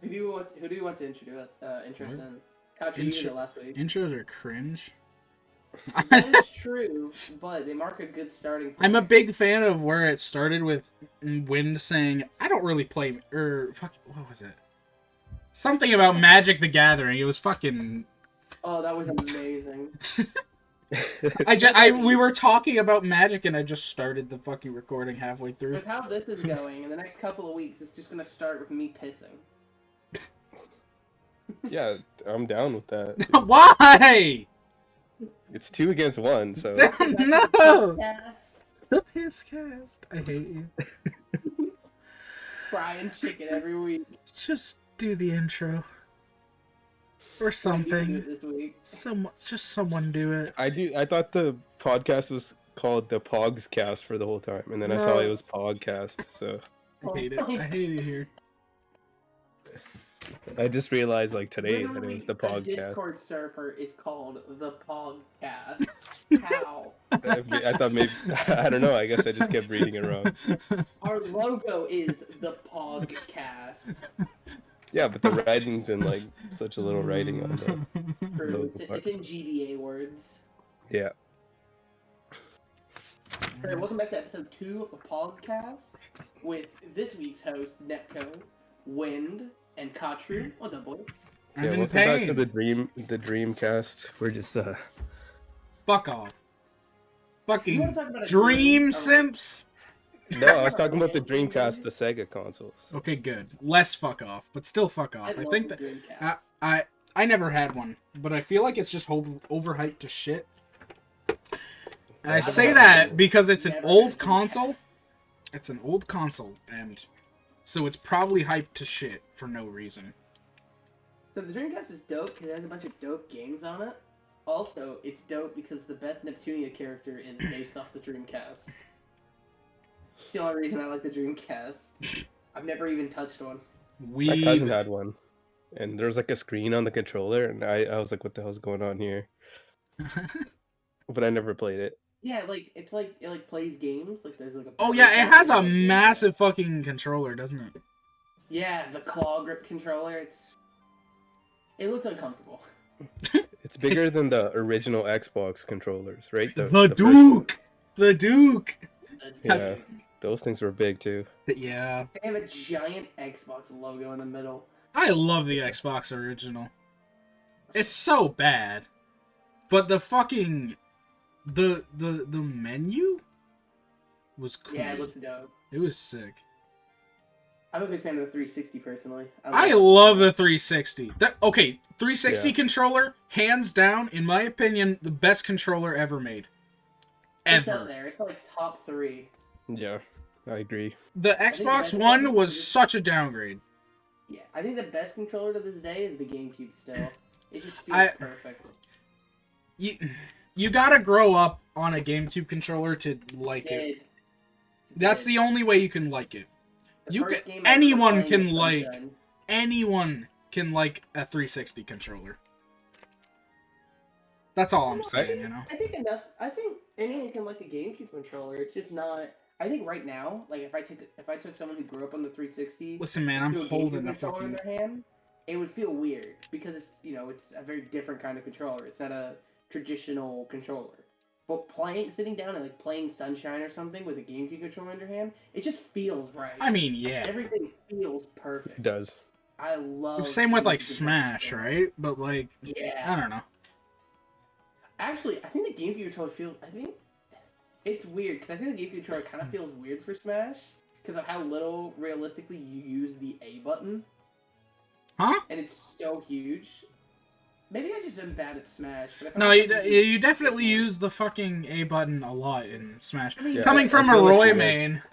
Who do you want to introduce? Interest in? Couch, you did it last week. Intros are cringe. That is true, but they mark a good starting point. I'm a big fan of where it started with Wind saying, "I don't really play," or what was it? Something about Magic the Gathering. It was fucking. Oh, that was amazing. We were talking about Magic and I just started the fucking recording halfway through. With how this is going, in the next couple of weeks, it's just gonna start with me pissing. Yeah, I'm down with that. Why? It's 2 against 1, so. No! The piss cast. I hate you. Frying chicken every week. Just do the intro. Or something. This week. Just someone do it. I thought the podcast was called the PogCast for the whole time, and then I saw it was PogCast, so. I hate it. I hate it here. I just realized today that it was the PogCast. PogCast. The Discord server is called the PogCast. How? I thought maybe, I don't know, I guess I just kept reading it wrong. Our logo is the PogCast. Yeah, but the writing's in such a little writing on the True. It's in GBA words. Yeah. Alright, welcome back to episode 2 of the PogCast with this week's host, Nepco, Wind, and Katru. What's up, boys? I'm Yeah, in welcome pain. back to the Dreamcast. We're just Fuck off. You Fucking wanna talk about a dream simps. No, I was talking about the Dreamcast, the Sega consoles. Okay, good. Less fuck off, but still fuck off. I think that I never had one, but I feel like it's just overhyped to shit. And I say that because it's an old console. It's an old console, and so it's probably hyped to shit for no reason. So the Dreamcast is dope because it has a bunch of dope games on it. Also, it's dope because the best Neptunia character is based off the Dreamcast. It's the only reason I like the Dreamcast. I've never even touched one. My cousin had one, and there was a screen on the controller, and I was like, what the hell's going on here? But I never played it. Yeah, it plays games. There's a. Oh yeah, it has a massive fucking controller, doesn't it? Yeah, the claw grip controller. It looks uncomfortable. It's bigger than the original Xbox controllers, right? The Duke! The Duke! Yeah, those things were big too. Yeah. They have a giant Xbox logo in the middle. I love the Xbox original. It's so bad. But the fucking... The menu was cool. Yeah, it looks dope. It was sick. I'm a big fan of the 360 personally. I love the 360. 360 Yeah. controller, hands down, in my opinion, the best controller ever made. It's Ever. up there. It's top 3. Yeah, I agree. The Xbox One was such a downgrade. Yeah, I think the best controller to this day is the GameCube still. It just feels perfect. You gotta grow up on a GameCube controller to like it. That's the only way you can like it. Anyone can like a 360 controller. That's all I'm saying, you know. I think anyone can like a GameCube controller. It's just not. I think right now, if I took someone who grew up on the 360, listen, man, I'm holding a controller in their hand, it would feel weird because it's a very different kind of controller. It's not a traditional controller. But sitting down and playing Sunshine or something with a GameCube controller in your hand, it just feels right. I mean, yeah. Everything feels perfect. It does. I love. Same with Smash, right? But yeah. I don't know. Actually, I think the GameCube controller I think it's weird because I think the GameCube controller kind of feels weird for Smash because of how little realistically you use the A button. Huh? And it's so huge. Maybe I just am bad at Smash. But no, you definitely use the fucking A button a lot in Smash. Yeah, Coming from a Roy main.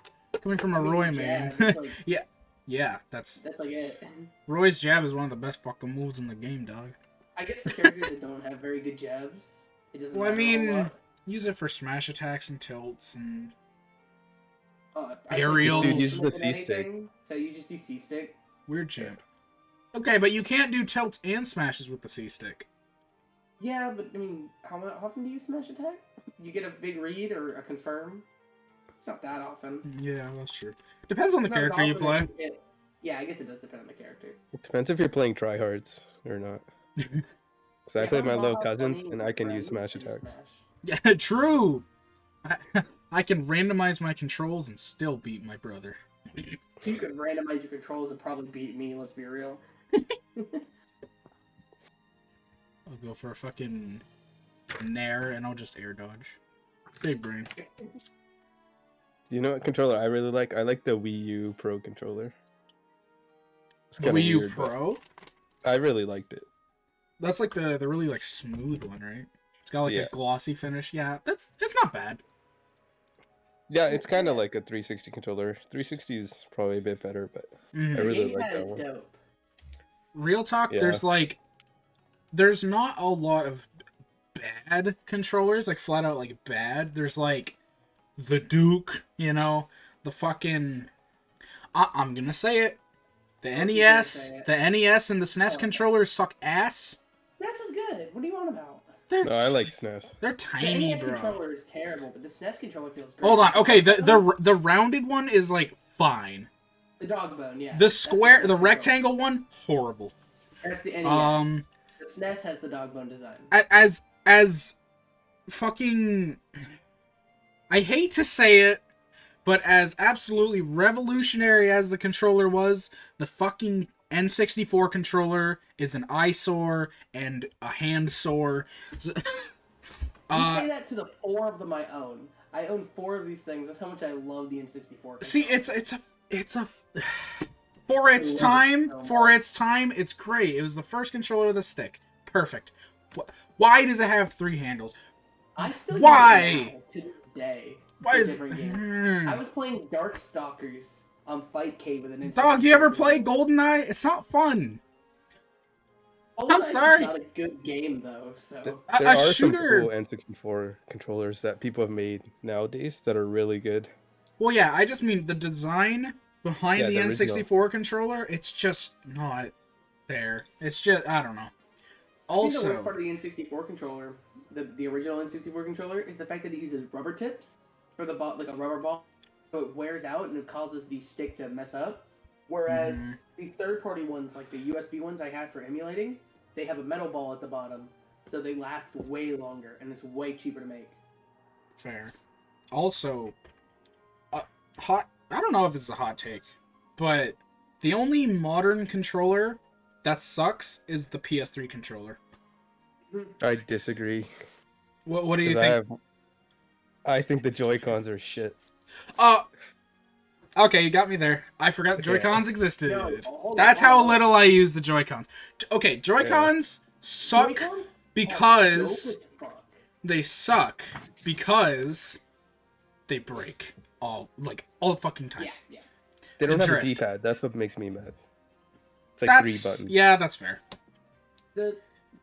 Yeah, that's it. Roy's jab is one of the best fucking moves in the game, dog. I guess for characters that don't have very good jabs, it doesn't matter a lot. Use it for smash attacks and tilts and aerials. Dude uses the C-stick. So you just do C-stick? Weird jab. Okay, but you can't do tilts and smashes with the C-stick. Yeah, but I mean, how often do you smash attack? You get a big read or a confirm? It's not that often. Yeah, that's true. Depends on the character you play. Yeah, I guess it does depend on the character. It depends if you're playing tryhards or not. Because I play with my little cousins, and I can use smash attacks. Yeah, true! I can randomize my controls and still beat my brother. You could randomize your controls and probably beat me, let's be real. I'll go for a fucking nair and I'll just air dodge. Big brain. You know what controller I really like? I like the Wii U Pro controller. It's The Wii U weird, Pro? I really liked it. That's like the really like smooth one, right? It's got like a glossy finish. Yeah, it's not bad. Yeah, it's kind of like a 360 controller. 360 is probably a bit better, but I really like that one. Dope. Real talk, there's not a lot of bad controllers, like flat out like bad. There's like the Duke, you know, the fucking I'm gonna say it. The NES and the SNES controllers suck ass. That's as good. What do you want about? No, I like SNES. They're tiny, the NES bro. controller is terrible, but the SNES controller feels great. Hold on. Okay, the rounded one is like fine. The dog bone, yeah. The rectangle one, horrible. That's the NES. The SNES has the dog bone design. As fucking, I hate to say it, but as absolutely revolutionary as the controller was, the fucking N64 controller is an eyesore and a hand sore. You say that to the 4 of them I own. I own 4 of these things. That's how much I love the N64 controller. See, it's a for its time, it's great. It was the first controller with a stick. Perfect. Why does it have 3 handles? I still Why? To this day. Why is I was playing Darkstalkers on Fight Cave with an N64. Dog, you ever play GoldenEye? It's not fun. I'm sorry. It's not a good game though. So there are some cool N64 controllers that people have made nowadays that are really good. Well, yeah, I just mean the design behind the N64 controller. It's just not there. It's just I don't know. Also, the worst part of the N64 controller, the original N64 controller, is the fact that it uses rubber tips for the ball, like a rubber ball, so it wears out and it causes the stick to mess up. Whereas these third-party ones, like the USB ones I have for emulating, they have a metal ball at the bottom, so they last way longer and it's way cheaper to make. Fair. Also, I don't know if this is a hot take, but the only modern controller that sucks is the PS3 controller. I disagree. What do you think? I think the Joycons are shit. Okay, you got me there. I forgot the Joycons existed. That's how little I use the Joycons. Okay, Joycons suck because they suck because they break all the fucking time. Yeah. They don't have a D-pad. That's what makes me mad. It's like 3 buttons. Yeah, that's fair. So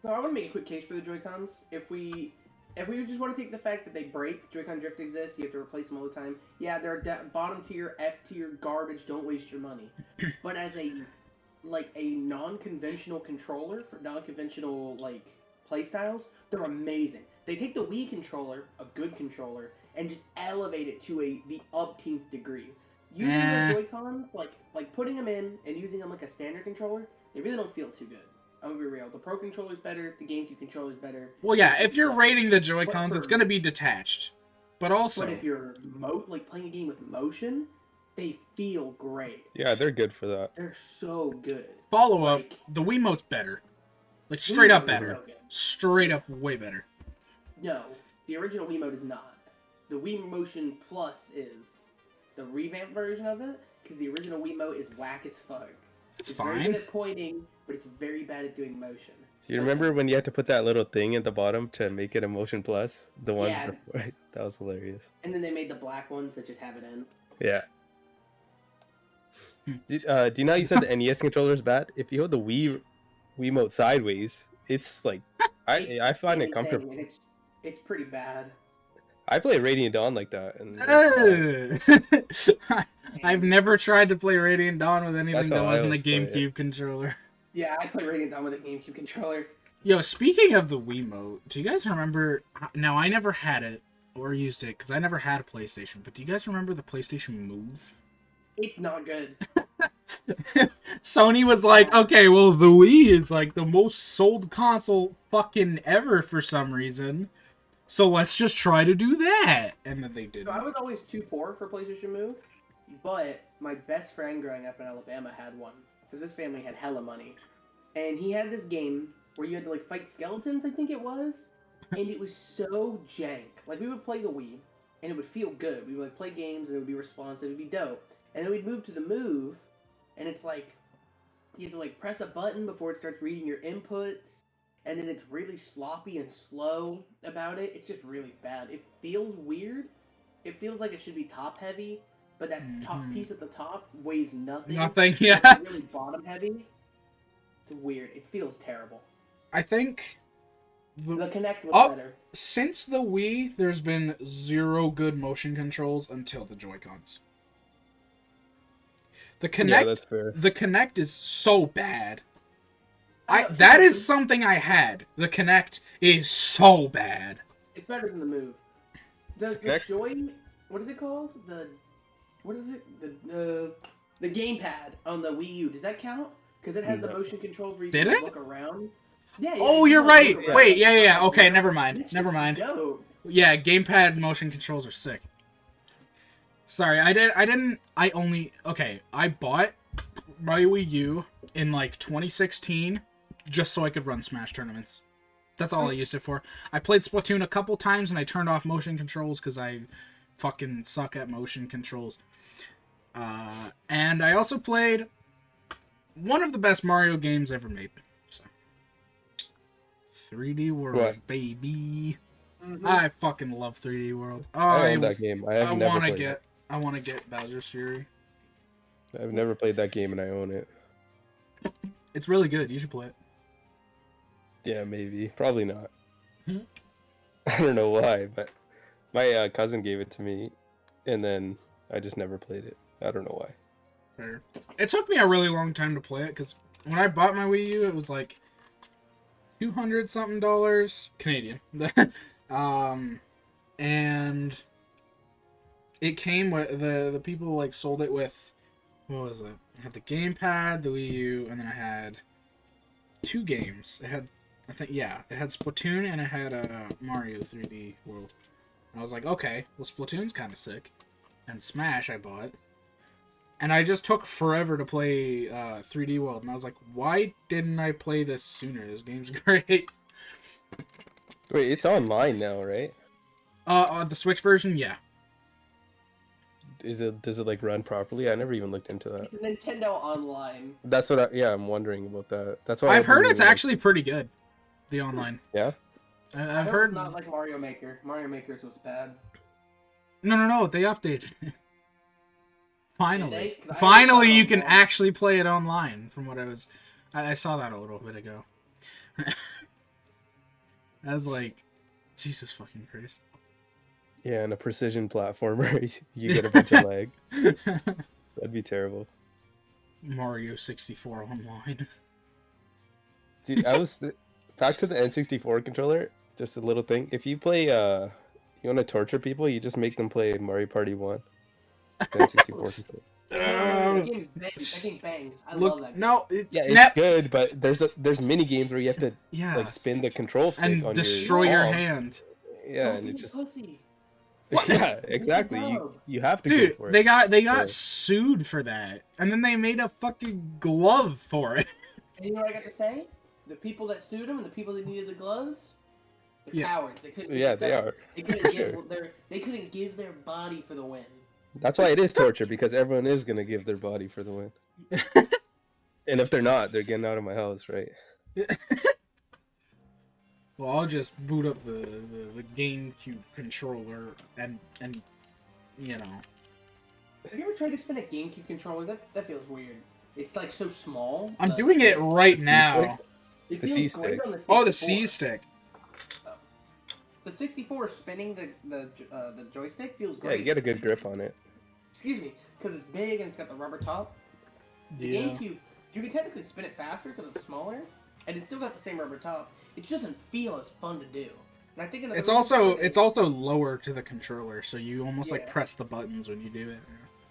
I want to make a quick case for the Joy-Cons. If we just want to take the fact that they break, Joy-Con drift exists, you have to replace them all the time. Yeah, they're bottom tier, F tier garbage. Don't waste your money. But as a non-conventional controller for non-conventional play styles, they're amazing. They take the Wii controller, a good controller, and just elevate it to the umpteenth degree. Using the Joy-Cons, like putting them in and using them like a standard controller, they really don't feel too good. I'm gonna be real. The Pro controller's better. The GameCube controller's better. Well, yeah, if you're rating the Joy-Cons, it's gonna be detached. But if you're playing a game with motion, they feel great. Yeah, they're good for that. They're so good. Follow up, the Wiimote's better. Like straight up better. Straight up way better. No, the original Wiimote is not. The Wii Motion Plus is the revamped version of it, because the original Wiimote is whack as fuck. It's fine. Very good at pointing, but it's very bad at doing motion. Do you remember when you had to put that little thing at the bottom to make it a Motion Plus? The ones before? That was hilarious. And then they made the black ones that just have it in. Yeah. Do you know you said the NES controller is bad? If you hold the Wiimote sideways, it's like I find it comfortable. It's pretty bad. I play Radiant Dawn like that, and I've never tried to play Radiant Dawn with anything that wasn't a GameCube controller. Yeah, I play Radiant Dawn with a GameCube controller. Yo, speaking of the Wiimote, do you guys remember? Now, I never had it or used it because I never had a PlayStation. But do you guys remember the PlayStation Move? It's not good. Sony was like, okay, well, the Wii is like the most sold console fucking ever for some reason. So let's just try to do that. And then they did. So I was always too poor for PlayStation Move, but my best friend growing up in Alabama had one. Because his family had hella money. And he had this game where you had to like fight skeletons, I think it was. And it was so jank. Like we would play the Wii, and it would feel good. We would like play games, and it would be responsive, it would be dope. And then we'd move to the Move, and it's like, you have to like press a button before it starts reading your inputs. And then it's really sloppy and slow about it. It's just really bad. It feels weird. It feels like it should be top heavy, but that top piece at the top weighs nothing. Nothing, yeah. It's really bottom heavy. It's weird. It feels terrible. I think the Kinect was better. Since the Wii, there's been 0 good motion controls until the Joycons. The Kinect, yeah, that's fair. The Kinect is so bad. That is something I had. The Kinect is so bad. It's better than the Move. Does the Joy... What is it called? What is it? The gamepad on the Wii U. Does that count? Because it has the motion controls where you can look around. Yeah, oh, you're right. Wait, yeah. Okay, never mind. Dope. Yeah, gamepad motion controls are sick. Sorry, I bought my Wii U in like 2016 just so I could run Smash tournaments. That's all I used it for. I played Splatoon a couple times and I turned off motion controls because I fucking suck at motion controls. And I also played one of the best Mario games ever made. So, 3D World, baby. Mm-hmm. I fucking love 3D World. I own that game. I want to get Bowser's Fury. I've never played that game and I own it. It's really good. You should play it. Yeah, maybe. Probably not. I don't know why, but my cousin gave it to me, and then I just never played it. I don't know why. Fair. It took me a really long time to play it, because when I bought my Wii U, it was like $200-something Canadian. And it came with the people like sold it with, what was it? I had the gamepad, the Wii U, and then I had 2 games. It had Splatoon and it had Mario 3D World. And I was like, okay, well Splatoon's kind of sick. And Smash I bought. And I just took forever to play 3D World. And I was like, why didn't I play this sooner? This game's great. Wait, it's online now, right? The Switch version, yeah. Does it like run properly? I never even looked into that. It's Nintendo Online. That's what I'm wondering about that. That's why I've heard it's actually pretty good. The online. Yeah. I've heard it's not like Mario Maker. Mario Maker's was bad. No. They updated it. Finally, you can actually play it online. From what I saw that a little bit ago. I was like, Jesus fucking Christ. Yeah, and a precision platformer, you get a bunch of lag. That'd be terrible. Mario 64 online. Dude, back to the N64 controller. Just a little thing. If you play, you want to torture people, you just make them play Mario Party 1. N64 controller. That game bangs. I love that game. No, it's good, but there's mini games where you have to like spin the control stick and on destroy your hand. Yeah, and it just pussy. Yeah, exactly. You have to go for it. They got sued for that, and then they made a fucking glove for it. And you know what I got to say? The people that sued them and the people that needed the gloves, they're cowards. They couldn't. Yeah, they are. They couldn't give their body for the win. That's why it is torture, because everyone is gonna give their body for the win. And if they're not, they're getting out of my house, right? Well, I'll just boot up the GameCube controller and you know. Have you ever tried to spin a GameCube controller? That feels weird. It's like so small. I'm doing it right now. The C stick. Oh, the C stick. The 64 spinning the joystick feels great. Yeah, you get a good grip on it. Excuse me, because it's big and it's got the rubber top. The GameCube, you can technically spin it faster because it's smaller, and it's still got the same rubber top. It just doesn't feel as fun to do. And I think it's also lower to the controller, so you almost like press the buttons when you do it.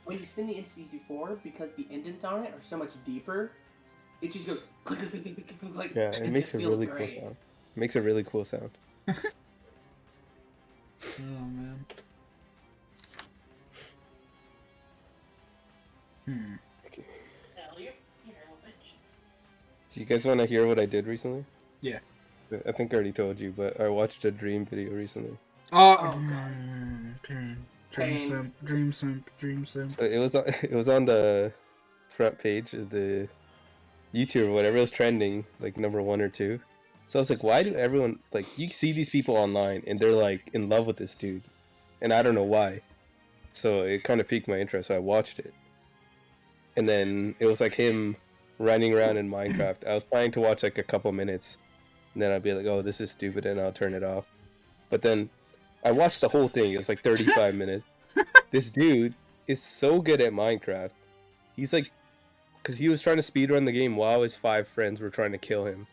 when you spin the N64, because the indents on it are so much deeper, it just goes click, click, click, click, click, click, click. Yeah, it makes a really cool sound. It makes a really cool sound. Oh man. Okay. Do you guys want to hear what I did recently? Yeah. I think I already told you, but I watched a Dream video recently. Oh, God. Dream Simp. So it was on the front page of the YouTube or whatever. It was trending, like number 1 or 2. So I was like, why do everyone, like, you see these people online and they're like in love with this dude, and I don't know why. So it kind of piqued my interest, so I watched it. And then it was like him running around in Minecraft. I was planning to watch like a couple minutes, and then I'd be like, oh, this is stupid, and I'll turn it off. But then I watched the whole thing. It was like 35 minutes. This dude is so good at Minecraft. He's like, because he was trying to speedrun the game while his 5 friends were trying to kill him.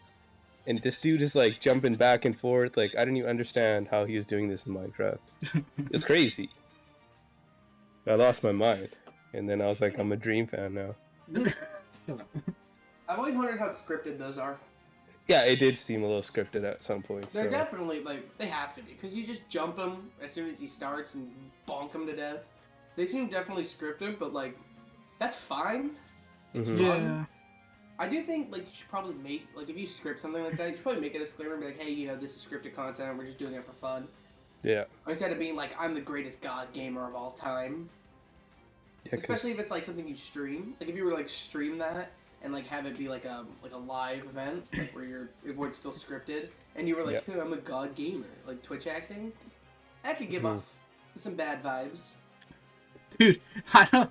And this dude is like jumping back and forth. Like, I didn't even understand how he was doing this in Minecraft. It's crazy. I lost my mind. And then I was like, I'm a Dream fan now. I've always wondered how scripted those are. Yeah, it did seem a little scripted at some points. They're definitely, like, they have to be. Because you just jump him as soon as he starts and bonk him to death. They seem definitely scripted, but, like, that's fine. It's fun. Yeah. I do think, like, you should probably make, like, if you script something like that, you should probably make a disclaimer and be like, hey, you know, this is scripted content, we're just doing it for fun. Yeah. Instead of being like, I'm the greatest god gamer of all time. Yeah, especially if it's, like, something you stream. Like, if you were to, like, stream that and, like, have it be, like a live event, like, where it's still scripted, and you were like, hey, I'm a god gamer, like, Twitch acting, that could give off some bad vibes. Dude, I don't.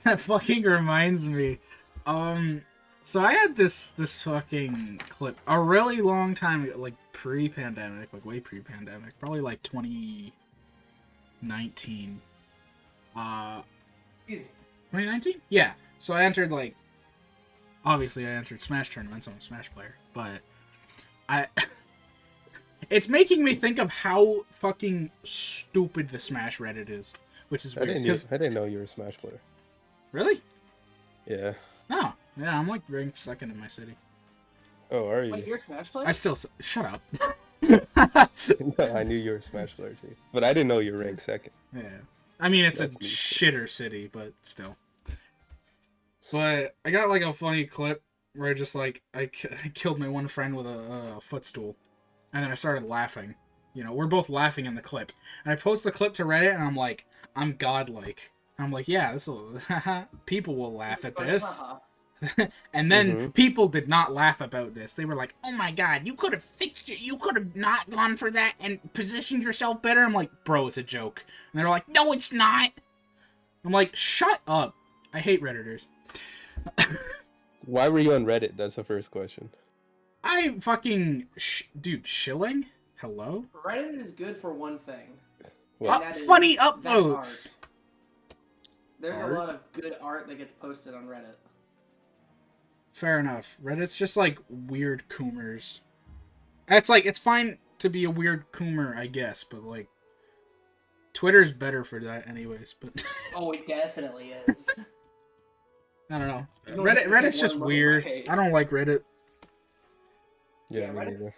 that fucking reminds me. So I had this fucking clip a really long time ago, like pre-pandemic, like way pre-pandemic, probably like 2019. 2019? Yeah. So I entered obviously I entered Smash tournaments. I'm a Smash player, but it's making me think of how fucking stupid the Smash Reddit is, which is weird. I didn't know you were a Smash player. Really? Yeah. Oh, yeah, I'm like ranked 2nd in my city. Oh, are you? Wait, you're a Smash player? I still... Shut up. No, I knew you were a Smash player too. But I didn't know you were ranked 2nd. Yeah. I mean, it's a shitter city, but still. But I got like a funny clip where I just like, I killed my one friend with a footstool. And then I started laughing. You know, we're both laughing in the clip. And I post the clip to Reddit and I'm like, I'm godlike. I'm like, yeah, people will laugh at this. And then people did not laugh about this. They were like, oh my god, you could have fixed it. You could have not gone for that and positioned yourself better. I'm like, bro, it's a joke. And they're like, no, it's not. I'm like, shut up. I hate Redditors. Why were you on Reddit? That's the first question. I fucking... dude, shilling? Hello? Reddit is good for one thing. Funny upvotes! There's a lot of good art that gets posted on Reddit. Fair enough. Reddit's just like weird coomers. It's like, it's fine to be a weird coomer, I guess, but like, Twitter's better for that anyways, but... Oh, it definitely is. I don't know. Reddit's just weird. I don't like Reddit. Yeah, Reddit's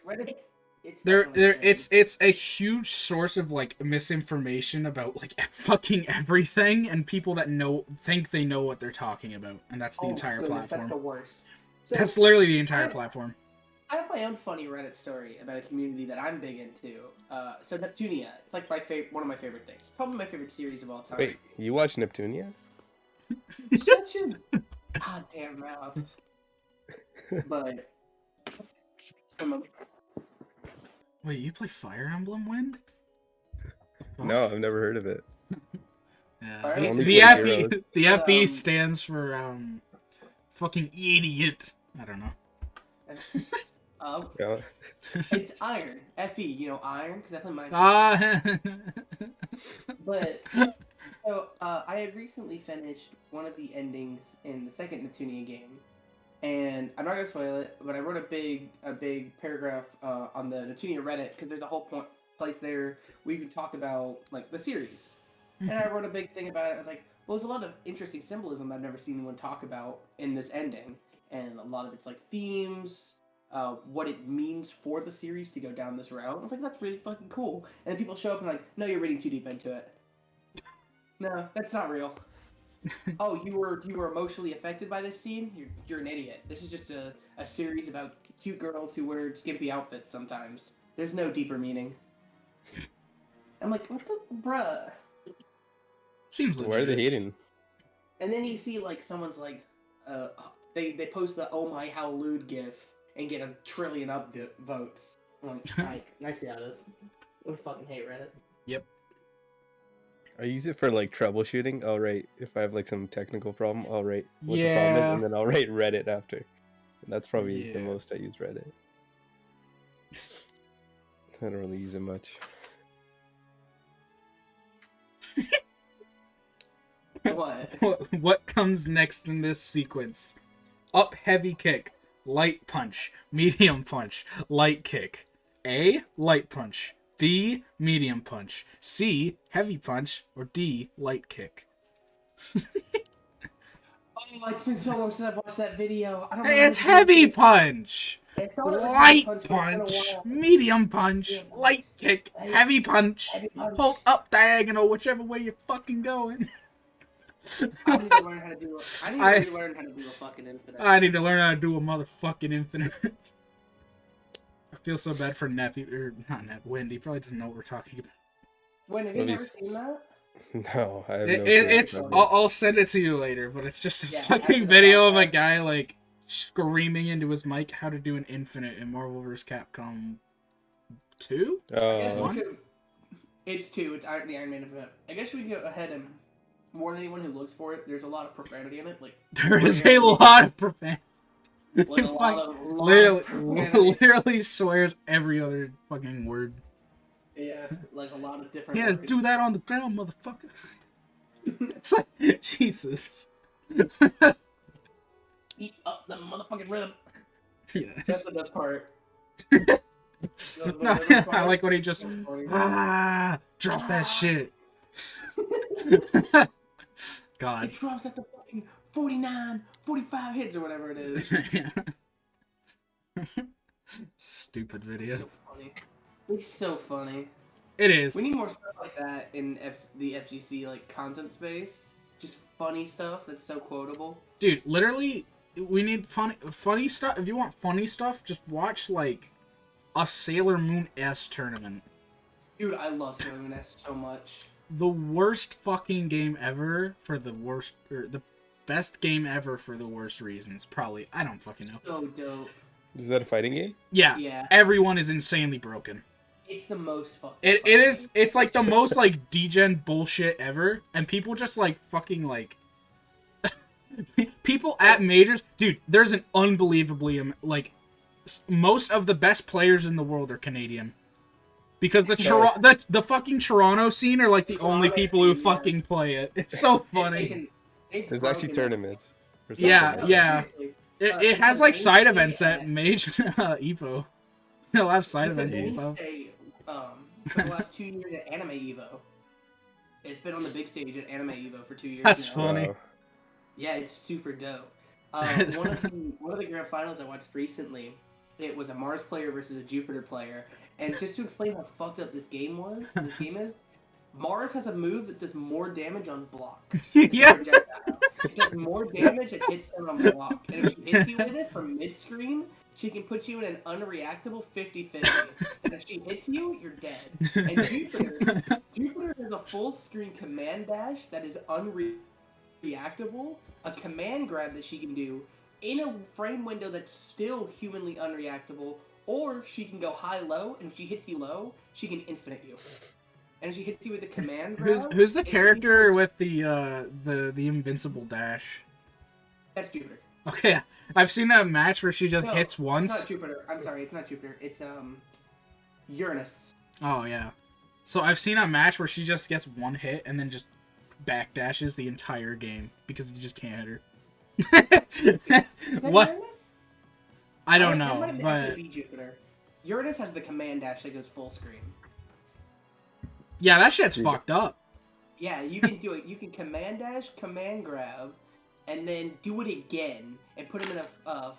it's a huge source of like misinformation about like fucking everything, and people that think they know what they're talking about, and that's the entire platform. That's the worst. So, that's literally the entire platform. I have my own funny Reddit story about a community that I'm big into. So Neptunia, it's like one of my favorite things. Probably my favorite series of all time. Wait, you watch Neptunia? Shut your goddamn mouth. But wait, you play Fire Emblem Wind? No, I've never heard of it. Yeah. The FE stands for fucking idiot. I don't know. It's iron. FE, you know, iron, because I play Minecraft. But so I had recently finished one of the endings in the second Neptunia game, and I'm not gonna spoil it, but I wrote a big paragraph on the Neptunia Reddit, because there's a whole place there where you can talk about like the series, And I wrote a big thing about it. I was like, well, there's a lot of interesting symbolism I've never seen anyone talk about in this ending. And a lot of it's like themes, what it means for the series to go down this route. I was like, that's really fucking cool. And then people show up and like, no, you're reading too deep into it. No, that's not real. Oh, you were emotionally affected by this scene? You're an idiot. This is just a series about cute girls who wear skimpy outfits sometimes. There's no deeper meaning. I'm like, what the bruh? Seems legit. Why are they hating? And then you see like someone's like, they post the "Oh my how lewd" gif and get 1 trillion votes. I'm like, I see how this. I would fucking hate Reddit. Yep. I use it for like troubleshooting. I'll write if I have like some technical problem. I'll write what the problem is, and then I'll write Reddit after. And that's probably the most I use Reddit. I don't really use it much. What comes next in this sequence? Up heavy kick, light punch, medium punch, light kick. A, light punch. B, medium punch. C, heavy punch. Or D, light kick. Oh, it's been so long since I've watched that video. I don't Hey, it's heavy punch! Light punch, medium punch, light kick, heavy punch. Hold up diagonal, whichever way you're fucking going. I need to learn how to do a fucking infinite. I need to learn how to do a motherfucking infinite. I feel so bad for Neppy, or not Nepp, Wendy. Probably doesn't know what we're talking about. Wait, have you never seen that? No, I have It's. I'll send it to you later, but it's just a fucking video of a guy like screaming into his mic how to do an infinite in Marvel vs. Capcom 2. It's 2. It's the Iron Man infinite. I guess we go ahead and warn anyone who looks for it. There's a lot of profanity in it. Like there is a lot of profanity. Like a lot of literally swears every other fucking word. Yeah, like a lot of different. Yeah, words. do that on the ground, motherfucker. It's like Jesus. Eat up the motherfucking rhythm. Yeah. That's the best part. I like when he just drop that shit. God. It drops at the fucking 49, 45 hits or whatever it is. Stupid video. So funny. It's so funny. It is. We need more stuff like that in the FGC like content space. Just funny stuff that's so quotable. Dude, literally, we need funny stuff. If you want funny stuff, just watch like a Sailor Moon S tournament. Dude, I love Sailor Moon S so much. The worst fucking game ever for the worst, or the best game ever for the worst reasons. Probably. I don't fucking know. So dope. Is that a fighting game? Yeah. Yeah. Everyone is insanely broken. It's the most fucking. It is. It's like the most like degen bullshit ever, and people just like fucking like. People at majors, dude. There's an unbelievably like, most of the best players in the world are Canadian, because the fucking Toronto scene are like the only people who fucking play it. It's so funny. There's actually tournaments. Yeah. It has like side events at Mage Evo. They'll have side events and stuff. For the last 2 years at Anime Evo. It's been on the big stage at Anime Evo for 2 years. That's now. funny. Wow. Yeah, it's super dope. One of the grand finals I watched recently, it was a Mars player versus a Jupiter player. And just to explain how fucked up this game is, Mars has a move that does more damage on block. Yeah. It does more damage and hits them on block. And if she hits you with it from mid-screen, she can put you in an unreactable 50-50. And if she hits you, you're dead. And Jupiter has a full-screen command dash that is unreactable, a command grab that she can do in a frame window that's still humanly unreactable, or she can go high-low, and if she hits you low, she can infinite you. And she hits you with a command grab. Who's the character with the invincible dash? That's Jupiter. Okay, I've seen that match where she just hits once. It's not Jupiter. I'm sorry, it's not Jupiter. It's Uranus. Oh yeah. So I've seen a match where she just gets one hit and then just backdashes the entire game because you just can't hit her. Is that What? Uranus? I don't That know, might but actually be Jupiter. Uranus has the command dash that goes full screen. yeah, that shit's fucked up. Yeah, you can do it. You can command dash, command grab, and then do it again, and put them in a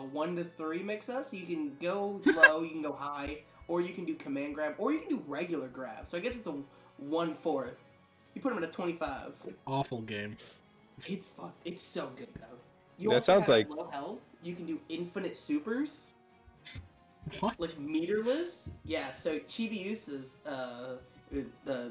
1 to 3 mix up. So you can go low, you can go high, or you can do command grab, or you can do regular grab. So I guess it's a 1/4. You put them in a 25. Awful game. It's fucked. It's so good though. That sounds like low health. You can do infinite supers. What? Like meterless. Yeah. So Chibiusa's the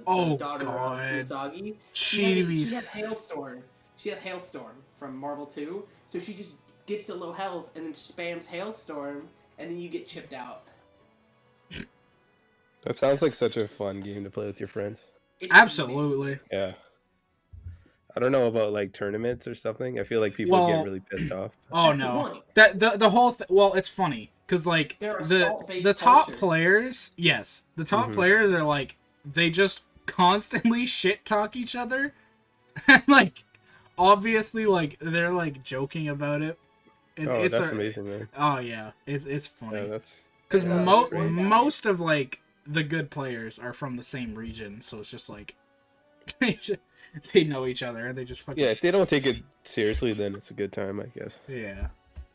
daughter God. of Usagi. She has Hailstorm. She has Hailstorm from Marvel 2. So she just gets to low health and then spams Hailstorm, and then you get chipped out. that sounds like such a fun game to play with your friends. It's Absolutely. Yeah. I don't know about like tournaments or something. I feel like people get really pissed off. Oh That's the no, point. the whole well, it's funny because like They're the top culture. players, yes, the top players are like they just constantly shit talk each other, and like obviously like they're like joking about it. That's amazing, man. Oh yeah, it's funny. Yeah, that's Because that's great. most of like the good players are from the same region, so it's just like they know each other and they just fucking If they don't take it seriously, then it's a good time, I guess. yeah.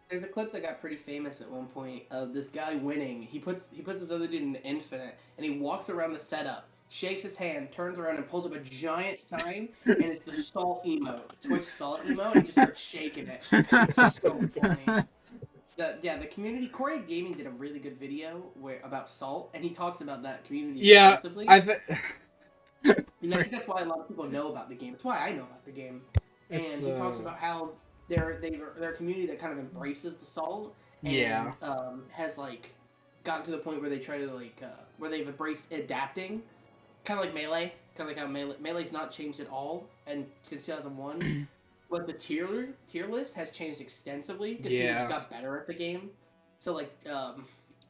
There's a clip that got pretty famous at one point of this guy winning. He puts this other dude in infinite, and he walks around the setup, shakes his hand, turns around, and pulls up a giant sign, and it's the salt emote, Twitch salt emote, and he just starts shaking it. It's so funny. The community, Corey Gaming did a really good video about salt, and he talks about that community extensively. And I think that's why a lot of people know about the game. It's why I know about the game. And he talks about how they're a community that kind of embraces the salt. And, has like gotten to the point where they try to like where they've embraced adapting, kind of like Melee, kind of like how Melee's not changed at all, and since 2001. But the tier list has changed extensively because people just got better at the game. So like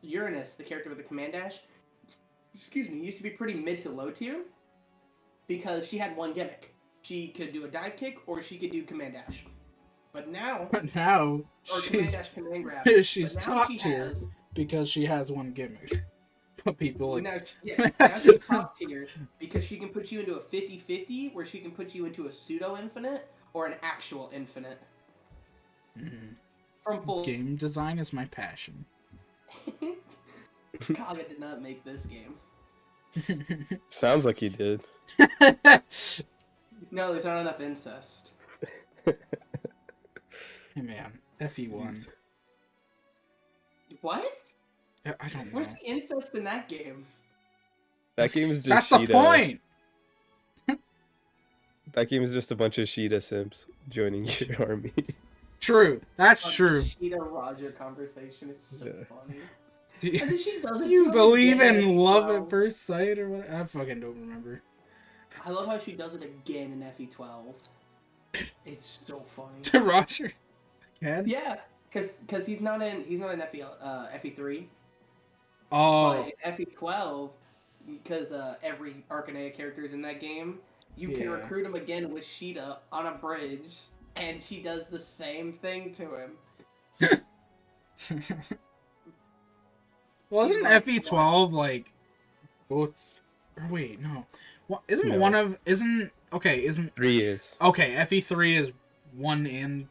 Uranus, the character with the command dash, used to be pretty mid to low tier because she had one gimmick. She could do a dive kick or she could do command dash. But now command grab. She's top tier because she has one gimmick. But people like now she's top tier because she can put you into a 50-50 where she can put you into a pseudo infinite or an actual infinite. From full game design is my passion. Kaga did not make this game. Sounds like he did. No, there's not enough incest. Hey man, FE1. What? I don't know. Where's the incest in that game? That game is just That's Sheeta. the point! That game is just a bunch of Sheeta simps joining your army. True. That's true. The Sheeta Roger conversation is so funny. Do Do you believe in love at first sight or what? I fucking don't remember. I love how she does it again in FE12. It's so funny. To Roger? Again? Yeah, because he's not in FE3. Oh. But in FE12, because every Arcanea character is in that game, you can recruit him again with Sheeta on a bridge, and she does the same thing to him. Well, isn't FE12 like both? Or wait, no. Well, isn't one of isn't 3 years. Okay, FE3 is one in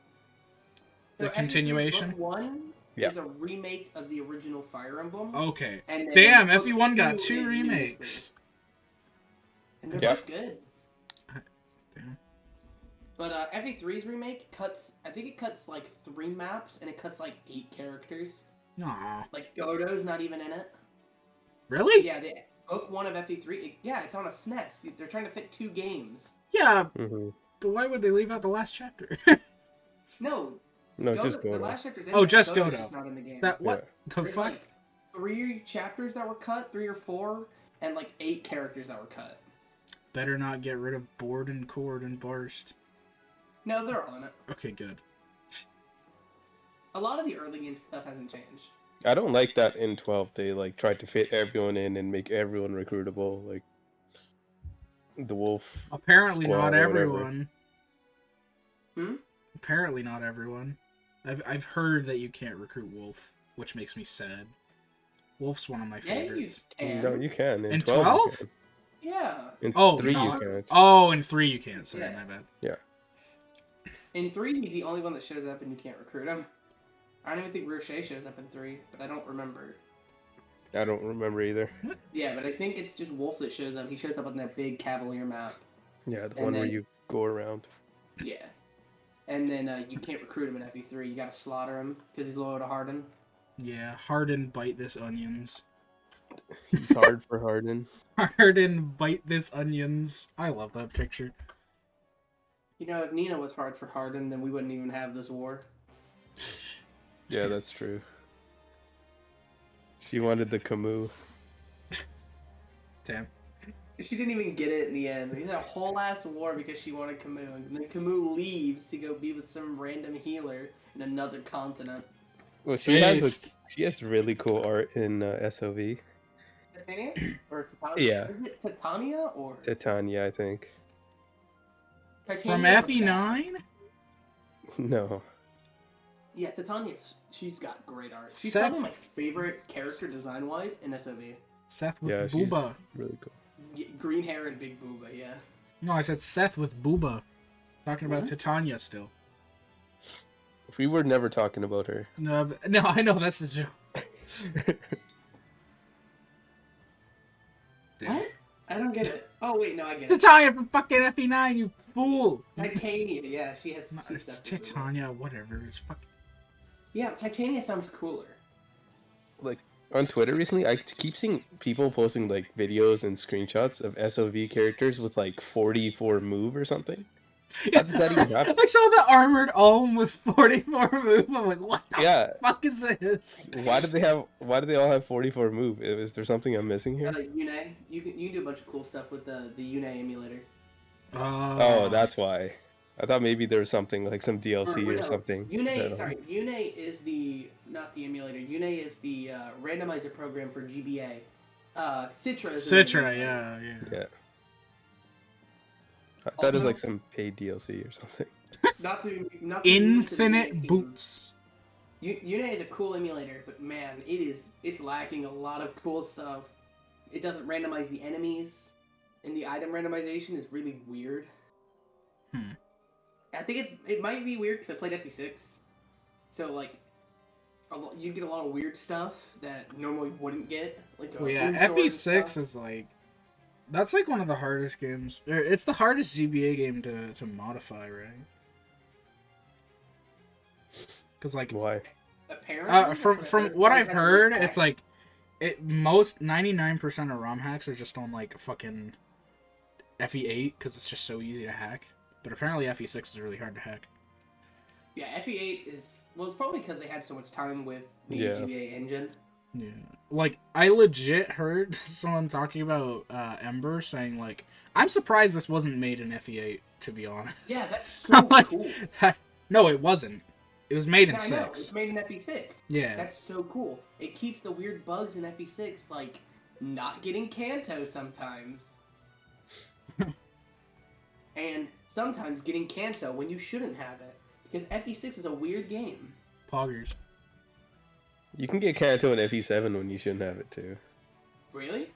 the continuation. Book 1 is a remake of the original Fire Emblem. Okay. And Damn, FE1 got 2 remakes. And they're both good. Damn. But FE3's remake cuts, I think it cuts like 3 maps, and it cuts like 8 characters. Aw. Like Dodo's not even in it. Really? Yeah, book 1 of FE3, it's on a SNES. They're trying to fit 2 games. Yeah, but why would they leave out the last chapter? No, just The Godo. last chapter's in Oh, there. just Godo's Godo. just not in the game. That what the There's fuck? like 3 chapters that were cut, 3 or 4, and like 8 characters that were cut. Better not get rid of Board and Cord and Burst. No, they're all in it. Okay, good. A lot of the early game stuff hasn't changed. I don't like that in 12 they like tried to fit everyone in and make everyone recruitable, like the Wolf. Apparently Squad not or whatever. everyone. Apparently not everyone. I've heard that you can't recruit Wolf, which makes me sad. Wolf's one of my favorites. Yeah, you can. No, you can. In 12? 12? Yeah. In Oh, 3 no. you can't. Oh, in 3 you can't. Sorry, Yeah. my bad. Yeah. In 3, he's the only one that shows up and you can't recruit him. I don't even think Rochet shows up in 3, but I don't remember. I don't remember either. Yeah, but I think it's just Wolf that shows up. He shows up on that big Cavalier map. Yeah, the And one where then- you go around. Yeah. And then you can't recruit him in FE3. You gotta slaughter him because he's loyal to Harden. Yeah, Harden, bite this onions. He's hard for Harden. Harden, bite this onions. I love that picture. You know, if Nina was hard for Harden, then we wouldn't even have this war. Yeah, that's true. She wanted the Camus. Damn. She didn't even get it in the end. We had a whole ass war because she wanted Camus, and then Camus leaves to go be with some random healer in another continent. Well, she has really cool art in SOV. Titania? Or Titania? Yeah. Is it Titania or Titania, I think. From Titania was FE9? No. Yeah, Titania. She's got great art. She's Seth- probably my favorite character design-wise in SOV. Seth with Yeah, she's Booba. really cool. Green hair and big booba, yeah. No, I said Seth with Booba. Talking about What? Titania still. We were never talking about her. No, I know that's the joke. Damn. What? I don't get it. Oh wait, no, I get it. Titania from fucking FE9, you fool! Titania, yeah, she has. No, she's it's definitely booba. Titania, whatever. It's fucking... Yeah, Titania sounds cooler. Like on Twitter recently, I keep seeing people posting like videos and screenshots of SOV characters with like 44 move or something. How does that even happen? I saw the armored Olm with 44 move. I'm like, what the Yeah. fuck is this? Why do they all have 44 move? Is there something I'm missing here? Yune, you can do a bunch of cool stuff with the Yune emulator. Oh, that's why. I thought maybe there was something like some DLC or no, something. Yune, that- sorry, Yune is not the emulator. Yune is the randomizer program for GBA. Citra is the Citra, emulator. yeah. Yeah. I thought it was like some paid DLC or something. Not to use the Yune Infinite team. boots. Yune is a cool emulator, but man, it's lacking a lot of cool stuff. It doesn't randomize the enemies, and the item randomization is really weird. I think it might be weird because I played FE6, so like you get a lot of weird stuff that normally wouldn't get. Like Well, yeah, moon sword and FE6 stuff. is like... That's like one of the hardest games. It's the hardest GBA game to modify, right? Because like... Why? Apparently, from what I've heard, it's like... most 99% of ROM hacks are just on like fucking FE8 because it's just so easy to hack. But apparently FE6 is really hard to hack. Yeah, FE8 is it's probably because they had so much time with the Yeah. GBA engine. Yeah. Like, I legit heard someone talking about Ember saying, like, I'm surprised this wasn't made in FE8, to be honest. Yeah, that's so Like, cool. No, it wasn't. It was made in Yeah, I know, 6. it's made in FE6. Yeah. That's so cool. It keeps the weird bugs in FE6, like not getting Kanto sometimes. And sometimes getting Kanto when you shouldn't have it. Because FE6 is a weird game. Poggers. You can get Kanto in FE7 when you shouldn't have it too. Really?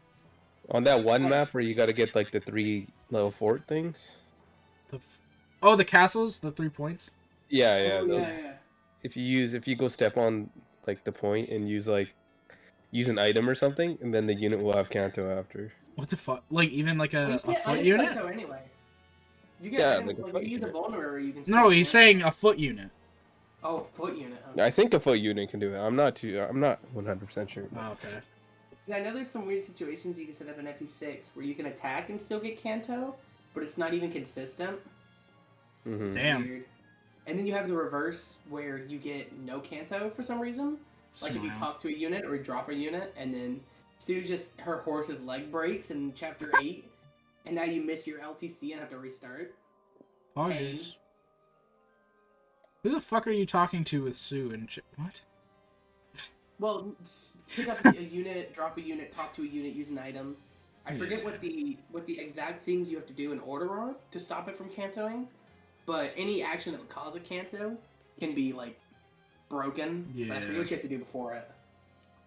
On that one map where you gotta get like the 3 level fort things. The castles? The 3 points? Yeah, Oh, those- yeah. If you go step on like the point and use an item or something, and then the unit will have Kanto after. What the fuck? Like, even like Well, a you get foot item unit? Kanto anyway. You get Yeah, items, like a like foot you use a unit. vulnerary, you can No, still he's get- saying a foot unit. Oh, foot unit. Okay. I think a foot unit can do it. I'm not 100% sure. Oh, okay. Yeah, I know there's some weird situations you can set up in FE6 where you can attack and still get Kanto, but it's not even consistent. Mhm. Damn. Weird. And then you have the reverse where you get no Kanto for some reason. Like if you Smile. talk to a unit or drop a unit, and then Sue her horse's leg breaks in chapter 8, and now you miss your LTC and have to restart. Poggers. Who the fuck are you talking to with Sue and what? Well, pick up a unit, drop a unit, talk to a unit, use an item. I forget what the exact things you have to do in order are to stop it from Kantoing, but any action that would cause a Kanto can be like broken. But I Yeah. forget what you have to do before it.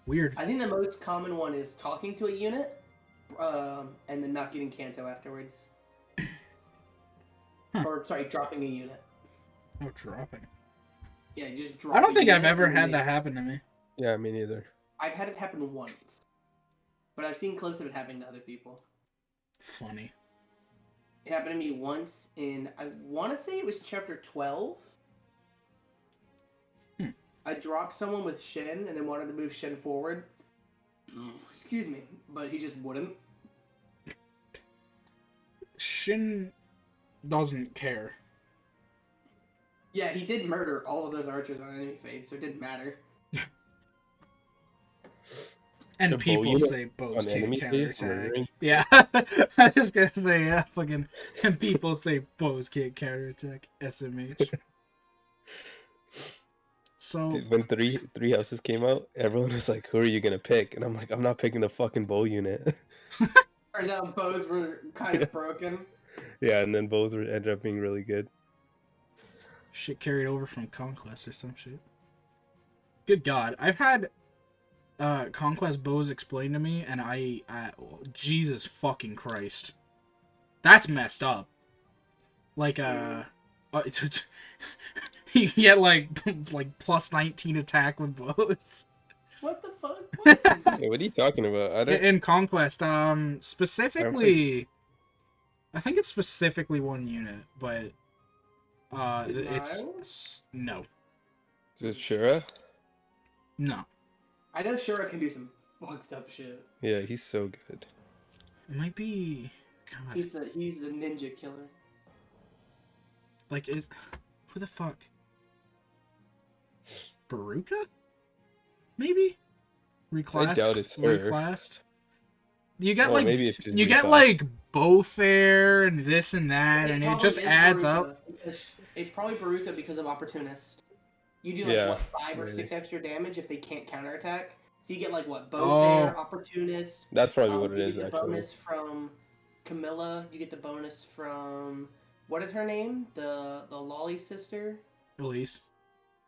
Weird. I think the most common one is talking to a unit, and then not getting Kanto afterwards. Or sorry, dropping a unit. Oh, dropping. Yeah, you just drop. I don't think I've ever had that happen to me. Yeah, me neither. I've had it happen once, but I've seen clips of it happening to other people. Funny. It happened to me once in, I want to say it was chapter 12. I dropped someone with Shen and then wanted to move Shen forward. Excuse me, but he just wouldn't. Shin doesn't care. Yeah, he did murder all of those archers on enemy phase, so it didn't matter. And The people bow say bows on can't enemy phase, counterattack. murdering? Yeah, I was gonna say, yeah, fucking. And people say bows can't counterattack. SMH. So Dude, when three houses came out, everyone was like, "Who are you gonna pick?" And I'm like, "I'm not picking the fucking bow unit." Turns out bows were kind of broken. Yeah, and then bows ended up being really good. shit carried over from Conquest or some shit. Good God, I've had Conquest bows explained to me, and I Jesus fucking Christ, that's messed up. Like you get like plus 19 attack with bows. What the fuck? Hey, what are you talking about? I don't. In Conquest, specifically, I think it's specifically one unit, but it's no. Is it Shura? No. I know Shura can do some fucked up shit. Yeah, he's so good. It might be. God. He's the ninja killer. Like it. Who the fuck? Baruka? Maybe? Reclassed? I doubt it's her. Reclassed? You get Maybe it's just you get reclassed. like Bowfair and this and that, and it just probably is adds Baruka, up. because It's probably Baruka because of Opportunist. You do like Yeah, what, 5 or maybe. 6 extra damage if they can't counterattack. So you get like what, Bowfair, Opportunist. That's probably what it you is, get the actually. bonus from Camilla. You get the bonus from what is her name? The Lolly sister, Elise.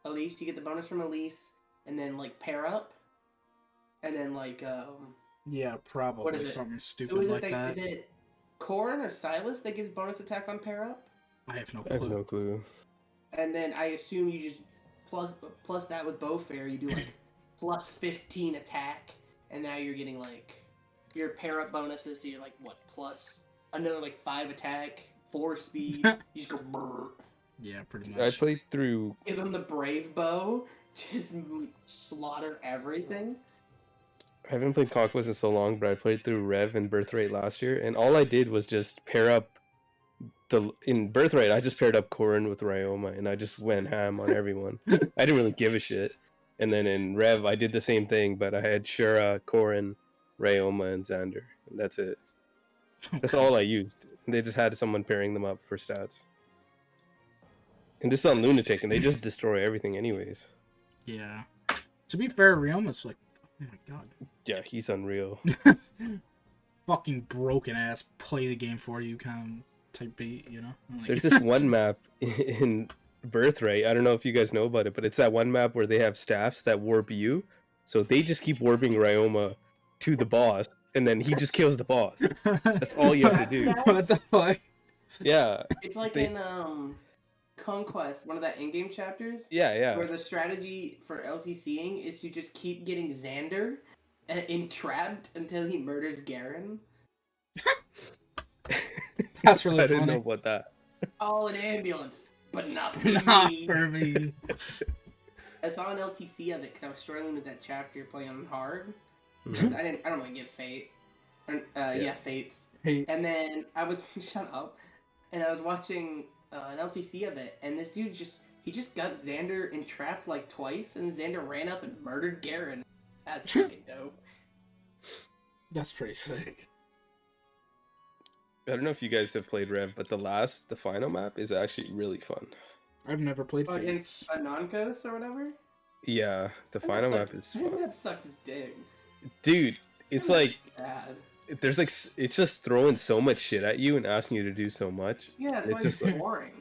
Elise. You get the bonus from Elise, and then like pair up, and then like Yeah, What probably is it? something who stupid is like it? that. Is it Corrin or Silas that gives bonus attack on pair up? I have no I have clue. no clue. And then I assume you just plus that with Bowfair, you do like plus 15 attack, and now you're getting like your pair up bonuses. So you're like what, plus another like 5 attack, 4 speed. You just go brrr. Yeah, pretty I much. played through. Give them the brave bow, just slaughter everything. I haven't played Conquest in so long, but I played through Rev and Birthright last year, and all I did was just pair up in Birthright. I just paired up Corrin with Ryoma, and I just went ham on everyone. I didn't really give a shit. And then in Rev, I did the same thing, but I had Shura, Corrin, Ryoma, and Xander. And that's it. That's all I used. They just had someone pairing them up for stats. And this is on Lunatic, and they just destroy everything anyways. Yeah. To be fair, Ryoma's like, oh my god. Yeah, he's unreal. Fucking broken ass, play the game for you kind of type beat, you know? Like... There's this one map in Birthright. I don't know if you guys know about it, but it's that one map where they have staffs that warp you. So they just keep warping Ryoma to the boss, and then he just kills the boss. That's all you have to do. What the fuck? Yeah. It's like in Conquest, one of that in-game chapters. Yeah. Where the strategy for LTCing is to just keep getting Xander entrapped until he murders Garen. That's really I funny. didn't know about that. All an ambulance, but not for Not me. for me. I saw an LTC of it because I was struggling with that chapter playing on hard. Mhm. 'Cause I don't really give Fate. Yeah, Fates. Hey, And then I was shut up, and I was watching an LTC of it, and this dude just got Xander entrapped like twice, and Xander ran up and murdered Garen. That's fucking dope. that's pretty sick. I don't know if you guys have played Rev, but the final map is actually really fun. I've never played Against Fates. Anonkos or whatever. Yeah, the final map is That fun. map sucks his dick. Dude, it's That map's like bad. there's like it's just throwing so much shit at you and asking you to do so much. Yeah, that's It's why it's just like- boring.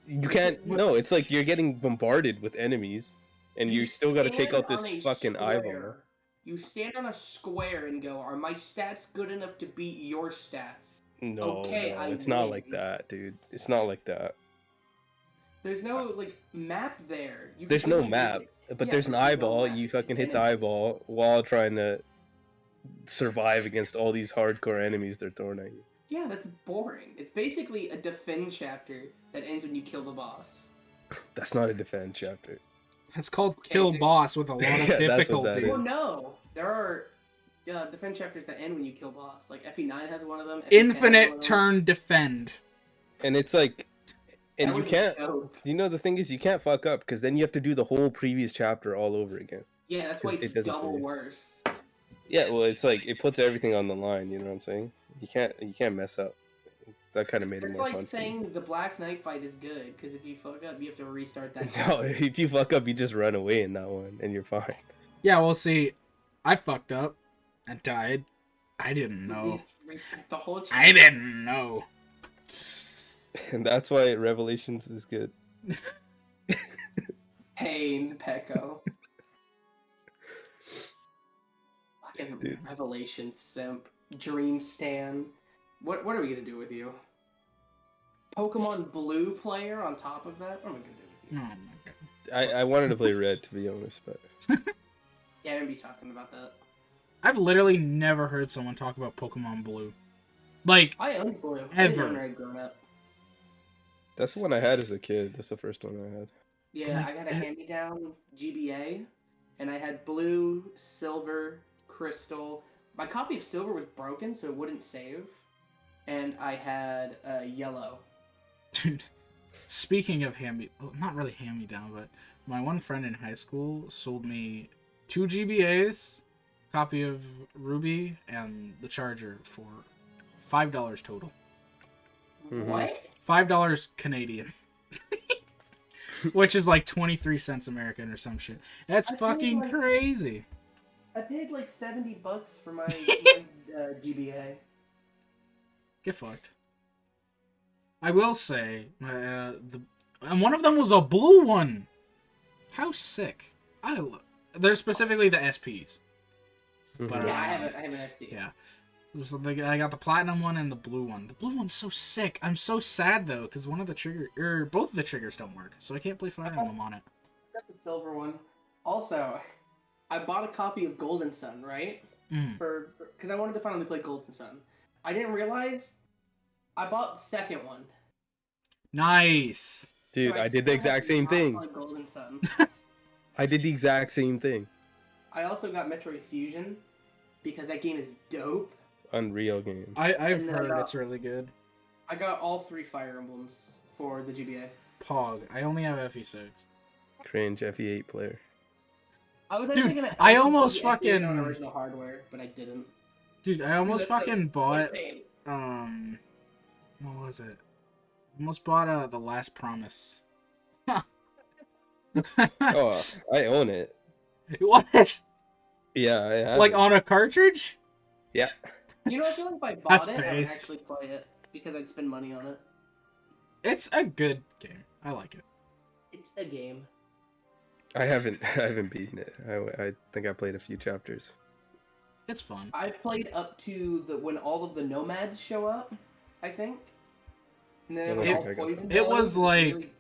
You can't. No, it's like you're getting bombarded with enemies, and you still got to take stand out this on a fucking eyeball. square. You stand on a square and go, "Are my stats good enough to beat your stats?" No, Okay, I it's not win. like that, dude. It's not like that. There's no like map there. There's no map, but there's an eyeball. You fucking hit the eyeball while trying to survive against all these hardcore enemies they're throwing at you. Yeah, that's boring. It's basically a defend chapter that ends when you kill the boss. That's not a defend chapter. It's called Kill Boss with a lot of Yeah, that's what that difficulty. is. Well, no. There are defend chapters that end when you kill boss. Like FE9 has one of them. FE10 has one Infinite of them. turn defend. And it's like, and That you would be can't. dope. You know, the thing is, you can't fuck up because then you have to do the whole previous chapter all over again. Yeah, that's why It it's doesn't double save. worse. Yeah, well, it's like it puts everything on the line. You know what I'm saying? You can't mess up. That kind of made it It's more like fun. saying the Black Knight fight is good, because if you fuck up, you have to restart that. No, if you fuck up, you just run away in that one, and you're fine. Yeah, well, see, I fucked up and died. I didn't know. Restart the whole chapter. I didn't know. And that's why Revelations is good. Pain, Pecco. Fucking Dude. Revelation simp. Dream Stan. What are we gonna do with you? Pokemon Blue player on top of that? What am I gonna do with you? Oh my god. I wanted to play Red, to be honest, but Yeah, I'm gonna be talking about that. I've literally never heard someone talk about Pokemon Blue. Like, I owned Blue. Ever. I didn't own Red growing up. that's the one I had as a kid. That's the first one I had. Yeah, Like, I got a hand-me-down GBA, and I had blue, silver, crystal. My copy of silver was broken, so it wouldn't save. And I had yellow. dude, speaking of well, not really hand-me-down, but my one friend in high school sold me 2 GBAs, a copy of Ruby, and the charger for $5 total. Mhm. What? $5 Canadian. Which is like 23 cents American or some shit. That's I paid fucking like- crazy. I paid like $70 for my, GBA. Get fucked. I will say, and one of them was a blue one. How sick! They're specifically the SPs. But Yeah, I have an SP. yeah, I got the platinum one and the blue one. The blue one's so sick. I'm so sad though, because both of the triggers don't work, so I can't play Fire Emblem on it. I got the silver one. Also, I bought a copy of Golden Sun, right? Because I wanted to finally play Golden Sun. I didn't realize I bought the second one. Nice. Dude, So I did the still exact have same not thing. played Golden Sun. I did the exact same thing. I also got Metroid Fusion because that game is dope. Unreal game. I've And then, heard it's really good. I got all 3 Fire Emblems for the GBA. Pog. I only have FE6. Cringe FE8 player. I was actually Dude, gonna. I almost LCD FE8 on fucking- original hardware, but I didn't. Dude, I almost That's fucking bought insane. what was it? Almost bought The Last Promise. Oh, I own it. What? Yeah, I have Like it. on a cartridge? Yeah. You know, I feel like if I bought That's it, I would based. actually play it because I'd spend money on it. It's a good game. I like it. It's a game. I haven't beaten it. I think I played a few chapters. It's fun. I played up to when all of the nomads show up, I think. And then I they don't were think all I got poison. that. It was bellies. like- Really-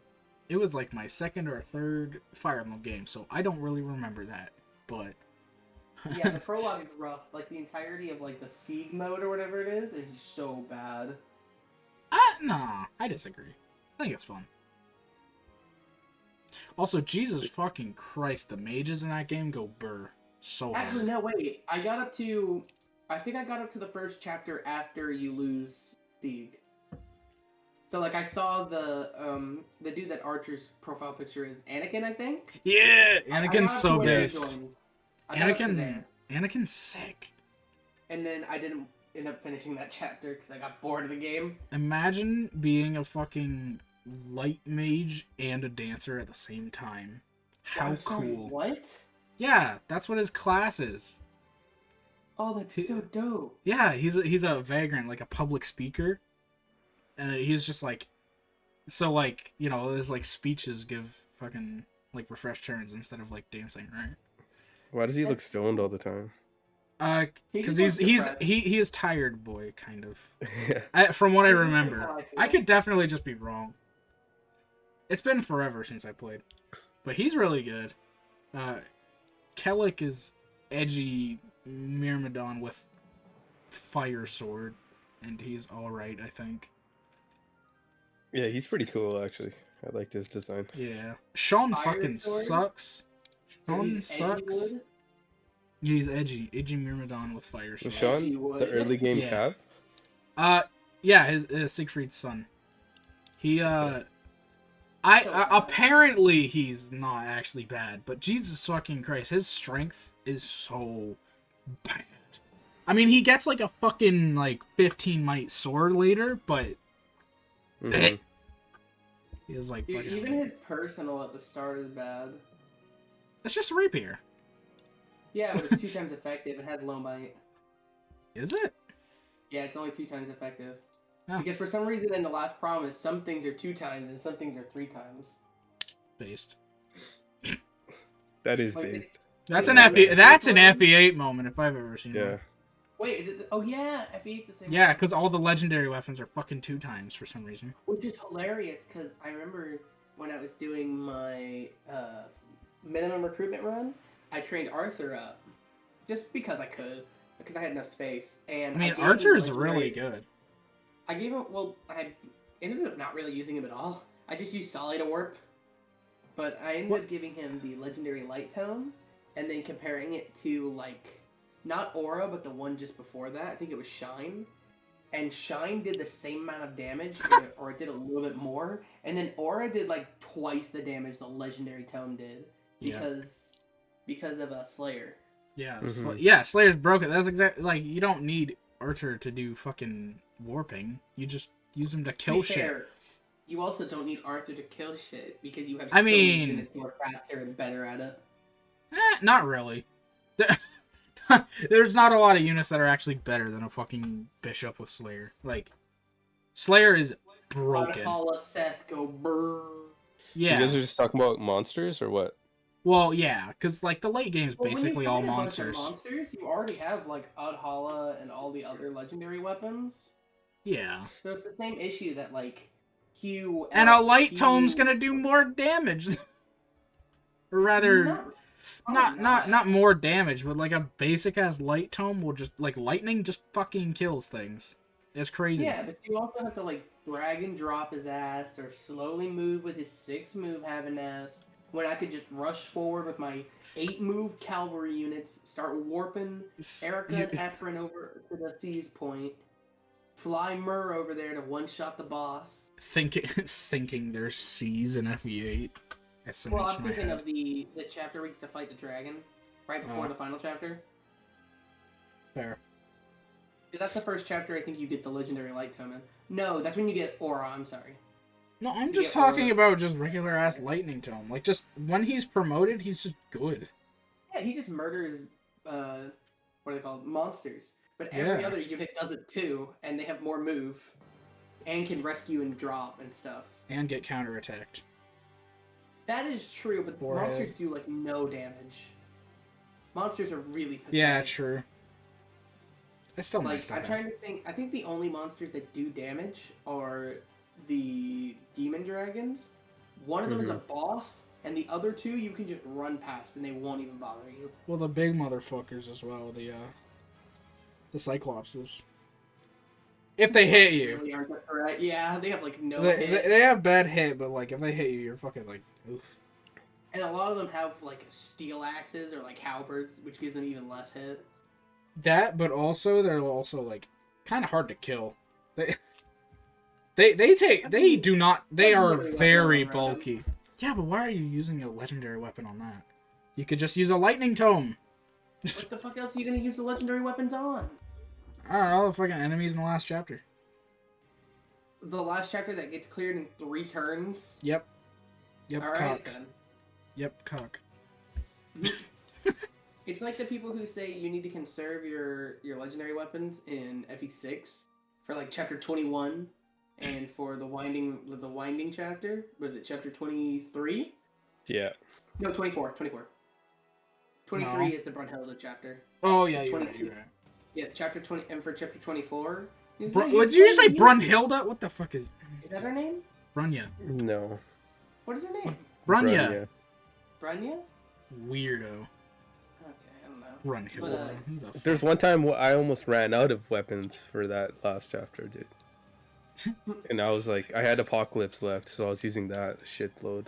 It was like my second or third Fire Emblem game, so I don't really remember that. But yeah, the prologue is rough. Like the entirety of like the Siege mode or whatever it is so bad. nah, I disagree. I think it's fun. Also, Jesus fucking Christ, the mages in that game go burr so hard. Actually, no, wait. I think I got up to the first chapter after you lose Sieg. So like I saw the dude that Archer's profile picture is Anakin, I think. Yeah, I got Anakin's up to so where he based. joins. I got up to there. Anakin's sick. And then I didn't end up finishing that chapter because I got bored of the game. Imagine being a fucking light mage and a dancer at the same time. How I'm sorry, cool. What? Yeah, that's what his class is. Oh, that's so dope. Yeah, he's a vagrant, like a public speaker. And he's just like, so like, you know, his like speeches give fucking like refresh turns instead of like dancing, right? Why does he look stoned all the time? Because he is tired boy, kind of. Yeah. From what I remember. I could definitely just be wrong. It's been forever since I played. But he's really good. Kellic is edgy Myrmidon with fire sword. And he's alright, I think. Yeah, he's pretty cool, actually. I liked his design. Yeah. Sean Fire fucking sword? sucks. So Sean he's sucks. Edgewood? Yeah, he's edgy. Edgy Myrmidon with fire sword. Was Sean the early game Yeah. Cav? Yeah, his Siegfried's son. He, apparently he's not actually bad, but Jesus fucking Christ, his strength is so bad. I mean, he gets like a fucking, 15 might sword later, but... Mm-hmm. He is like Dude, fucking... even his personal at the start is bad. It's just rapier. Yeah, but it's 2 times effective and has low might. Is it? Yeah, it's only 2 times effective. Oh. Because for some reason in the last promise, some things are 2 times and some things are 3 times. Based. That is Like, based. That's Yeah, an FE8 moment if I've ever seen Yeah. one. Wait, is it? Oh yeah, FE8's the same. Yeah, because all the legendary weapons are fucking 2 times for some reason. Which is hilarious because I remember when I was doing my minimum recruitment run, I trained Arthur up just because I could, because I had enough space. And I mean, gave him Archer is legendary- really good. I gave him. Well, I ended up not really using him at all. I just used Solly to warp, but I ended up giving him the legendary light tome, and then comparing it to not Aura, but the one just before that. I think it was Shine. And Shine did the same amount of damage, or it did a little bit more. And then Aura did twice the damage the legendary tome did. Because of a Slayer. Yeah, Mhm. Slayer's broken. That's exactly you don't need Archer to do fucking warping. You just use him to kill be shit. fair, you also don't need Arthur to kill shit because you have I so many mean- units who are faster and better at it. Not really. There's not a lot of units that are actually better than a fucking bishop with Slayer. Slayer is broken. Valhalla Seth go brrr. Yeah. You guys are just talking about monsters or what? Well, yeah, because the late game is Well, when you basically all fight a bunch of monsters. monsters, you already have Adhala and all the other legendary weapons. Yeah. So it's the same issue that Q And a light Q- tome's gonna do more damage. Or rather, not more damage, but a basic ass light tome will just lightning just fucking kills things. It's crazy. Yeah, but you also have to drag and drop his ass or slowly move with his 6 move having ass. When I could just rush forward with my 8 move cavalry units, start warping Erica and Efren over to the seize point, fly Mur over there to one-shot the boss. Thinking there's C's in FE8. Well, I'm thinking of the chapter where you have to fight the dragon, right before the final chapter. Fair. That's the first chapter I think you get the legendary light tome in. No, that's when you get Aura, I'm sorry. No, I'm just talking about just regular ass lightning tome. Just when he's promoted, he's just good. Yeah, he just murders, what are they called? Monsters. But every other unit does it too, and they have more move, and can rescue and drop and stuff. And get counterattacked. That is true, but monsters do no damage. Monsters are really pathetic. Yeah, true. It's still nice to have. I'm trying to think. I think the only monsters that do damage are the demon dragons. One of them is a boss, and the other 2 you can just run past and they won't even bother you. Well, the big motherfuckers as well. The Cyclopses. If they hit you. Really aren't that correct. Yeah, they have no hit. They have bad hit, but if they hit you, you're fucking oof. And a lot of them have steel axes or halberds, which gives them even less hit. That, but also they're also kind of hard to kill. They are very bulky. Yeah, but why are you using a legendary weapon on that? You could just use a lightning tome. What the fuck else are you gonna use the legendary weapons on? I don't know, the fucking enemies in the last chapter. The last chapter that gets cleared in 3 turns? Yep, Alright, cock. then. Yep, cock. It's like the people who say you need to conserve your legendary weapons in FE6 for chapter 21 and for the winding chapter. What is it, chapter 23? Yeah. No, 24. 24 23 No. is the Brunhilde chapter. Oh yeah, It's you're 22. right. Yeah, chapter 20, and for chapter 24. Would you say Brunhilde? What the fuck is? Is that her name? Brunya. No. What is her name? Brunya. Brunya? Weirdo. Okay, I don't know. Brunhilde. But, Who the fuck? There's one time I almost ran out of weapons for that last chapter, dude. And I was like, I had Apocalypse left, so I was using that shitload.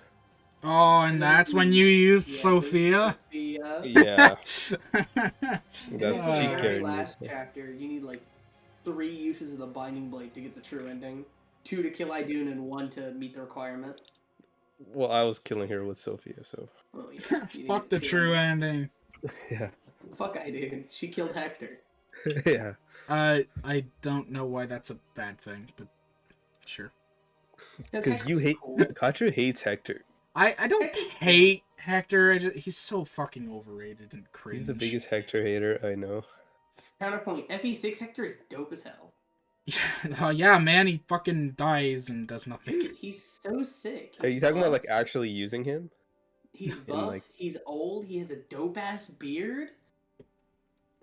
Oh, and that's when you used Yeah, Sophia? Sophia. Yeah. That's That's In cheat the very carrying last me. chapter, you need like 3 uses of the Binding Blade to get the true ending. 2 to kill Idun and 1 to meet the requirement. Well, I was killing her with Sophia, so. Well, yeah, you Fuck need the true ending. Yeah. Fuck Idun. She killed Hector. Yeah. I don't know why that's a bad thing, but sure. Because you hate. Cool. Katra hates Hector. I don't hate Hector. He's so fucking overrated and cringe. He's the biggest Hector hater I know. Counterpoint. FE6 Hector is dope as hell. Yeah, man, he fucking dies and does nothing. Dude, he's so sick. Are you He's talking about buff, like actually using him? He's in, buff, like- he's old, he has a dope ass beard.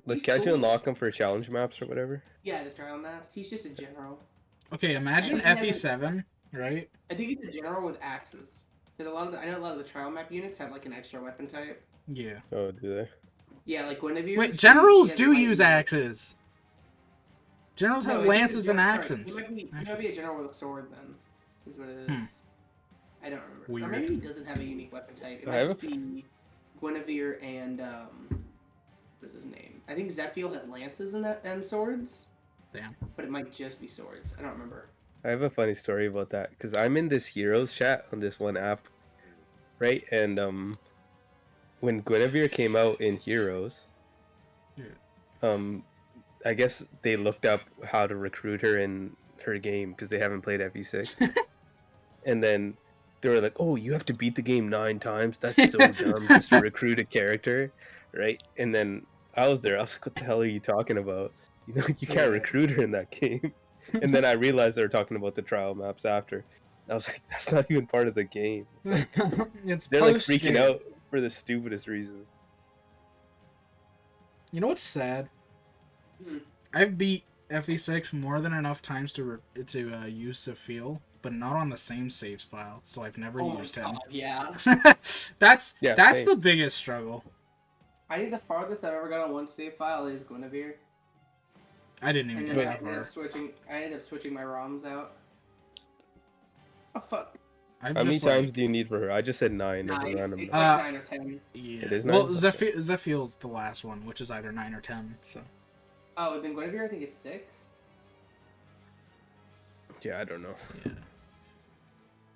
Like, He's can't you cool. unlock him for challenge maps or whatever? Yeah, the trial maps. He's just a general. Okay, imagine I think he FE7, right? I think he's a general with axes. Because I know a lot of the trial map units have like an extra weapon type. Yeah. Oh, do they? Yeah, like Guinevere. Wait, she generals has do light use units. axes. Generals No, have I think lances it's and sorry, axes. He might be a general with a sword then. Is what it is. Hmm. I don't remember. Weird. Or maybe he doesn't have a unique weapon type. It I might have a just be Guinevere and what's his name? I think Zephiel has lances and swords. Damn. But it might just be swords. I don't remember. I have a funny story about that because I'm in this Heroes chat on this one app, right? And when Guinevere came out in Heroes, Yeah. I guess they looked up how to recruit her in her game because they haven't played FE6, and then they were like, "Oh, you have to beat the game 9 times. That's so dumb just to recruit a character, right?" And then I was there. I was like, "What the hell are you talking about? You know, you can't recruit her in that game." And then I realized they were talking about the trial maps after. I was like, "That's not even part of the game." It's like, It's they're like post-game. freaking out for the stupidest reason. You know what's sad? Hmm. I've beat FE6 more than enough times to use Zephiel, but not on the same saves file, so I've never Oh my used him. god, yeah. that's Yeah, same. the biggest struggle. I think the farthest I've ever got on one save file is Guinevere. I didn't even And get then I that ended far. up switching my ROMs out. Oh fuck. I've How many just, times do you need for her? I just said 9 as a 9. random. It's like 9 or 10. Yeah. It is Well, 9? Zephiel's the last one, which is either 9 or 10. So. Oh, then Guinevere I think is 6. Yeah, I don't know. Yeah.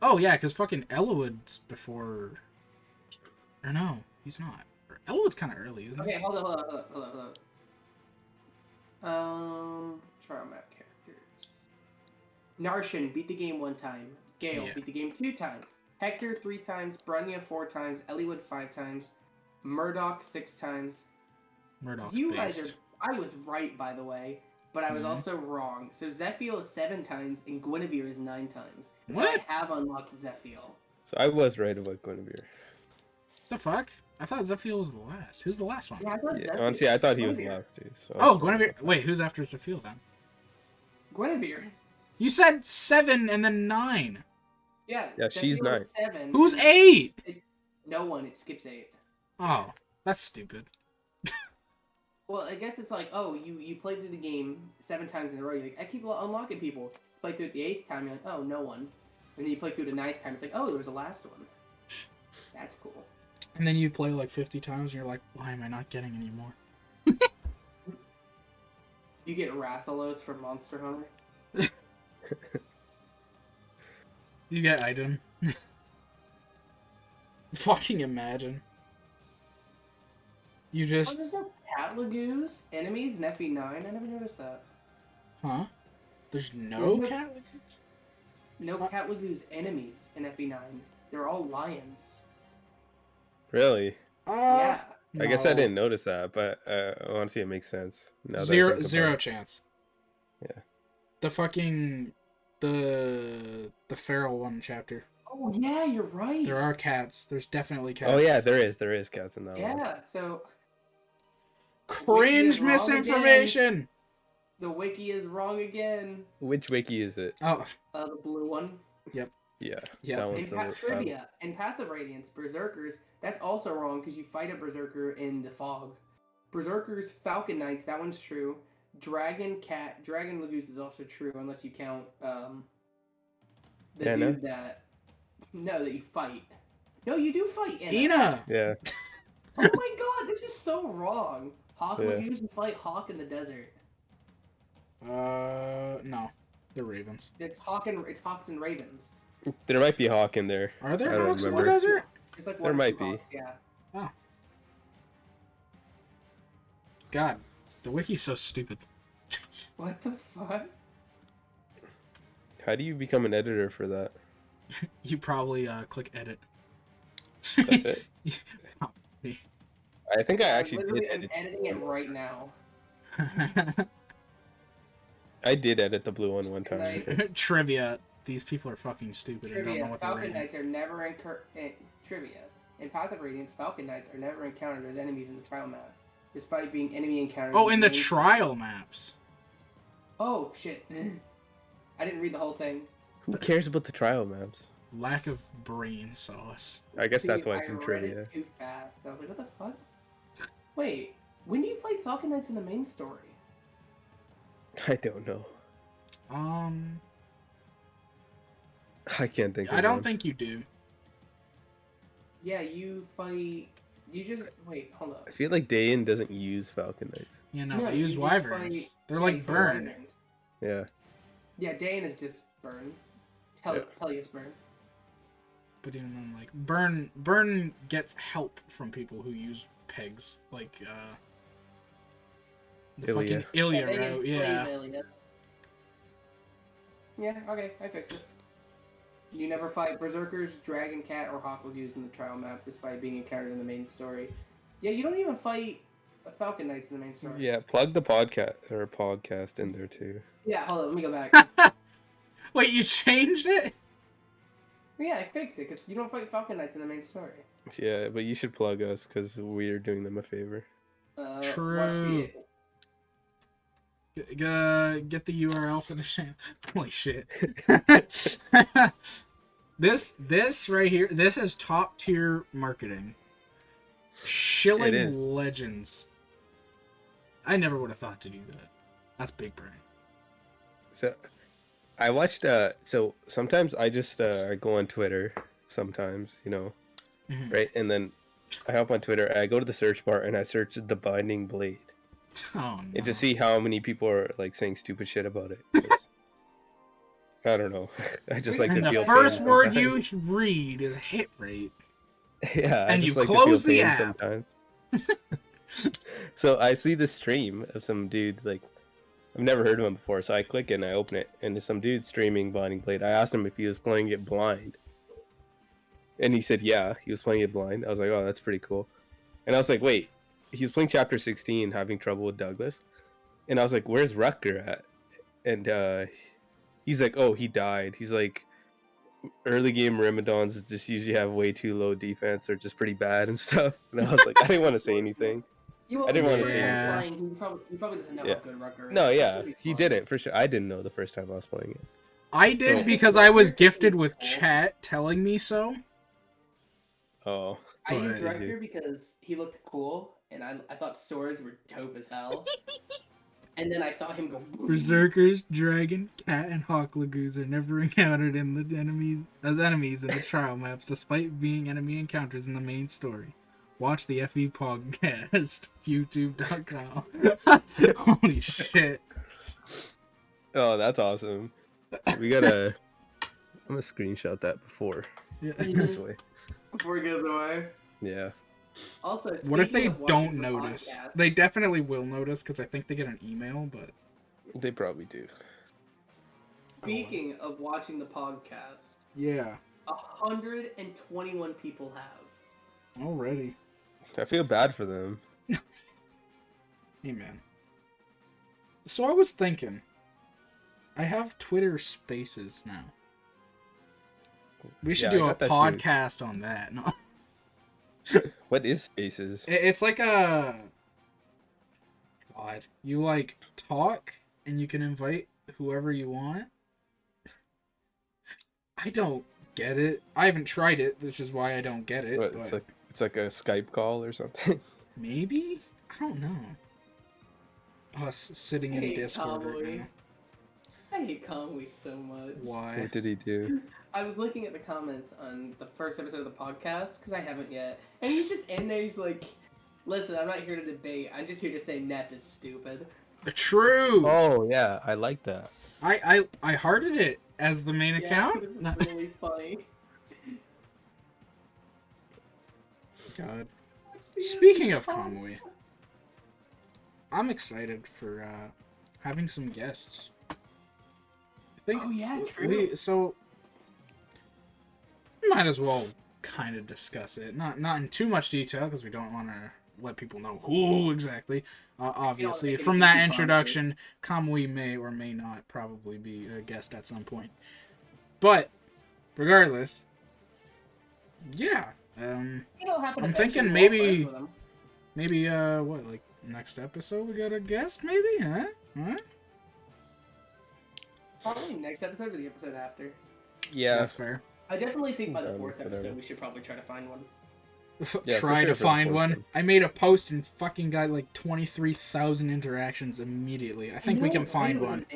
Oh yeah, because fucking Elowood's before. Or no, he's not. Elowood's kind of early, isn't Okay, he? hold on. Trial map characters. Narshan beat the game 1 time. Gale Yeah. beat the game 2 times. Hector 3 times. Brunya 4 times. Eliwood 5 times. Murdoch 6 times. Murdoch's You based. guys are. I was right, by the way, but I was Mhm. also wrong. So Zephiel is 7 times and Guinevere is 9 times. So What? I have unlocked Zephiel. So I was right about Guinevere. The fuck? I thought Zephiel was the last. Who's the last one? Yeah, I thought Yeah, Zephiel. honestly, I thought he was Guinevere. last too. So I Oh, was Guinevere. wrong. Wait, who's after Zephiel then? Guinevere. You said 7 and then 9. Yeah. Yeah, she's Zephiel 9. is 7. Who's 8? No one. It skips 8. Oh, that's stupid. Well, I guess it's like, oh, you played through the game 7 times in a row. You're like, I keep unlocking people. Play through it the 8th time, you're like, oh, no one. And then you play through the 9th time, it's like, oh, there was a last one. That's cool. And then you play like 50 times and you're like, why am I not getting any more? You get Rathalos from Monster Hunter. You get Idun. Fucking imagine. You Oh, just... there's no Cat Lagoos enemies in FE9? I never noticed that. Huh? There's no There's no- cat lagoons? No Cat Lagoos enemies in FE9. They're all lions. Really? Yeah. I guess I no. didn't notice that, but honestly, it makes sense. Now that I Zero think zero about it. chance. Yeah. The fucking... The feral one chapter. Oh, yeah, you're right. There are cats. There's definitely cats. Oh yeah, there is cats in that one. Yeah, so Cringe misinformation. The wiki is wrong again. Which wiki is it? Oh, The blue one. yep. Yeah. Yeah. That one's the Trivia. In Path of Radiance, Berserkers, that's also wrong because you fight a Berserker in the fog. Berserkers, Falcon Knights, that one's true. Dragon Lagoose is also true unless you count that you fight. No, you do fight Ina. Yeah. Oh my god, this is so wrong. Hawk Lagoose and fight Hawk in the desert. No. They're ravens. It's Hawks and Ravens. There might be Hawk in there. Are there Hawks in the desert? It's like there might be. Hawks, yeah. Oh. God, the wiki's so stupid. What the fuck? How do you become an editor for that? You probably click edit. That's it. Probably. I think I actually did I'm edit. editing it right now. I did edit the blue one time. Nice. Trivia. These people are fucking stupid and don't know Trivia. what they're Falcon reading. Knights are never trivia. In Path of Radiance, Falcon Knights are never encountered as enemies in the trial maps, despite being enemy encounters. Oh, in the trial maps. Oh shit! I didn't read the whole thing. Who cares about the trial maps? Lack of brain sauce. I guess that's why it's I in read trivia. it too fast. I was like, what the fuck? Wait, when do you fight Falcon Knights in the main story? I don't know. I can't think of I don't one. think you do. Yeah, you fight. You just wait. Hold up. I feel like Dayan doesn't use Falcon Knights. You know, No, they use you wyverns. fight- They're yeah, like you fight burn. wyverns. Yeah. Yeah, Dane is just burn. Tellius burn. But even then, like burn gets help from people who use pegs, like the Ilya. fucking Ilya they route. get Yeah. slave Ilya. Yeah. Okay, I fixed it. You never fight Berserkers, Dragon Cat, or Hawk Lagoose in the trial map, despite being encountered in the main story. Yeah, you don't even fight Falcon Knights in the main story. Yeah, plug the PogCast in there too. Yeah, hold on, let me go back. Wait, you changed it? Yeah, I fixed it, because you don't fight Falcon Knights in the main story. Yeah, but you should plug us because we're doing them a favor. True. Get the URL for the channel. Holy shit. This right here, this is top tier marketing. Shilling Legends. I never would have thought to do that. That's big brain. So, I watched. So sometimes I just I go on Twitter. Sometimes, right, and then I hop on Twitter. And I go to the search bar and I search the Binding Blade. Oh no. And to see how many people are like saying stupid shit about it. 'Cause I don't know. I just like And to the feel first pain word sometimes. you read is hit rate. Yeah, and I you just like close to feel the pain app. sometimes. So I see this stream of some dude, like, I've never heard of him before, so I click it and I open it, and there's some dude streaming Binding Blade. I asked him if he was playing it blind, and he said yeah, he was playing it blind. I was like, oh, that's pretty cool. And I was like, wait, he's playing chapter 16, having trouble with Douglas, and I was like, where's Rutger at? And he's like, oh, he died. He's like, early game Myrmidons just usually have way too low defense or just pretty bad and stuff. And I was like, I didn't want to say anything. I didn't want to say anything. He probably doesn't know how good Rutger is. No, yeah, he didn't for sure. I didn't know the first time I was playing it. I did because I was gifted with chat telling me so. Oh. I used Rutger because he looked cool, and I thought swords were dope as hell. And then I saw him go. Berserkers, Dragon, Cat, and Hawk Lagoons are never encountered in the enemies in the trial maps, despite being enemy encounters in the main story. Watch the FE PogCast, youtube.com. Holy shit. Oh, that's awesome. We gotta. I'm gonna screenshot that before. Yeah. This way. Before it goes away. Yeah. Also, What if they speaking of don't watching the notice? podcast, They definitely will notice because I think they get an email, but. They probably do. Speaking of watching the podcast, Yeah. 121 people have. Already. I feel bad for them. Hey, man. So I was thinking, I have Twitter Spaces now. We should Yeah, do I a got that too. podcast on that. No. What is Spaces? It's like a... God. You, like, talk, and you can invite whoever you want? I don't get it. I haven't tried it, which is why I don't get it. What, But it's like a Skype call or something. maybe? I don't know. Us sitting in Discord right now. I hate Conway so much. Why? What did he do? I was looking at the comments on the first episode of the podcast, because I haven't yet, and he's just in there, he's like, listen, I'm not here to debate, I'm just here to say Nep is stupid. True! Oh, yeah, I like that. I hearted it as the main account. It was really funny. God. Speaking of Conway, I'm excited for having some guests. I think oh yeah, true. Might as well kind of discuss it. Not in too much detail because we don't want to let people know who exactly. Obviously, from that introduction, Kamui may or may not probably be a guest at some point. But regardless, yeah. I'm thinking maybe what, like next episode we got a guest maybe, huh? Probably next episode or the episode after. Yeah, that's fair. I definitely think by the fourth episode we should probably try to find one. Try to find one. I made a post and fucking got like 23,000 interactions immediately. I think we can find one.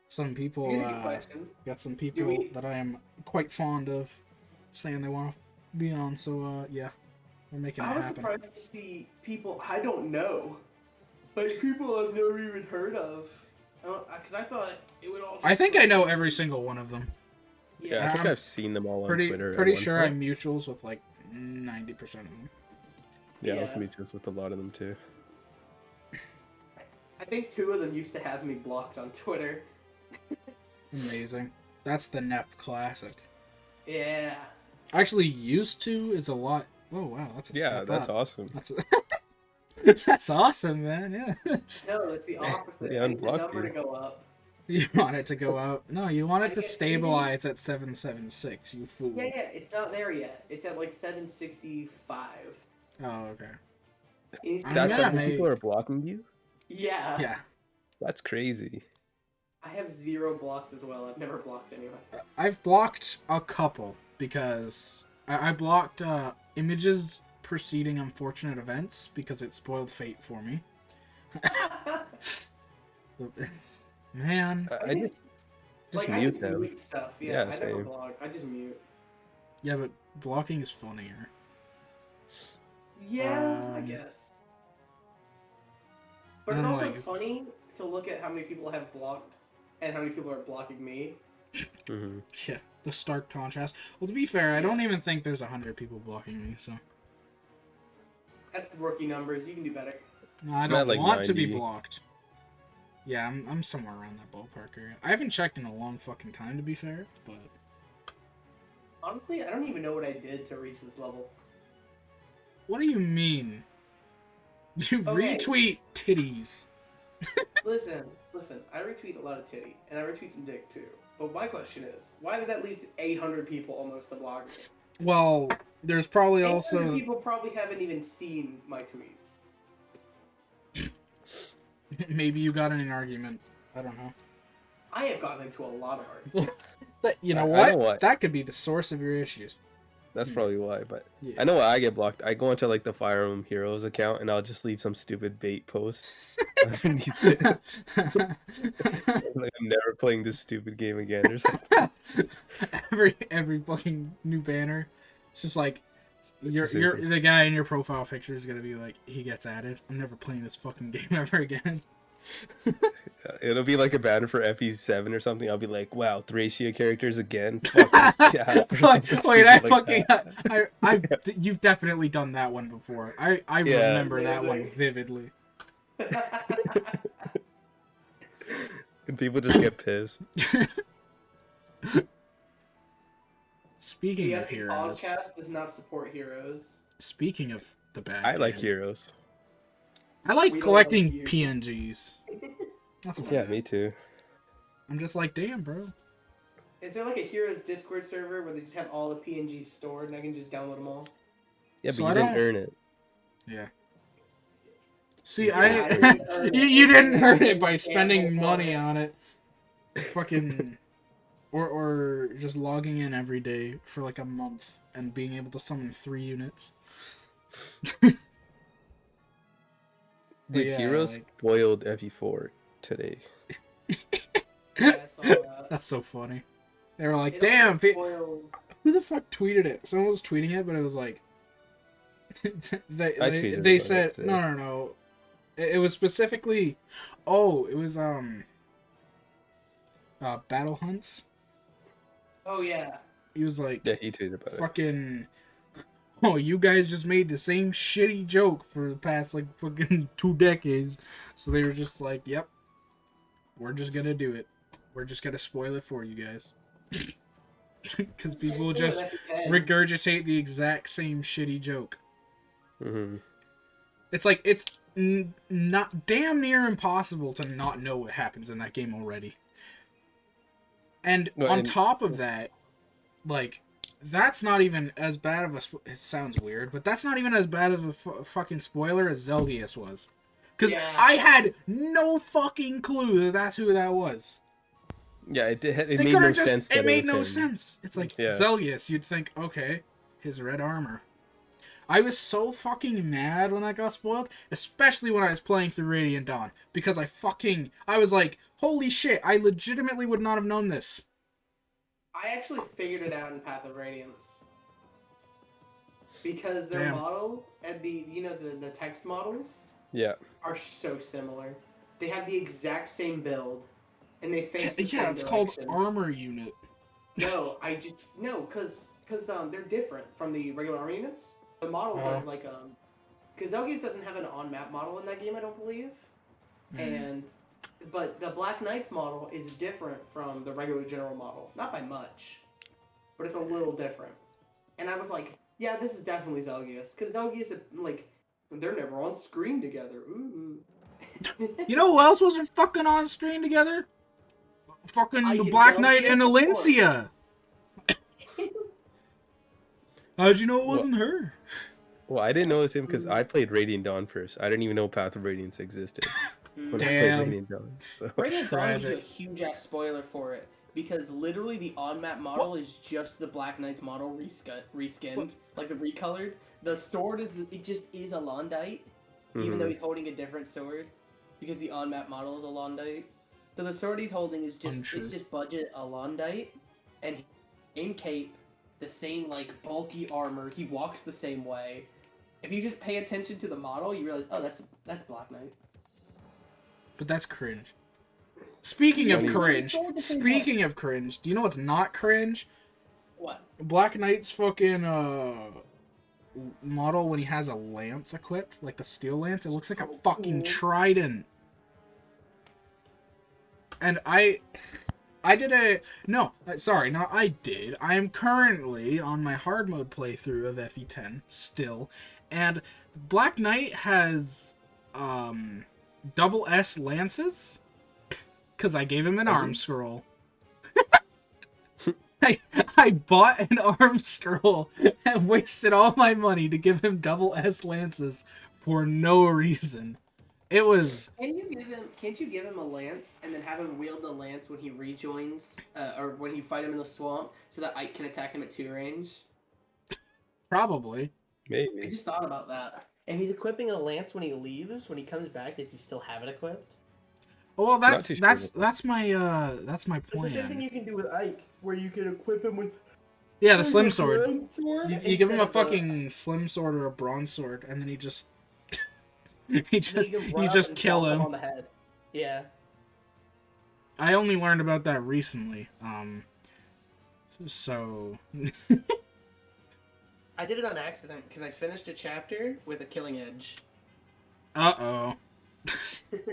Some people, got some people that I am quite fond of saying they want to be on, so yeah, we're making it happen. I was surprised to see people I don't know. Like people I've never even heard of. Because I thought it would all... I think I know every single one of them. Yeah, I think I've seen them all on Twitter. Pretty sure I'm mutuals with like 90% of them. Yeah, I was mutuals with a lot of them too. I think 2 of them used to have me blocked on Twitter. Amazing. That's the NEP classic. Yeah. Actually, used to is a lot... Oh, wow, that's a step that's up. awesome. That's awesome, man, yeah. No, it's the opposite. Yeah, I need the number to go up. You want it to go up? No, you want it to stabilize at 776, you fool. Yeah, it's not there yet. It's at like 765. Oh, okay. That's how many people are blocking you? Yeah. Yeah. That's crazy. I have 0 blocks as well. I've never blocked anyone. I've blocked a couple because I blocked images preceding unfortunate events because it spoiled fate for me. Man. I just mute them. Mute stuff. Yeah, I never block. I just mute. Yeah, but blocking is funnier. Yeah, I guess. But it's also funny to look at how many people have blocked and how many people are blocking me. Mm-hmm. Yeah, the stark contrast. Well, to be fair, I don't even think there's 100 people blocking me, so... That's rookie numbers. You can do better. No, I don't want to be blocked. Yeah, I'm somewhere around that ballpark area. I haven't checked in a long fucking time, to be fair, but... Honestly, I don't even know what I did to reach this level. What do you mean? You retweet titties. Listen, I retweet a lot of titty, and I retweet some dick too. But my question is, why did that leave 800 people almost to block me? Well, there's probably also... people probably haven't even seen my tweets. Maybe you got in an argument. I don't know. I have gotten into a lot of arguments. You know what? That could be the source of your issues. That's probably why, but I know why I get blocked. I go into like the Fire Emblem Heroes account and I'll just leave some stupid bait post underneath it. Like I'm never playing this stupid game again or something. every fucking new banner. It's just like you're the guy in your profile picture is gonna be like, he gets added. I'm never playing this fucking game ever again. It'll be like a banner for FE7 or something. I'll be like, wow, Thracia characters again. Fuck this. Yeah, wait, you've definitely done that one before. I remember that one vividly. And people just get pissed. Speaking of heroes, PogCast does not support heroes. Speaking of the bad, I like heroes. I like collecting PNGs. That's me too. I'm just like, damn, bro. Is there like a Heroes Discord server where they just have all the PNGs stored and I can just download them all? Yeah, but you didn't earn it. Yeah. See, Yeah, you didn't earn it by spending money on it. Fucking, or just logging in every day for like a month and being able to summon 3 units. Dude, yeah, Heroes spoiled FE4 today. Yeah, I saw that. That's so funny. They were like, It damn, also spoiled- who the fuck tweeted it? Someone was tweeting it, but it was like, they said, no. It was specifically, it was, Battle Hunts. Oh yeah. He was like, Yeah, he tweeted about fucking, oh, you guys just made the same shitty joke for the past, like, fucking 2 decades. So they were just like, yep, we're just gonna do it. We're just gonna spoil it for you guys. Because people will just regurgitate the exact same shitty joke. Mm-hmm. It's like, it's not damn near impossible to not know what happens in that game already. And on top of that, like, that's not even as bad of a... It sounds weird, but that's not even as bad of a fucking spoiler as Zelgius was. Because I had no fucking clue that that's who that was. Yeah, it made no sense. It made no sense. It's like, yeah. Zelgius, you'd think, okay, his red armor. I was so fucking mad when that got spoiled, especially when I was playing through Radiant Dawn, because I was like, holy shit, I legitimately would not have known this. I actually figured it out in Path of Radiance. Because their model and the text models are so similar. They have the exact same build, and they face the same it's direction. called armor unit. No, because they're different from the regular armor units. The models are like because Zelgius doesn't have an on-map model in that game, I don't believe. But the Black Knight's model is different from the regular general model, not by much, but it's a little different. And I was like, yeah, this is definitely Zelgius, because Zelgius, like, they're never on screen together. Ooh. You know who else wasn't fucking on screen together? Fucking the Black Knight and Alencia. How'd you know it wasn't her? Well, I didn't know it was him because I played Radiant Dawn first. I didn't even know Path of Radiance existed. When I played Radiant Dawn. So. Radiant Dawn gives you a huge ass spoiler for it, because literally the on-map model is just the Black Knight's model reskinned, like the recolored. The sword it just is a Londite, even though he's holding a different sword, because the on-map model is a Londite. So the sword he's holding is just it's just budget a Londite, and in cape, the same like bulky armor. He walks the same way. If you just pay attention to the model, you realize, oh, that's Black Knight. But that's cringe. Speaking of cringe, do you know what's not cringe? What? Black Knight's fucking model when he has a lance equipped, like the steel lance, it looks like a fucking trident. And I am currently on my hard mode playthrough of FE10 still, and Black Knight has double S lances because I gave him an arm scroll. I bought an arm scroll and wasted all my money to give him double S lances for no reason. It was. Can't you give him a lance and then have him wield the lance when he rejoins, or when you fight him in the swamp, so that Ike can attack him at 2 range? Probably. Maybe. I just thought about that. And he's equipping a lance when he leaves. When he comes back, does he still have it equipped? Well, that's my plan. It's the same thing you can do with Ike, where you can equip him with. Yeah, the slim sword. You give him a fucking slim sword or a bronze sword, and then he just. you just kill him on the head. Yeah. I only learned about that recently. So. I did it on accident because I finished a chapter with a killing edge. Uh-oh.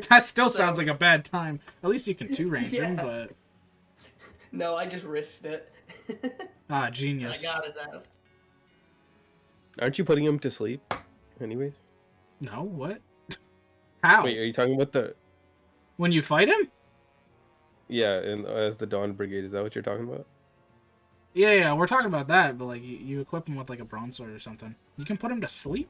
That still sounds like a bad time. At least you can 2-range him, but... No, I just risked it. Genius. I got his ass. Aren't you putting him to sleep? Anyways? No, what? How? Wait, are you talking about the... When you fight him? Yeah, and as the Dawn Brigade, is that what you're talking about? Yeah, we're talking about that, but like you equip him with like a bronze sword or something. You can put him to sleep?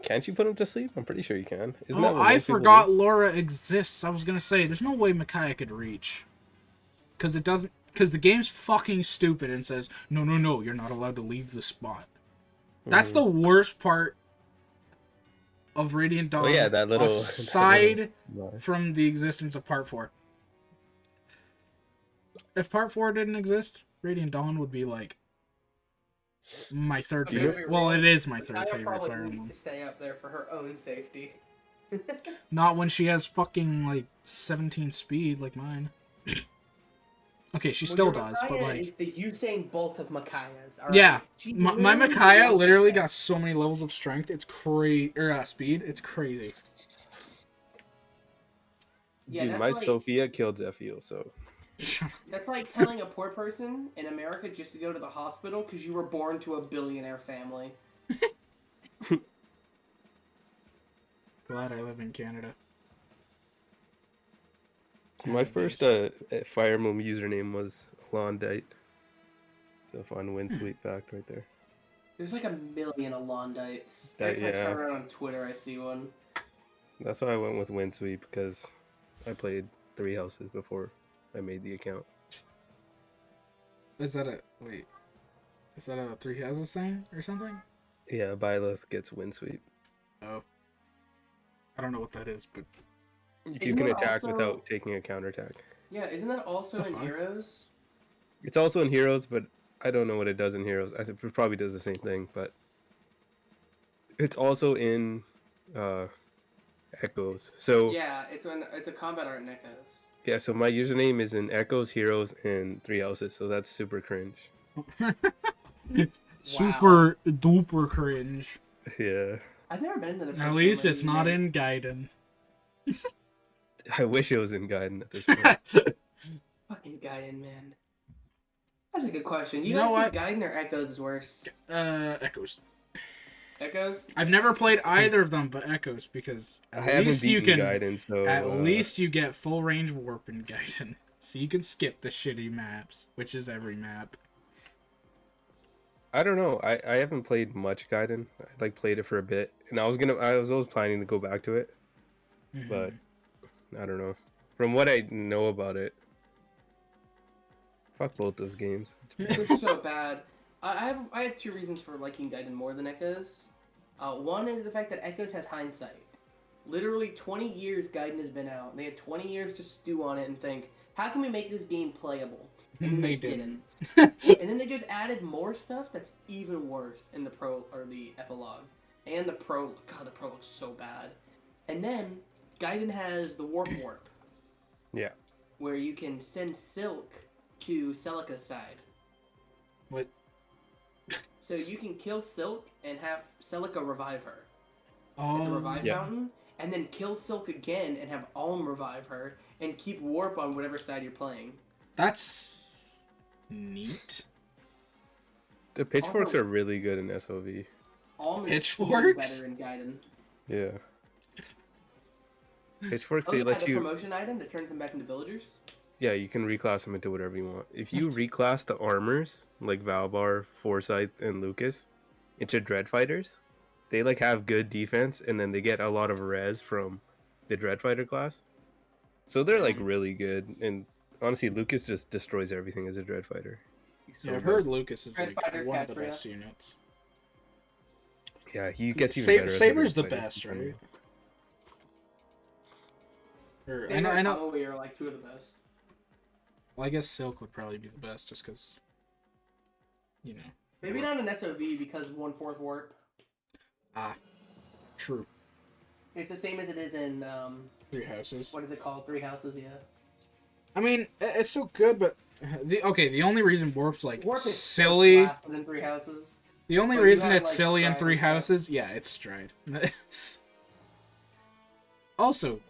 Can't you put him to sleep? I'm pretty sure you can. Isn't Oh, that what I most people forgot do? Laura exists. I was gonna say, there's no way Micaiah could reach. Because it doesn't... Because the game's fucking stupid and says, no, no, no, you're not allowed to leave the spot. That's the worst part of Radiant Dawn. Oh yeah, that little... Aside that little... from the existence of Part 4. If Part 4 didn't exist, Radiant Dawn would be like... my third favorite. Well, it is my third favorite Fire Emblem. To stay up there for her own safety. Not when she has fucking like 17 speed like mine. Okay, she still does, but like is the Usain Bolt of Micaiah's. Yeah, my Micaiah literally got so many levels of strength. It's crazy, or speed. It's crazy. Yeah, dude, my like... Sophia killed Zephyl, so. That's like telling a poor person in America just to go to the hospital because you were born to a billionaire family. Glad I live in Canada. My first Fire Emblem username was Alondite. So fun win sweep fact right there. There's like a million Alondites. Every time I turn around on Twitter, I see one. That's why I went with win sweep, because I played 3 houses before I made the account. Is that a... Wait. Is that a 3 houses thing or something? Yeah, Byleth gets win sweep. Oh. I don't know what that is, but... You can attack without taking a counterattack. Yeah, isn't that also in Heroes? It's also in Heroes, but I don't know what it does in Heroes. I think it probably does the same thing, but... It's also in Echoes. So... Yeah, it's a combat art in Echoes. Yeah, so my username is in Echoes, Heroes, and 3 houses, so that's super cringe. Super duper cringe. Yeah. I've never been to the... At least it's not in Gaiden. I wish it was in Gaiden at this point. Fucking Gaiden, man. That's a good question. You guys know think Gaiden or Echoes is worse? Echoes. Echoes? I've never played either of them, but Echoes, because at least you can... Gaiden, so, at least you get full range warp in Gaiden. So you can skip the shitty maps, which is every map. I don't know. I haven't played much Gaiden. I played it for a bit, and I was always planning to go back to it, but I don't know. From what I know about it, fuck both those games. It's so bad. I have 2 reasons for liking Gaiden more than Echoes. One is the fact that Echoes has hindsight. Literally 20 years Gaiden has been out. They had 20 years to stew on it and think, how can we make this game playable? And then they didn't. And then they just added more stuff that's even worse in the the epilogue. And the prologue. God, the prologue's so bad. And then Gaiden has the warp. Yeah. Where you can send Silk to Celica's side. What? So you can kill Silk and have Celica revive her. Oh, at the revive fountain. And then kill Silk again and have Alm revive her. And keep warp on whatever side you're playing. That's neat. The pitchforks are really good in SOV. Alm is pitchforks? better in Gaiden. Yeah. Pitchforks, they let you... the promotion item that turns them back into villagers? Yeah, you can reclass them into whatever you want. If you reclass the armors, like Valbar, Forsyth, and Lucas, into Dreadfighters, they have good defense, and then they get a lot of res from the Dreadfighter class. So they're really good, and honestly, Lucas just destroys everything as a Dreadfighter. So I've heard Lucas is one of the best units. Yeah, he gets even better. Saber's the best, right? I know. Probably are 2 of the best. Well, I guess Silk would probably be the best, just because, you know. Maybe not an SOV because 1/4 warp. Ah, true. It's the same as it is in 3 houses. What is it called? 3 houses, yeah. I mean, it's so good, but the only reason warp's warp is silly. Than 3 houses. The only reason it's silly in 3 houses, yeah, it's Stride. Also,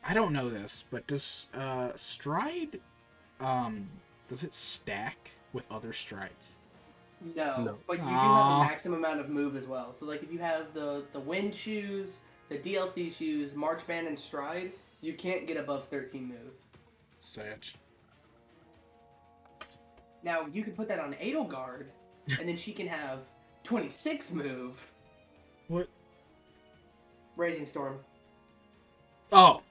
I don't know this, but does Stride does it stack with other Strides? No. But you do have a maximum amount of move as well. So if you have the wind shoes, the DLC shoes, March Band, and Stride, you can't get above 13 move. Sag. Now you can put that on Edelgard, and then she can have 26 move. What? Raging Storm. Oh.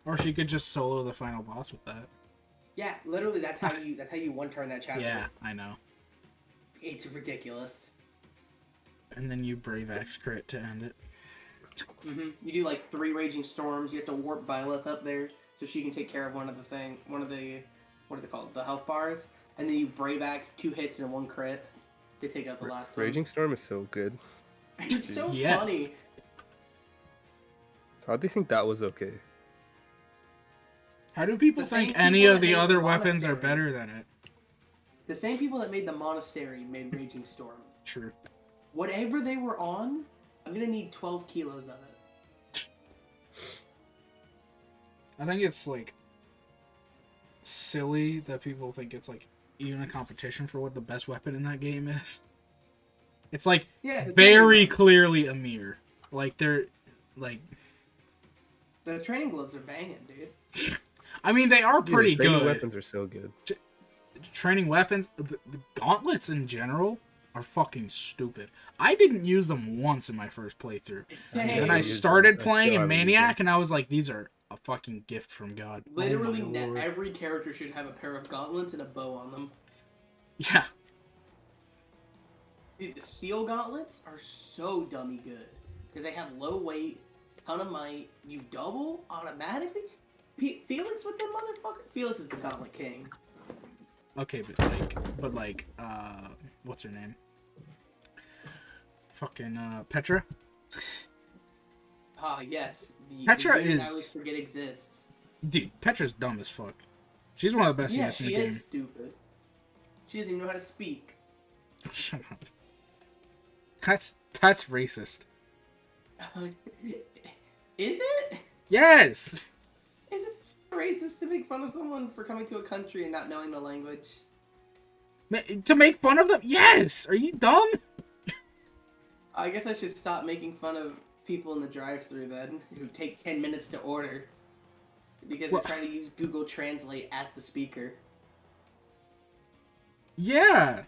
Or she could just solo the final boss with that. Yeah, literally, that's how you one-turn that chapter. Yeah, I know. It's ridiculous. And then you Brave Axe crit to end it. Mm-hmm. You do like 3 Raging Storms. You have to warp Byleth up there so she can take care of one of the what is it called? The health bars. And then you Brave Axe 2 hits and 1 crit to take out the last one. Raging Storm is so good. It's so Yes. funny. How do you think that was okay? How do people The same think any people of that the made other the weapons are monastery. better than it? The same people that made the monastery made Raging Storm. True. Whatever they were on, I'm gonna need 12 kilos of it. I think it's like silly that people think it's like even a competition for what the best weapon in that game is. It's like Yeah, very clearly a mirror. Like they're like the training gloves are banging, dude. I mean they are pretty Dude, the training good. weapons are so good. Training weapons, the gauntlets in general are fucking stupid. I didn't use them once in my first playthrough. And then I used started them. I playing still in haven't used Maniac and I was like, these are a fucking gift from God. Literally, Oh my Lord. every character should have a pair of gauntlets and a bow on them. Yeah. Dude, the steel gauntlets are so dummy good. Because they have low weight, ton of might, you double automatically. Felix with them motherfucker? Felix is the gauntlet king. Okay, but like, what's her name? Fucking, Petra? Ah, yes. Petra the unit I is- always forget exists. Dude, Petra's dumb as fuck. She's one of the best Yeah, units in she the is game. stupid. She doesn't even know how to speak. Shut up. That's racist. Is it? Yes! Is it racist to make fun of someone for coming to a country and not knowing the language? To make fun of them? Yes! Are you dumb? I guess I should stop making fun of people in the drive-thru then, who take 10 minutes to order. Because Well- they're trying to use Google Translate at the speaker. Yeah.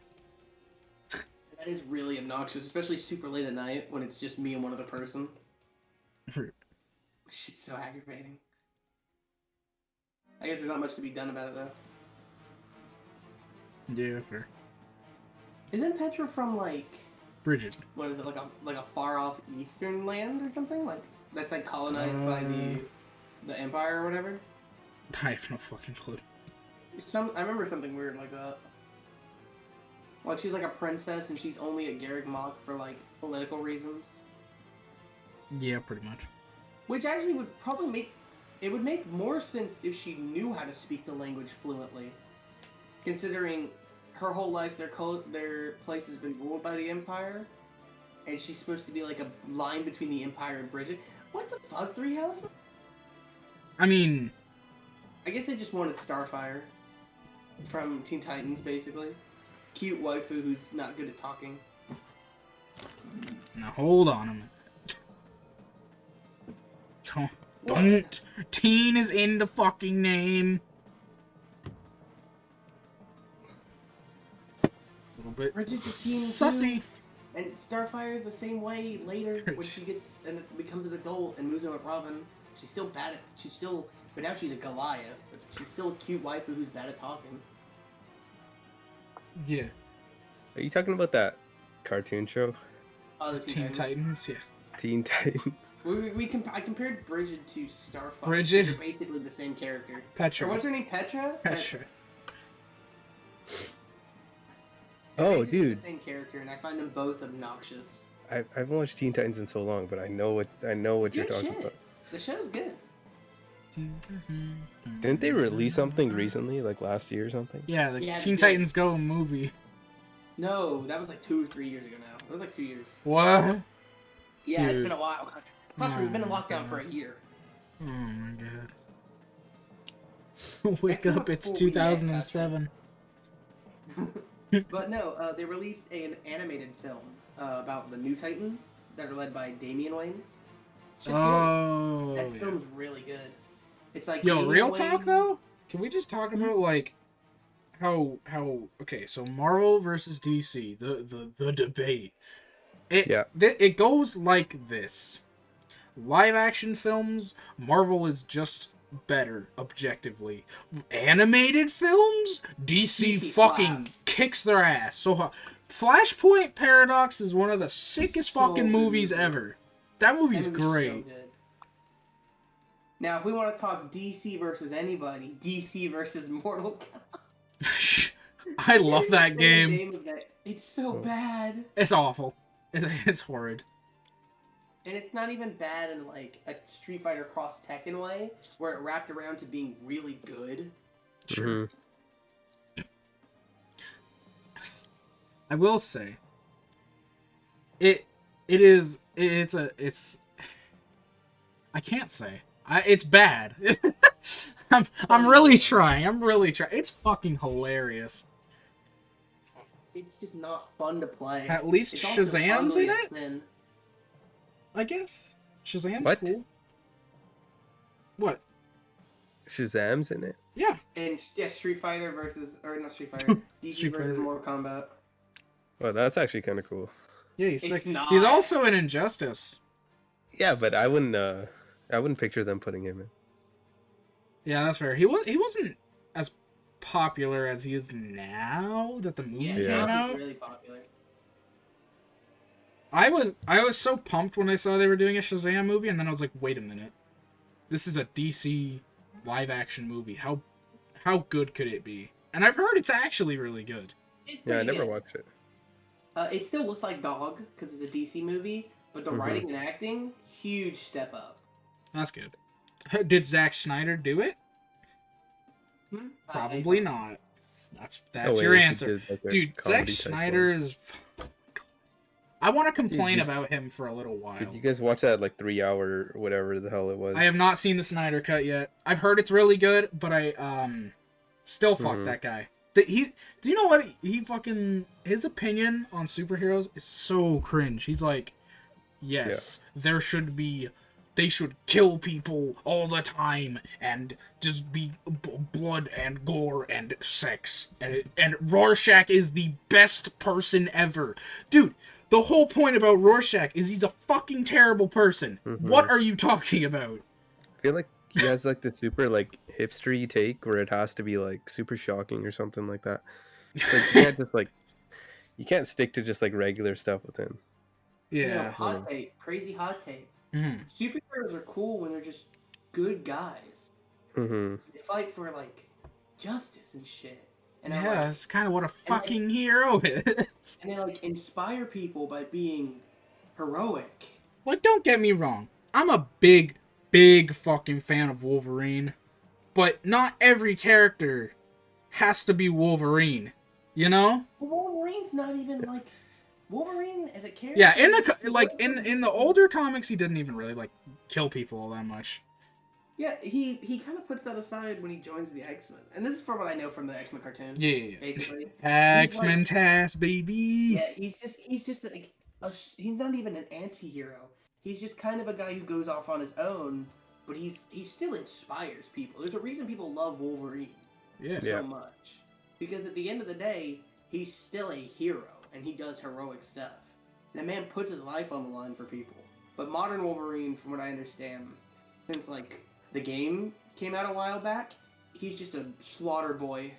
That is really obnoxious, especially super late at night when it's just me and one other person. Shit's so aggravating. I guess there's not much to be done about it though. Yeah, fair. Isn't Petra from like, Bridget. what is it, like a far off eastern land or something? Like that's like colonized by the Empire or whatever? I have no fucking clue. I remember something weird like that. Like she's like a princess and she's only at Garreg Mach for like political reasons. Yeah, pretty much. Which actually would probably make more sense if she knew how to speak the language fluently. Considering her whole life their place has been ruled by the Empire. And she's supposed to be like a line between the Empire and Bridget. What the fuck, Three Houses? I mean, I guess they just wanted Starfire from Teen Titans, basically. Cute waifu who's not good at talking. now hold on a minute. Don't. Teen is in the fucking name. A little bit Bridget's a teen sussy. too. And Starfire is the same way later when she gets and becomes an adult and moves in with Robin. She's still but now she's a Goliath. But she's still a cute waifu who's bad at talking. Yeah. Are you talking about that cartoon show? Oh, the Teen Titans, yeah. Teen Titans. I compared Bridget to Starfire. Bridget. They're basically the same character. Petra. Or what's her name? Petra? Petra. They're Oh, basically dude. the same character, and I find them both obnoxious. I haven't watched Teen Titans in so long, but I know what you're Good talking shit. about. The show's good. Didn't they release something recently, like last year or something? Yeah, the Yeah, Teen yeah. Titans Go movie. No, that was like 2 or 3 years ago now. It was like 2 years. What? Yeah, it's Dude. been a while. Country, we've been in lockdown for a year. Oh my god. Wake That's up, it's before we met, 2007. But no, they released an animated film about the new Titans that are led by Damian Wayne. Shit's Oh. good. That yeah. film's really good. It's like Yo, Damian real Wayne- talk though? Can we just talk about like okay, so Marvel versus DC, the debate. Yeah. It goes like this. Live action films, Marvel is just better objectively. Animated films, DC fucking slaps. kicks their ass. So Flashpoint Paradox is one of the sickest So fucking good movies movie. ever. That movie's So great. good. Now, if we want to talk DC versus anybody, DC versus Mortal Kombat. I love that Say the game. name of that. It's so bad. It's awful. It's horrid. And it's not even bad in like a Street Fighter Cross Tekken way, where it wrapped around to being really good. Sure. I will say, it's I can't say. It's bad. I'm really trying. It's fucking hilarious. It's just not fun to play. At least It's also Shazam's ugly in as it? sin. I guess. Shazam's What? cool. What? Shazam's in it. Yeah. And yeah, Street Fighter versus, or not Street Fighter, DC Street versus Fighter. Mortal Kombat. Well, that's actually kind of cool. Yeah, he's It's sick. not. He's also in Injustice. Yeah, but I wouldn't picture them putting him in. Yeah, that's fair. He wasn't as popular as he is now that the movie Yeah, came now out. he's really popular. I was so pumped when I saw they were doing a Shazam movie, and then I was like, wait a minute, this is a DC live action movie. How good could it be? And I've heard it's actually really good. It's Yeah, I pretty never good. watched it. It still looks like dog because it's a DC movie, but the writing and acting, huge step up. That's good. Did Zack Snyder do it? Probably not. That's Oh, wait, your if he answer, did, like, a dude. Zack comedy type Snyder one. is. I want to complain you- about him for a little while. Did you guys watch that like 3 hour or whatever the hell it was? I have not seen the Snyder cut yet. I've heard it's really good, but I still fuck that guy. Do you know what he fucking his opinion on superheroes is so cringe. He's like, yes, they should kill people all the time and just be blood and gore and sex and Rorschach is the best person ever, dude. The whole point about Rorschach is he's a fucking terrible person. What are you talking about? I feel like he has like the super like hipstery take where it has to be like super shocking or something like that. It's like, you can't just like you can't stick to just like regular stuff with him. You know, Yeah. hot take, crazy hot take. Mhm. Superheroes are cool when they're just good guys. Mm-hmm. They fight for like justice and shit. And Yeah, they're, like, that's kind of what a fucking hero is. and they like inspire people by being heroic. Like, don't get me wrong. I'm a big fucking fan of Wolverine. But not every character has to be Wolverine. You know? But Wolverine's not even like Wolverine as a character. Yeah, in the older comics, he didn't even really like kill people all that much. Yeah, he kind of puts that aside when he joins the X-Men. And this is from what I know from the X-Men cartoon. Yeah. Basically. X-Men like- Task, baby. Yeah, he's just like he's not even an anti-hero. He's just kind of a guy who goes off on his own, but he still inspires people. There's a reason people love Wolverine Yeah. so much. Because at the end of the day, he's still a hero and he does heroic stuff. And that man puts his life on the line for people. But modern Wolverine, from what I understand, since like the game came out a while back, he's just a slaughter boy.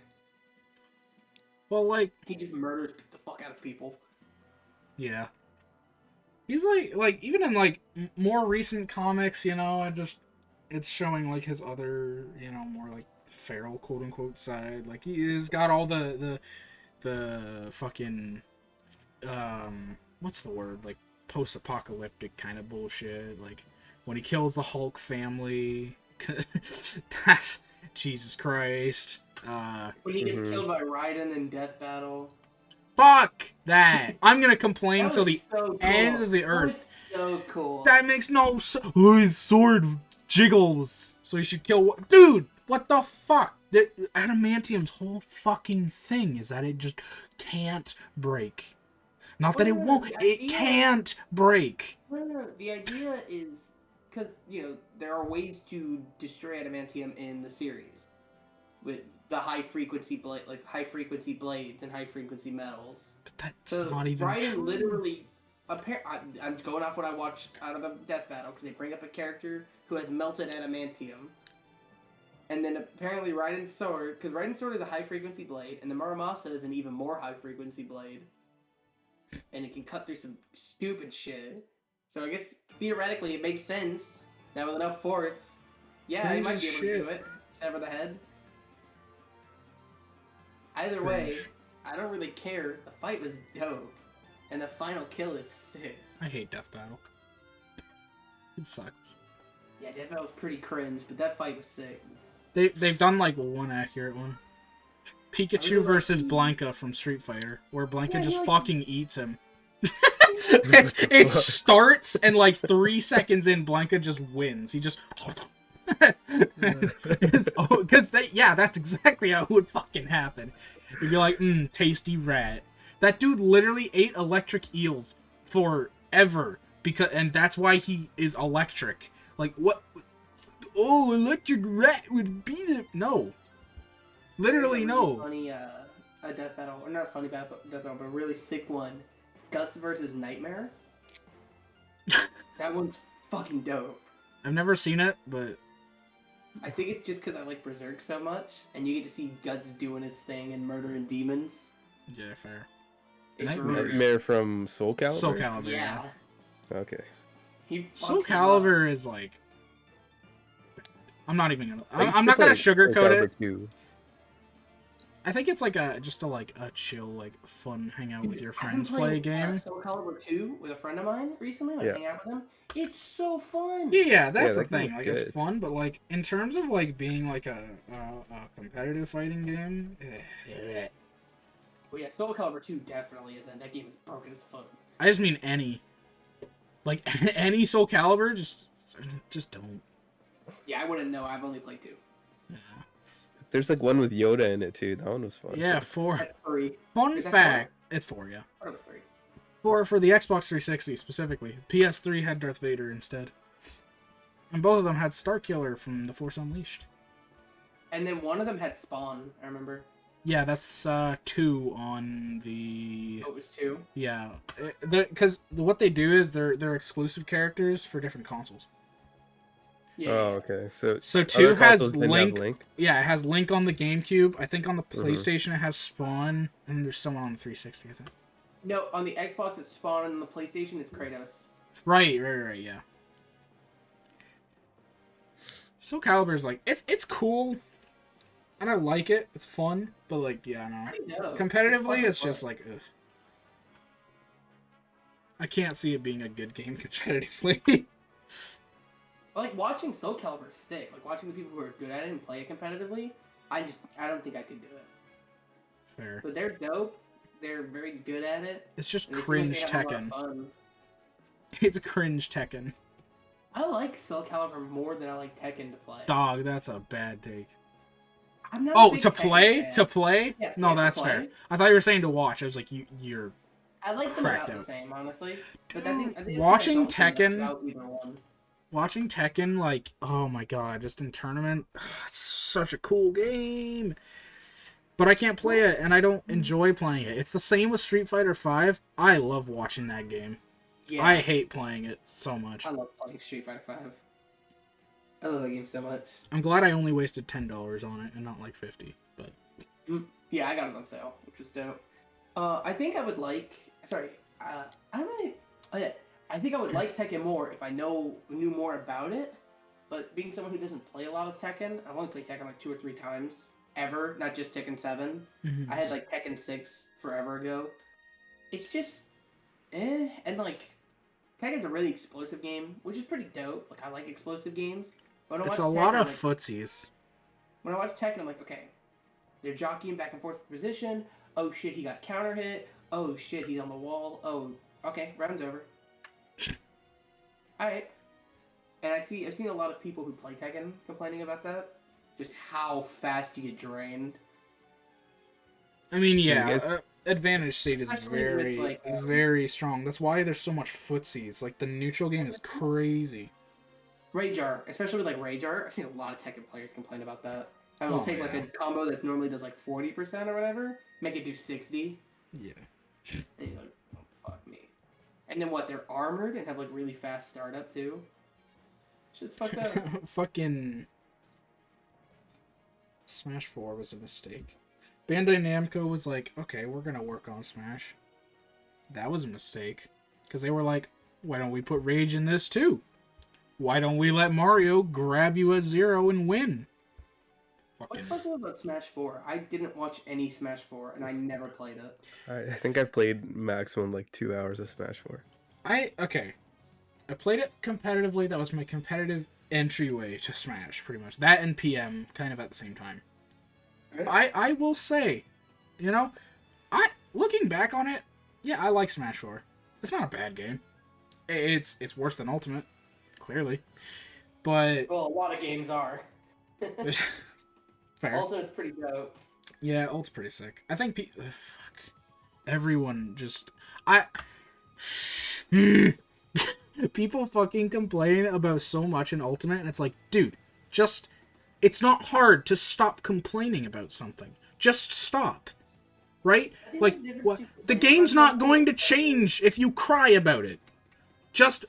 Well, like, He just murders the fuck out of people. yeah. He's like even in like more recent comics, you know, it's showing like his other, you know, more like feral quote unquote side. Like he has got all the fucking what's the word, like post-apocalyptic kind of bullshit. Like when he kills the Hulk family, that's Jesus Christ. When he gets killed by Raiden in Death Battle. Fuck that! I'm gonna complain That till was the so cool. ends of the That earth. was so cool. That makes no sense. Oh, his sword jiggles, so he should kill. Dude, what the fuck? Adamantium's whole fucking thing is that it just can't break. Not that it Well, won't. the It idea- can't break. No. The idea is because there are ways to destroy adamantium in the series. with the high frequency blades and high frequency metals. But that's So not even Raiden true. literally, I'm going off what I watched out of the death battle because they bring up a character who has melted adamantium. And then apparently Raiden's sword, because Raiden's sword is a high frequency blade, and the Muramasa is an even more high frequency blade. And it can cut through some stupid shit. So I guess theoretically it makes sense. Now with enough force, yeah, he might be able to do it. Sever the head. Either way, I don't really care. The fight was dope. And the final kill is sick. I hate Death Battle. It sucks. Yeah, Death Battle was pretty cringe, but that fight was sick. They've done like one accurate one. Pikachu really versus like Blanca from Street Fighter, where Blanca Yeah, just like- fucking eats him. it starts and like 3 seconds in, Blanca just wins. He just because that's exactly how it would fucking happen. You'd be like, tasty rat. That dude literally ate electric eels forever and that's why he is electric. Like what? Oh, electric rat would beat him. No, literally no. Funny, a death battle, or not a funny death battle, but a really sick one. Guts versus Nightmare. That one's fucking dope. I've never seen it, but I think it's just because I like Berserk so much, and you get to see Guts doing his thing and murdering demons. yeah, fair. It's Nightmare from Soul Calibur? Soul Calibur, Yeah. Okay. Soul fucks him up. Calibur is like, I'm not even gonna. I used I'm to not gonna play Soul sugarcoat Calibur it. 2. I think it's like a chill, like fun hangout with your I've been friends play playing, game. Soul Calibur 2 with a friend of mine recently. Like, Yeah. hang out with him. It's so fun. Yeah, that's Yeah, the that thing. game's Like, it's good. fun, but like in terms of like being like a competitive fighting game, Well, yeah, Soul Calibur 2 definitely isn't. That game is broken as fuck. I just mean any. Like any Soul Calibur, just don't. Yeah, I wouldn't know. I've only played 2. There's like one with Yoda in it too. That one was fun. Yeah, too. 4. That's 3. Fun Is that fact, it's 4, yeah. Or was 3. 4 for the Xbox 360 specifically. PS3 had Darth Vader instead. And both of them had Starkiller from The Force Unleashed. And then one of them had Spawn, I remember. Yeah, that's 2 on the... Oh, it was 2. Yeah, because what they do is they're exclusive characters for different consoles. Yeah. Oh, okay. So So other 2 has consoles didn't have Link. Yeah, it has Link on the GameCube. I think on the Mm-hmm. PlayStation it has Spawn, and there's someone on the 360. I think. No, on the Xbox it's Spawn, and on the PlayStation it's Kratos. Right, yeah. Soul Calibur is like it's cool, and I like it. It's fun, but like I know. no. Competitively, It's it's just like ugh. I can't see it being a good game competitively. But, like, watching Soul Calibur is sick. Like, watching the people who are good at it and play it competitively, I don't think I could do it. Fair. But they're dope. They're very good at it. It's just and they seem cringe like they have a lot of Tekken. fun. It's cringe Tekken. I like Soul Calibur more than I like Tekken to play. Dog, that's a bad take. I'm not a Oh, big to Tekken play? fan. To play? Yeah, No, yeah, to that's play. fair. I thought you were saying to watch. I was like, you're... I like them cracked about the out. same, honestly. But I think it's Watching kinda don't think Tekken- about either one. Watching Tekken, like, oh my god, just in tournament, it's such a cool game. But I can't play it, and I don't enjoy playing it. It's the same with Street Fighter V. I love watching that game. Yeah, I hate playing it so much. I love playing Street Fighter 5. I love that game so much. I'm glad I only wasted $10 on it and not like 50. But Yeah, I got it on sale, which was dope. I think I would like. Sorry, I don't really. Oh yeah, I think I would like Tekken more if I knew more about it. But being someone who doesn't play a lot of Tekken, I've only played Tekken like 2 or 3 times ever, not just Tekken 7. I had like Tekken 6 forever ago. It's just, and like Tekken's a really explosive game, which is pretty dope. Like I like explosive games. When I it's watch a lot Tekken, of like, footsies. when I watch Tekken, I'm like, okay, they're jockeying back and forth in position. Oh shit, he got counter hit. Oh shit, he's on the wall. Oh, okay, round's over. Alright. And I've seen a lot of people who play Tekken complaining about that. Just how fast you get drained. I mean, yeah, Yeah. advantage state is Especially with, very, like, very strong. That's why there's so much footsies. Like, the neutral game is crazy. Rajar, especially with like Rajar, I've seen a lot of Tekken players complain about that. I will take like a combo that's normally does like 40% or whatever, make it do 60. Yeah. And he's like, oh, fuck me. And then what, they're armored and have like really fast startup too? Shit's fucked up. Fucking Smash 4 was a mistake. Bandai Namco was like, okay, we're gonna work on Smash. That was a mistake. Because they were like, why don't we put Rage in this too? Why don't we let Mario grab you at 0 and win? What's fucked up about Smash 4? I didn't watch any Smash 4, and I never played it. I think I played maximum like 2 hours of Smash 4. I played it competitively. That was my competitive entryway to Smash, pretty much. That and PM, kind of at the same time. Right. I will say, you know, looking back on it, yeah, I like Smash 4. It's not a bad game. It's worse than Ultimate, clearly. But Well, a lot of games are. fair. Ultimate's pretty dope. Yeah, Ult's pretty sick. I think everyone just people fucking complain about so much in Ultimate, and it's like, dude, it's not hard to stop complaining about something. Just stop. Right? Like, what? The game's not going to change if you cry about it. Just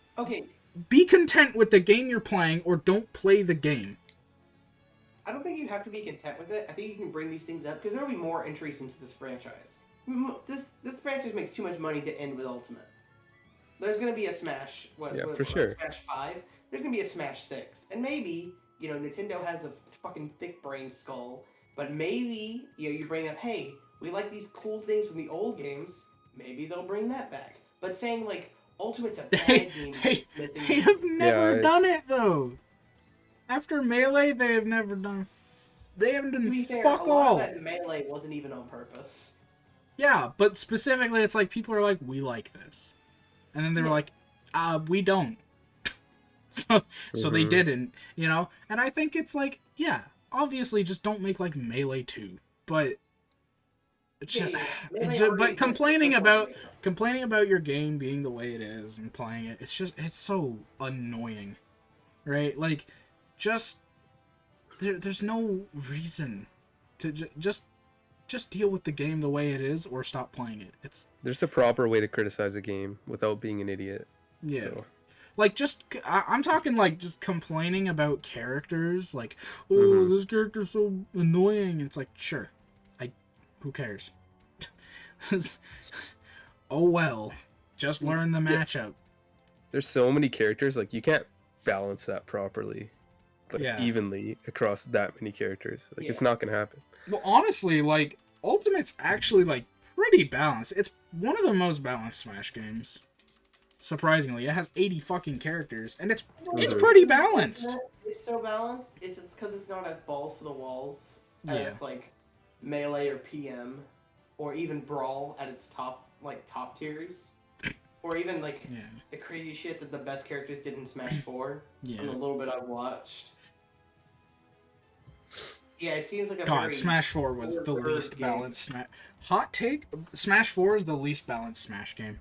be content with the game you're playing, or don't play the game. I don't think you have to be content with it. I think you can bring these things up, because there will be more entries into this franchise. This franchise makes too much money to end with Ultimate. There's going to be a Smash, sure. Smash 5. There's going to be a Smash 6. And maybe, Nintendo has a fucking thick brain skull, but maybe, you bring up, hey, we like these cool things from the old games, maybe they'll bring that back. But saying, like, Ultimate's a bad game... They have never done it, though. After Melee, they haven't done fuck all. A lot of that Melee wasn't even on purpose. Yeah, but specifically, it's like, people are like, we like this. And then they were like, we don't. So they didn't, And I think it's like, yeah, obviously just don't make like Melee 2. But but complaining about your game being the way it is and playing it, it's so annoying. Right? Like, there's no reason to just deal with the game the way it is, or stop playing it. There's a proper way to criticize a game without being an idiot. Yeah. So. Like, I'm talking, like, just complaining about characters, like, oh, this character's so annoying. It's like, sure, who cares? Oh well, just learn the matchup. There's so many characters, like, you can't balance that properly, like, evenly across that many characters. Like, it's not gonna happen. Well, honestly, like, Ultimate's actually, like, pretty balanced. It's one of the most balanced Smash games. Surprisingly, it has 80 fucking characters, and it's pretty balanced. It's so balanced. It's because it's not as balls to the walls as like Melee or PM, or even Brawl at its top tiers, or even like the crazy shit that the best characters did in Smash 4. From the little bit I've watched. Yeah, it seems like a Smash 4 was the least balanced Smash. Hot take: Smash 4 is the least balanced Smash game.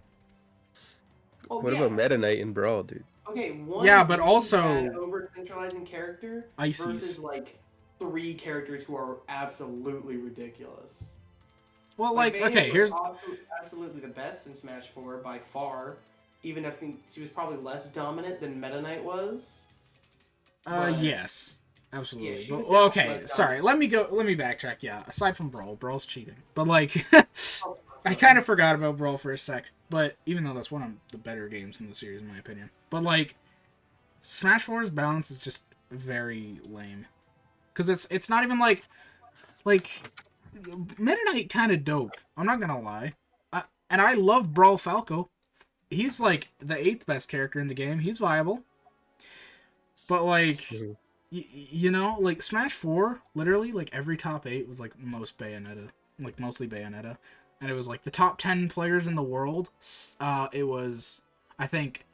Well, what about Meta Knight and Brawl, dude? Okay, but also over-centralizing character versus like 3 characters who are absolutely ridiculous. Well, here's absolutely the best in Smash 4 by far. Even if I think she was probably less dominant than Meta Knight was. Yes, absolutely. Yeah, okay, sorry. Let me backtrack. Yeah, aside from Brawl's cheating, but like, I kind of forgot about Brawl for a sec. But even though that's one of the better games in the series, in my opinion. But, like, Smash 4's balance is just very lame. Because it's not even, like, Meta Knight kind of dope. I'm not going to lie. And I love Brawl Falco. He's, like, the 8th best character in the game. He's viable. But, like, like, Smash 4, literally, like, every top 8 was, like, mostly Bayonetta. And it was like the top 10 players in the world. It was, I think,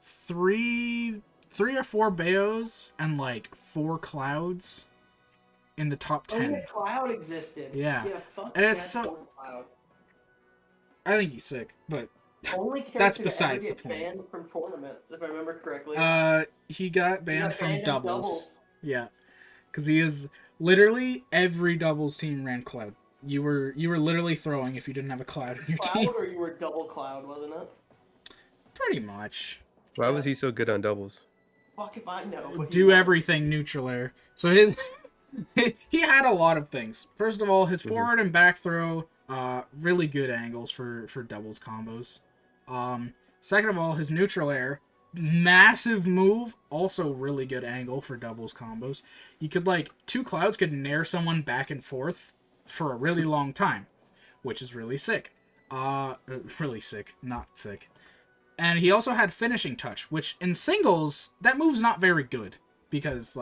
3 or 4 Bayos and like 4 Clouds in the top 10. Oh, Cloud existed. Yeah. And it's so. Cloud. I think he's sick, but only that's besides the point. Banned from tournaments, if I remember correctly. He got banned from doubles. Yeah, because he is Literally every doubles team ran Cloud. You were literally throwing if you didn't have a Cloud in your team. Cloud, or you were double Cloud, wasn't it? Pretty much. Why was he so good on doubles? Fuck if I know. Do everything neutral air. So his he had a lot of things. First of all, his forward and back throw, really good angles for doubles combos. Second of all, his neutral air, massive move, also really good angle for doubles combos. You could two Clouds could nair someone back and forth for a really long time, which is really sick. Really sick, not sick. And he also had finishing touch, which in singles, that move's not very good. Because,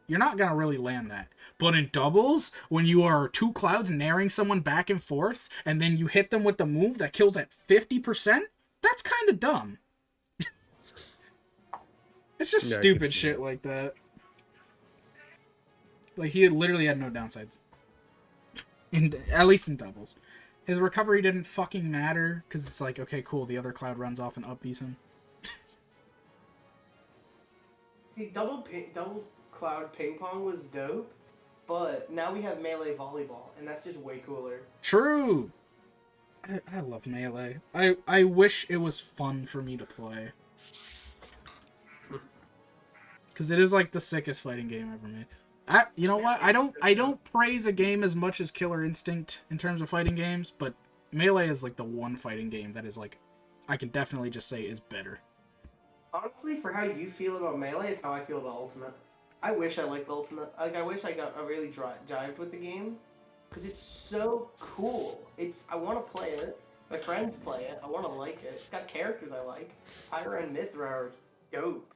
you're not going to really land that. But in doubles, when you are two Clouds nairing someone back and forth, and then you hit them with the move that kills at 50%, that's kind of dumb. It's just stupid shit like that. He literally had no downsides. At least in doubles. His recovery didn't fucking matter, because it's okay, cool, the other Cloud runs off and up-beats him. See, double Cloud ping pong was dope, but now we have melee volleyball, and that's just way cooler. True! I love melee. I wish it was fun for me to play. Because it is the sickest fighting game ever made. You know what? I don't praise a game as much as Killer Instinct in terms of fighting games, but Melee is the one fighting game that is I can definitely just say is better. Honestly, for how you feel about Melee is how I feel about Ultimate. I wish I liked Ultimate. I wish I really jived with the game, because it's so cool. I want to play it. My friends play it. I want to like it. It's got characters I like. Pyra and Mithra are dope.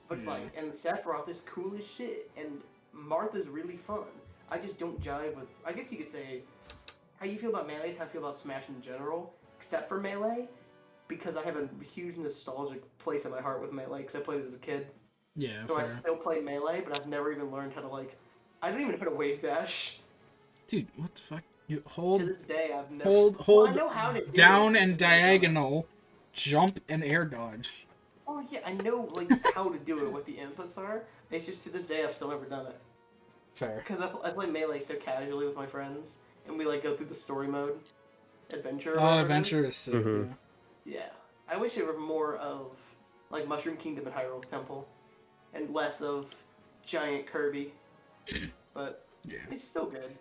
But and Sephiroth is cool as shit, and Martha's really fun. I just don't jive with... I guess you could say... How you feel about Melee is how I feel about Smash in general, except for Melee, because I have a huge nostalgic place in my heart with Melee, because I played it as a kid. Yeah, so fair. I still play Melee, but I've never even learned how to, I don't even know how to wave dash. Dude, what the fuck? You hold... To this day, I've never... Hold well, I know how to do down it. and diagonal, jump and air dodge. Oh yeah, I know how to do it, what the inputs are. It's just to this day I've still never done it. Fair. Because I play Melee so casually with my friends, and we go through the story mode, adventure. Oh, adventure is sick. Mm-hmm. Yeah, I wish it were more of Mushroom Kingdom and Hyrule Temple, and less of Giant Kirby. But yeah, it's still good.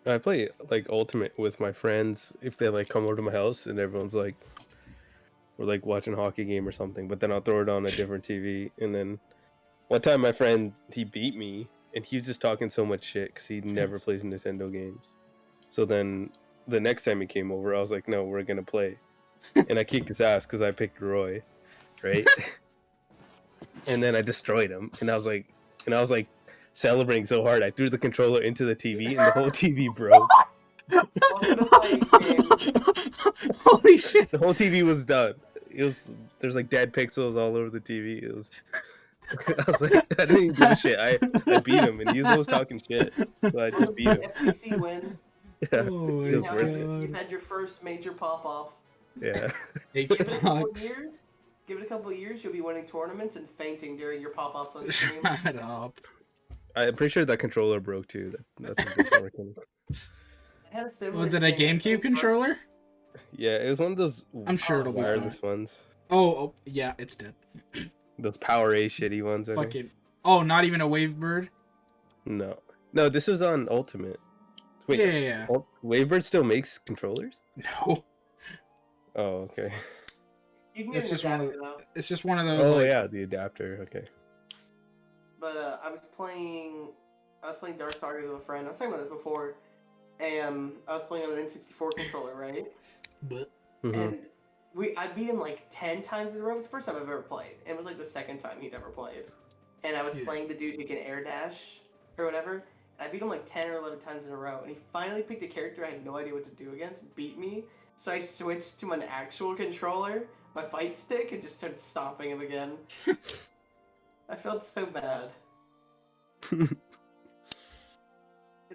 I play Ultimate with my friends if they come over to my house and everyone's we're watching a hockey game or something, but then I'll throw it on a different TV. And then one time my friend, he beat me, and he was just talking so much shit because he never plays Nintendo games. So then the next time he came over, I was like, no, we're gonna play. And I kicked his ass because I picked Roy, right? And then I destroyed him, and I was celebrating so hard, I threw the controller into the TV, and the whole TV broke. Holy shit! The whole TV was done. There's dead pixels all over the TV. It was. I was I didn't even give a shit. I beat him, and he was talking shit, so I just beat him. FPC win. Yeah, oh it was worth it. You've had your first major pop off. Yeah. Give it a couple of years, you'll be winning tournaments and fainting during your pop offs on stream. Shut up. I'm pretty sure that controller broke too. That's just working. Was it a GameCube controller? Yeah, it was one of those. I'm sure it'll be wireless ones. Oh, yeah, it's dead. Those Power A shitty ones. Fucking. Oh, not even a Wavebird? No, this was on Ultimate. Wait, yeah. Wavebird still makes controllers? No. Oh, okay. You can get an adapter, though. It's just one of those. Oh yeah, the adapter. Okay. But I was playing Darkstalkers with a friend. I was talking about this before. And I was playing on an N64 controller, right? And I beat him 10 times in a row. It was the first time I've ever played. And it was the second time he'd ever played. And I was playing the dude who can air dash or whatever. And I beat him 10 or 11 times in a row. And he finally picked a character I had no idea what to do against, beat me. So I switched to an actual controller, my fight stick, and just started stomping him again. I felt so bad. Because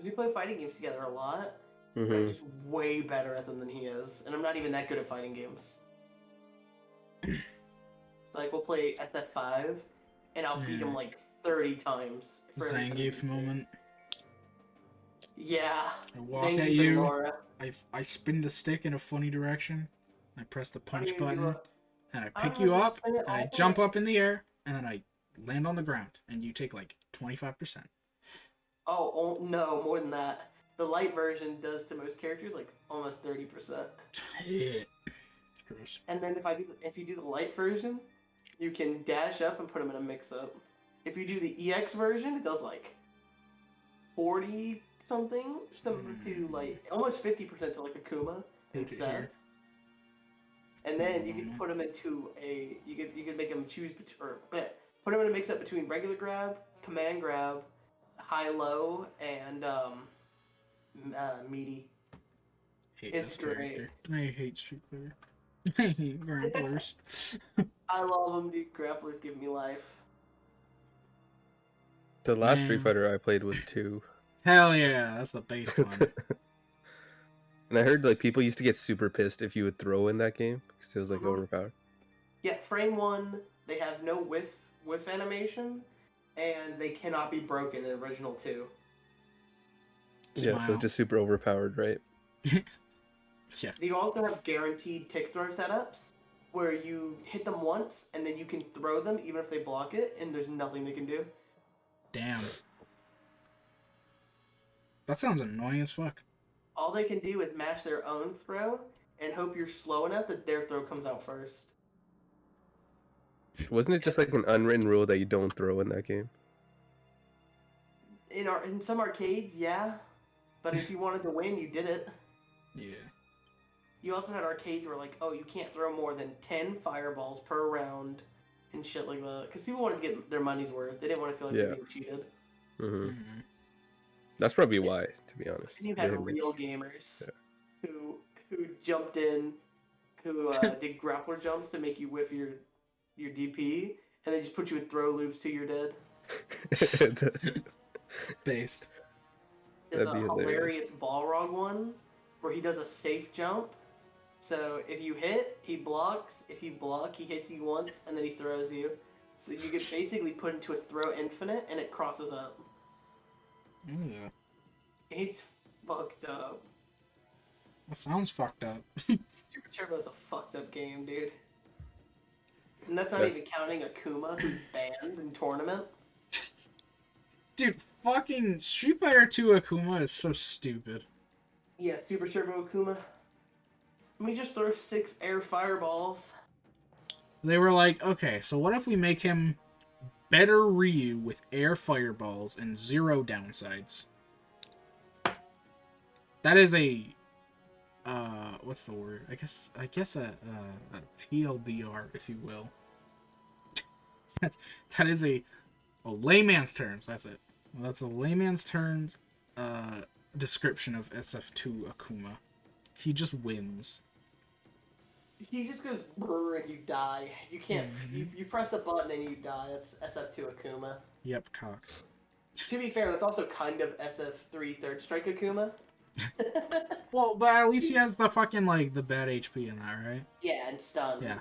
we play fighting games together a lot, but I'm just way better at them than he is. And I'm not even that good at fighting games. So we'll play SF5, and I'll beat him 30 times. Zangief moment. Yeah. I walk Zangief at and you. Laura. I spin the stick in a funny direction. I press the punch you do button, and I I pick don't you know, up, just spin it and I all jump the way. up in the air, and then I land on the ground, and you take like 25%. Oh no, more than that. The light version does to most characters like almost 30%. Gross. And then if you do the light version, you can dash up and put them in a mix-up. If you do the EX version, it does like 40 something to like almost 50% to like Akuma and Seth. And then you can put them into you can make them choose put them in a mix-up between regular grab, command grab, high-low, and meaty. It's great. I hate Street Fighter. I hate grapplers. I love them, dude. Grapplers give me life. The last Street Fighter I played was 2. Hell yeah, that's the base one. And I heard like people used to get super pissed if you would throw in that game because it was like overpowered. Yeah, frame 1, they have no whiff animation, and they cannot be broken in original 2. Yeah, so it's just super overpowered, right? Yeah. You also have guaranteed tick throw setups where you hit them once and then you can throw them even if they block it, and there's nothing they can do. Damn. That sounds annoying as fuck. All they can do is match their own throw and hope you're slow enough that their throw comes out first. Wasn't it just like an unwritten rule that you don't throw in that game? In some arcades, yeah. But if you wanted to win, you did it. Yeah. You also had arcades where like, oh, you can't throw more than 10 fireballs per round and shit like that. Because people wanted to get their money's worth. They didn't want to feel like they were being cheated. Mm-hmm. That's probably why, to be honest. And you had real gamers who jumped in, who did grappler jumps to make you whiff your DP, and then just put you in throw loops till you're dead. Based. There's a hilarious Balrog one where he does a safe jump. So if you hit, he blocks. If you block, he hits you once, and then he throws you. So you get basically put into a throw infinite, and it crosses up. Yeah. It's fucked up. That sounds fucked up. Super Turbo is a fucked up game, dude. And that's not even counting Akuma, who's banned in tournament. Dude, fucking Street Fighter 2 Akuma is so stupid. Yeah, Super Turbo Akuma. Let me just throw 6 air fireballs. They were like, okay, so what if we make him better Ryu with air fireballs and 0 downsides? That is a what's the word? I guess a TLDR, if you will. That is a layman's terms. That's it. Well, that's a layman's terms description of SF2 Akuma. He just wins. He just goes brrr and you die. You can't. You press a button and you die. That's SF2 Akuma. Yep, cock. To be fair, that's also kind of SF3 Third Strike Akuma. Well, but at least he has the fucking, like, the bad HP in that, right? Yeah, and stun. Yeah.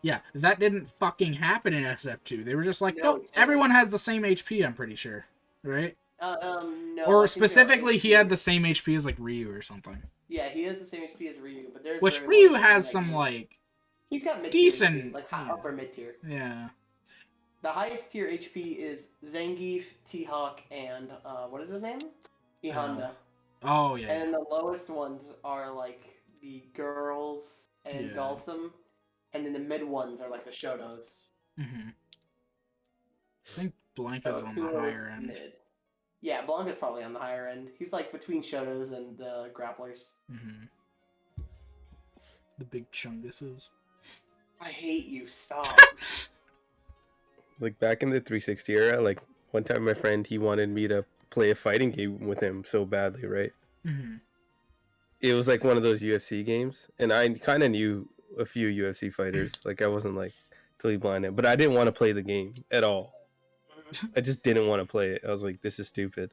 Yeah, that didn't fucking happen in SF2. They were just like, No, no, everyone has the same HP, I'm pretty sure. Right? No. Or specifically, he had the same HP as, like, Ryu or something. Yeah, he has the same HP as Ryu, but there's... Which Ryu has some, like... He's got mid-tier decent... HP, like, upper mid-tier. Yeah. The highest tier HP is Zangief, T-Hawk, and, what is his name? E Honda. Oh, yeah. And the lowest ones are, like, the girls and Dhalsim, and then the mid ones are, like, the Shotos. Mm-hmm. I think Blanca's on the higher end. Mid. Yeah, Blanca's probably on the higher end. He's, like, between Shotos and the grapplers. Mm-hmm. The big chunguses. I hate you, stop. Like, back in the 360 era, like, one time my friend, he wanted me to play a fighting game with him so badly, right? Mm-hmm. It was like one of those UFC games, and I kind of knew a few UFC fighters. Like, I wasn't like totally blinded, but I didn't want to play the game at all. I just didn't want to play it. I was like, this is stupid.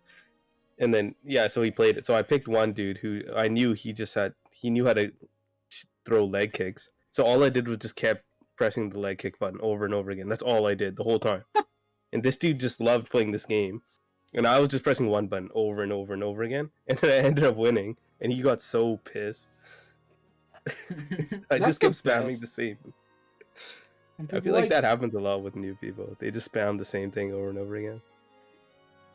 And then so he played it. So I picked one dude who I knew he knew how to throw leg kicks. So all I did was just kept pressing the leg kick button over and over again. That's all I did the whole time. and this dude just loved playing this game, and I was just pressing one button over and over and over again, and then I ended up winning, and he got so pissed. I just kept spamming the same. I feel like that happens a lot with new people. They just spam the same thing over and over again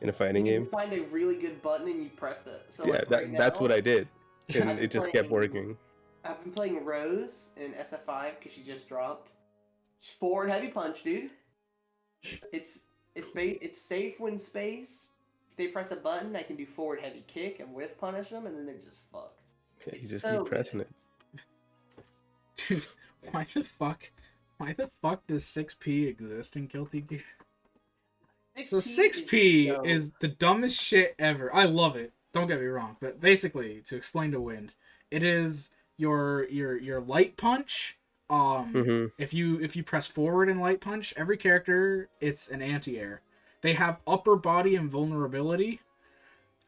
in a fighting game. You find a really good button and you press it. So yeah, like that's what I did, and I've it just kept working. I've been playing Rose in SF5 because she just dropped. It's forward heavy punch, dude. It's safe when space. If they press a button, I can do forward heavy kick and whiff punish them, and then they're just fucked. Yeah, you just keep pressing it. Dude, why the fuck does 6P exist in Guilty Gear? 6P so 6P is the dumbest shit ever. I love it. Don't get me wrong, but basically, to explain to Wind, it is your light punch. If you press forward in light punch, every character it's an anti-air. They have upper body invulnerability,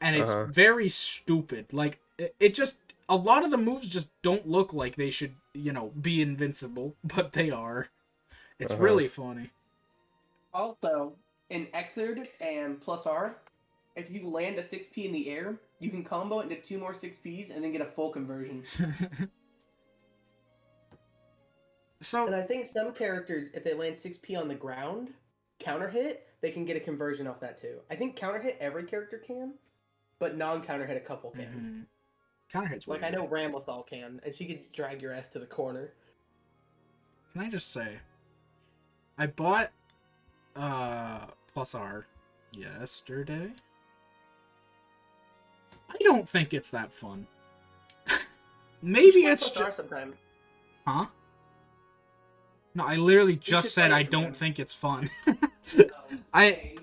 and it's very stupid. Like it just a lot of the moves just don't look like they should, be invincible, but they are. It's really funny. Also, in Xrd and plus R, if you land a 6P in the air, you can combo it into 2 more 6Ps and then get a full conversion. And I think some characters, if they land 6P on the ground, counter hit, they can get a conversion off that too. I think counter hit every character can, but non-counter hit a couple can. Mm-hmm. Counter hits like weird. I know Ramlethal can, and she could drag your ass to the corner. Can I just say, I bought Plus R yesterday. I don't think it's that fun. Maybe it's just sometime. Huh? No, I literally just said I don't think it's fun. I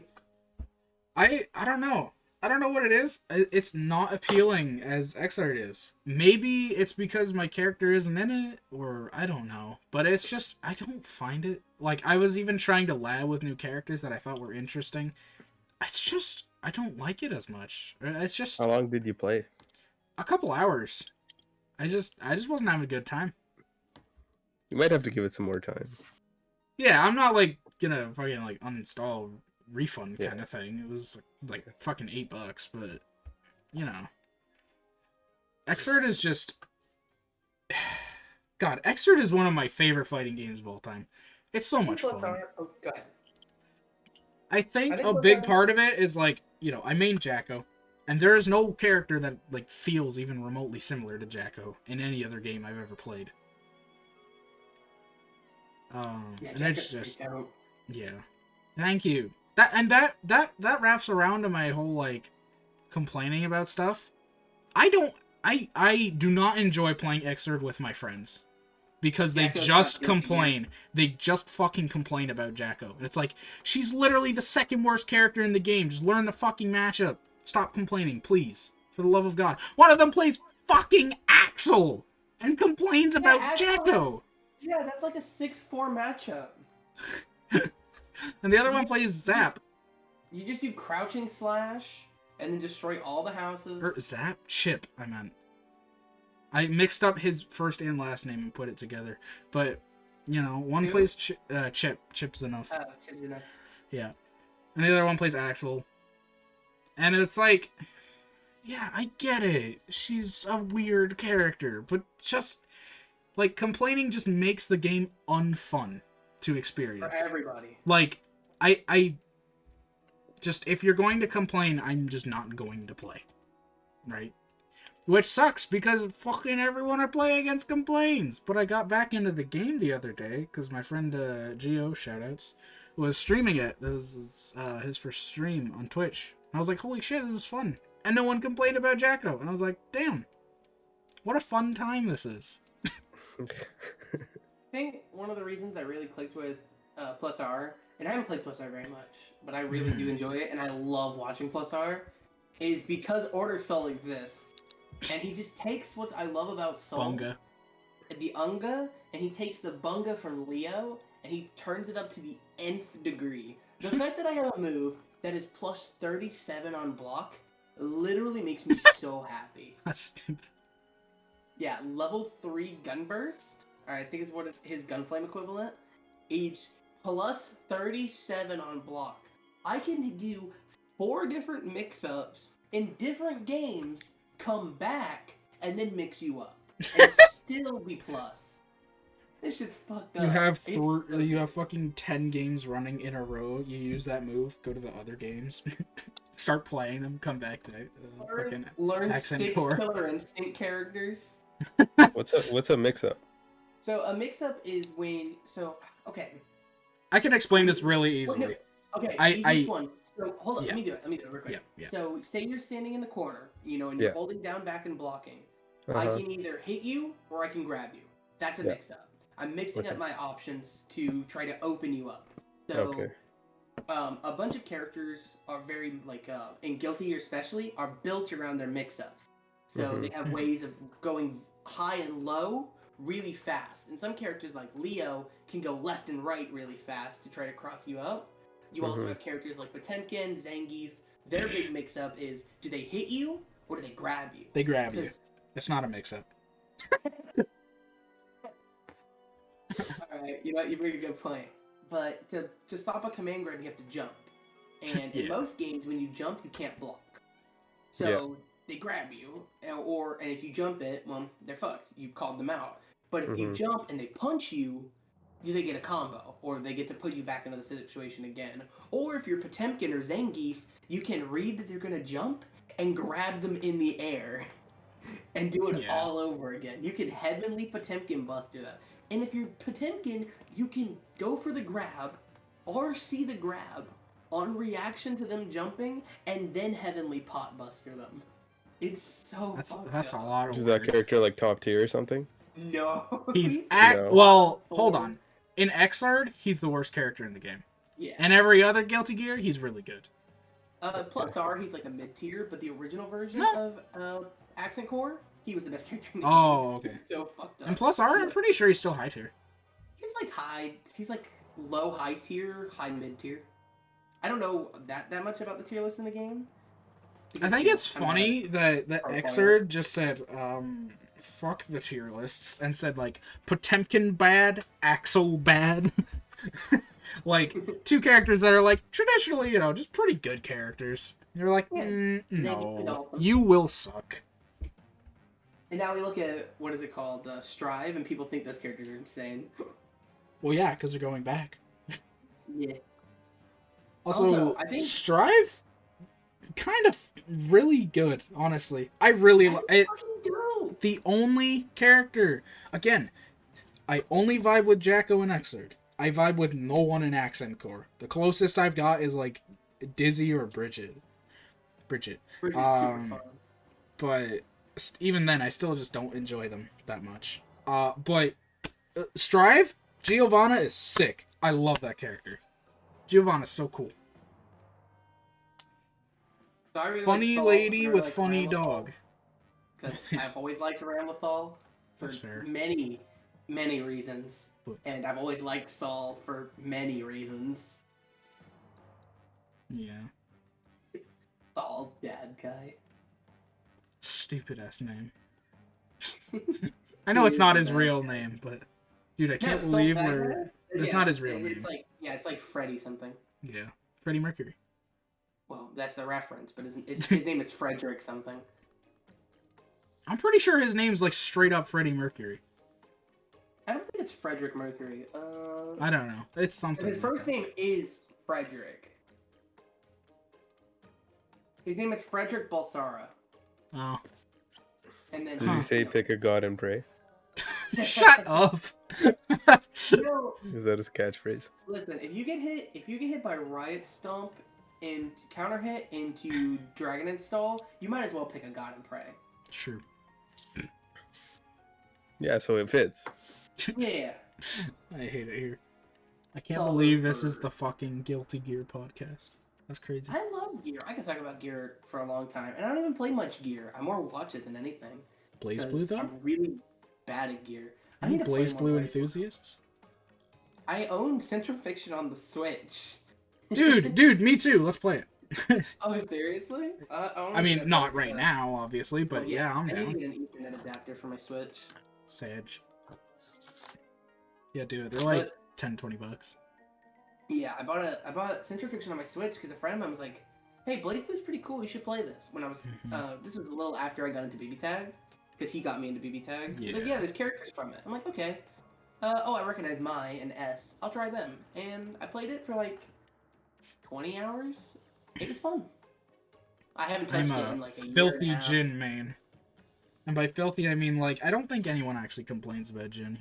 don't know. I don't know what it is. It's not appealing as Xrd is. Maybe it's because my character isn't in it, or I don't know. But it's just, I don't find it. Like, I was even trying to lab with new characters that I thought were interesting. It's just, I don't like it as much. It's just... How long did you play? A couple hours. I just wasn't having a good time. You might have to give it some more time. Yeah, I'm not, like, gonna fucking, like, uninstall refund kind of thing. It was like fucking $8, but Xrd is just God, Xrd is one of my favorite fighting games of all time. It's so much fun. Go ahead. I think a big part of it is like, I main Jacko, and there is no character that like feels even remotely similar to Jacko in any other game I've ever played. And it's just Thank you. That wraps around to my whole like complaining about stuff. I do not enjoy playing Xrd with my friends because they just complain. They just fucking complain about Jacko. And it's like, she's literally the second worst character in the game. Just learn the fucking matchup. Stop complaining, please. For the love of God. One of them plays fucking Axel and complains about Jacko. That's like a 6-4 matchup. And the other one plays Zap. You just do crouching slash and then destroy all the houses. Or Zap? Chip, I meant. I mixed up his first and last name and put it together. But, one plays Chip. Chip's enough. Chip's enough. Yeah. And the other one plays Axel. And it's like, yeah, I get it. She's a weird character. But just, like, complaining just makes the game unfun to experience. For everybody. Like, I just, if you're going to complain, I'm just not going to play. Right? Which sucks, because fucking everyone I play against complains. But I got back into the game the other day, because my friend Gio, shoutouts, was streaming it. This was his first stream on Twitch. And I was like, holy shit, this is fun. And no one complained about Jacko. And I was like, damn. What a fun time this is. I think one of the reasons I really clicked with Plus R, and I haven't played Plus R very much, but I really do enjoy it, and I love watching Plus R, is because Order Soul exists. And he just takes what I love about Soul, Bunga. The Unga, and he takes the Bunga from Leo, and he turns it up to the nth degree. The fact that I have a move that is plus 37 on block literally makes me so happy. That's stupid. Yeah, level 3 Gunburst. I think it's what his Gunflame equivalent. Each plus 37 on block. I can do 4 different mix-ups in different games, come back, and then mix you up. And still be plus. This shit's fucked up. You have fucking 10 games running in a row. You use that move, go to the other games, start playing them, come back to fucking learn accent 6 core. Killer Instinct characters. What's a mix-up? So a mix-up is when okay. I can explain this really easily. No, okay, easiest one. So hold on, Yeah. let me do it real quick. Yeah. So say you're standing in the corner, and you're holding down back and blocking. I can either hit you or I can grab you. That's a mix-up. I'm mixing up my options to try to open you up. So a bunch of characters are very, in Guilty Gear especially, are built around their mix-ups. So they have ways of going high and low really fast. And some characters like Leo can go left and right really fast to try to cross you out. You also have characters like Potemkin, Zangief. Their big mix-up is, do they hit you or do they grab you? They grab you. It's not a mix-up. Alright, you bring a good point. But to stop a command grab, you have to jump. And in most games, when you jump, you can't block. So they grab you, and if you jump it, well, they're fucked. You called them out. But if you jump and they punch you, they get a combo, or they get to put you back into the situation again. Or if you're Potemkin or Zangief, you can read that they're going to jump and grab them in the air and do it all over again. You can Heavenly Potemkin Buster that. And if you're Potemkin, you can go for the grab, RC the grab, on reaction to them jumping, and then Heavenly Pot Buster them. It's so That's a lot of Is that character like top tier or something? No. Well, hold on. In Xrd, he's the worst character in the game. Yeah. And every other Guilty Gear, he's really good. Plus R, he's like a mid-tier, but the original version of Accent Core, he was the best character in the game. Oh, okay. He's so fucked up. And Plus R, I'm pretty sure he's still high tier. He's like low high tier, high mid tier. I don't know that much about the tier list in the game. I think it's funny that Xrd just said, fuck the tier lists, and said, Potemkin bad, Axel bad. Two characters that are, traditionally, just pretty good characters. You're like, no, you will suck. And now we look at, what is it called, Strive, and people think those characters are insane. Well, yeah, because they're going back. Yeah. Also, I think Strive, kind of really good, honestly. I really like it. The only character, again, I only vibe with Jacko and Xrd. I vibe with no one in Accent Core. The closest I've got is Dizzy or Bridget. Bridget's super fun. But even then, I still just don't enjoy them that much. But Strive, Giovanna is sick. I love that character. Giovanna's so cool. So really funny lady with funny dog. Because I've always liked Ramlethal for many, many reasons. And I've always liked Saul for many reasons. Yeah. Saul, bad guy. Stupid ass name. I know it's not his real name, but dude, I can't believe it's not his real name. It's like Freddie something. Yeah, Freddie Mercury. Well, that's the reference, but his name is Frederick something. I'm pretty sure his name's straight up Freddie Mercury. I don't think it's Frederick Mercury. I don't know. It's something. His first name is Frederick. His name is Frederick Balsara. Oh. And then did he say pick a god and pray? Shut up. Is that his catchphrase? Listen, if you get hit by Riot Stomp and counter hit into Dragon Install, you might as well pick a god and pray. Sure. Yeah, so it fits. Yeah. I hate it here. I can't believe this is the fucking Guilty Gear podcast. That's crazy. I love Gear. I can talk about Gear for a long time. And I don't even play much Gear. I more watch it than anything. Blaze Blue, though? I'm really bad at Gear. Are you Blaze Blue enthusiasts? I own Central Fiction on the Switch. Dude, me too. Let's play it. Oh, seriously? I mean, not right now, obviously, but yeah, I'm down. I need to get an Ethernet adapter for my Switch. Sage. Yeah, dude, they're like $10-20. Yeah, I bought Central Fiction on my Switch because a friend of mine was like, "Hey, Blaze Blue's pretty cool. You should play this." When I was, this was a little after I got into BB Tag, because he got me into BB Tag. He's like, "Yeah, there's characters from it." I'm like, "Okay." I recognize Mai and S. I'll try them, and I played it for like 20 hours. It was fun. I haven't touched it in like a year filthy and a half. Jin main. And by filthy, I mean, like, I don't think anyone actually complains about Jin.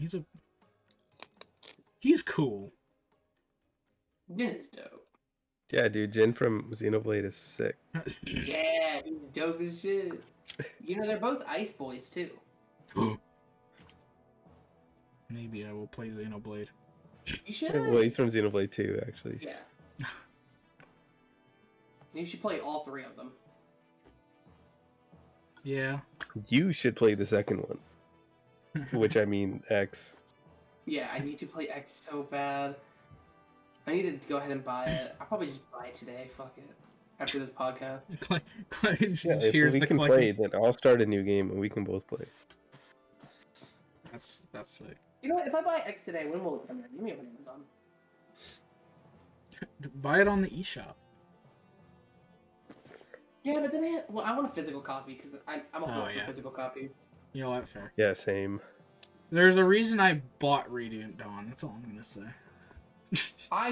He's cool. Jin is dope. Yeah, dude, Jin from Xenoblade is sick. Yeah, he's dope as shit. You know, they're both Ice Boys, too. Maybe I will play Xenoblade. You should. Well, he's from Xenoblade 2, actually. Yeah. You should play all three of them. Yeah. You should play the second one. Which, I mean, X. Yeah, I need to play X so bad. I need to go ahead and buy it. I'll probably just buy it today. Fuck it. After this podcast. Yeah, if we can play, then I'll start a new game and we can both play. That's sick. You know what? If I buy X today, when will it come in? Let me open Amazon. Buy it on the eShop. Yeah, but then I want a physical copy because I'm a whore for physical copy. You know what? Fair. Yeah, same. There's a reason I bought Radiant Dawn. That's all I'm gonna say.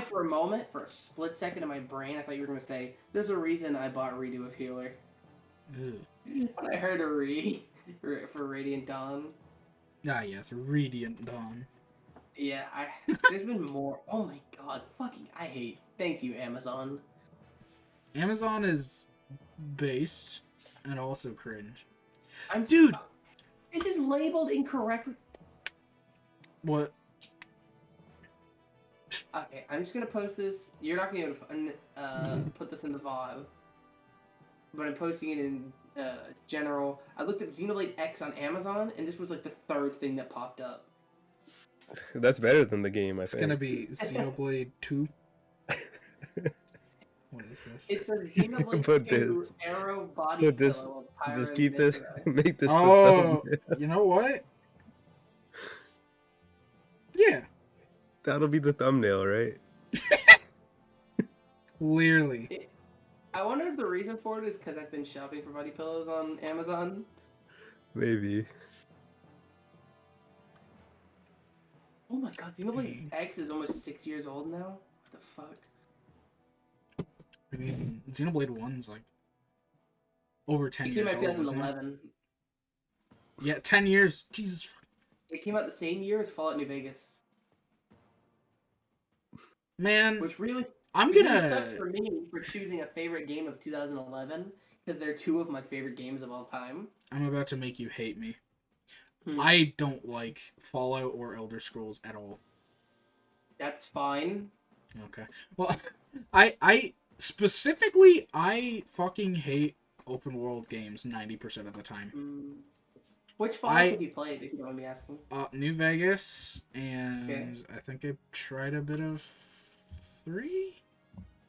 For a moment, for a split second in my brain, I thought you were gonna say, "There's a reason I bought Redo of Healer." Ugh. When I heard a for Radiant Dawn. Ah, yes, Radiant Dawn. Yeah, there's been more. Oh my god, fucking, I hate. Thank you, Amazon. Amazon is based and also cringe. Dude, this is labeled incorrectly. What? Okay, I'm just gonna post this. You're not gonna be able to put this in the VOD, but I'm posting it in general. I looked up Xenoblade X on Amazon, and this was like the third thing that popped up. That's better than the game, I It's think. gonna be Xenoblade 2. What is this? It's a Xenoblade Put 2 this. Arrow body Put this. pillow of Pyra Just and keep this. Mithra. Make this. Oh, the thumbnail. you know what? Yeah. That'll be the thumbnail, right? Clearly. I wonder if the reason for it is because I've been shopping for body pillows on Amazon. Maybe. Oh my god, Xenoblade X is almost 6 years old now? What the fuck? I mean, Xenoblade 1's like over 10 It years came out old. Isn't it? 2011. Yeah, 10 years. Jesus. It came out the same year as Fallout New Vegas. Man, Which really, I'm really gonna. sucks for me for choosing a favorite game of 2011, because they're two of my favorite games of all time. I'm about to make you hate me. Hmm. I don't like Fallout or Elder Scrolls at all. That's fine. Okay. Well, I specifically, I fucking hate open world games 90% of the time. Which Fallout have you played, if you don't mind me asking? New Vegas, and I think I tried a bit of 3?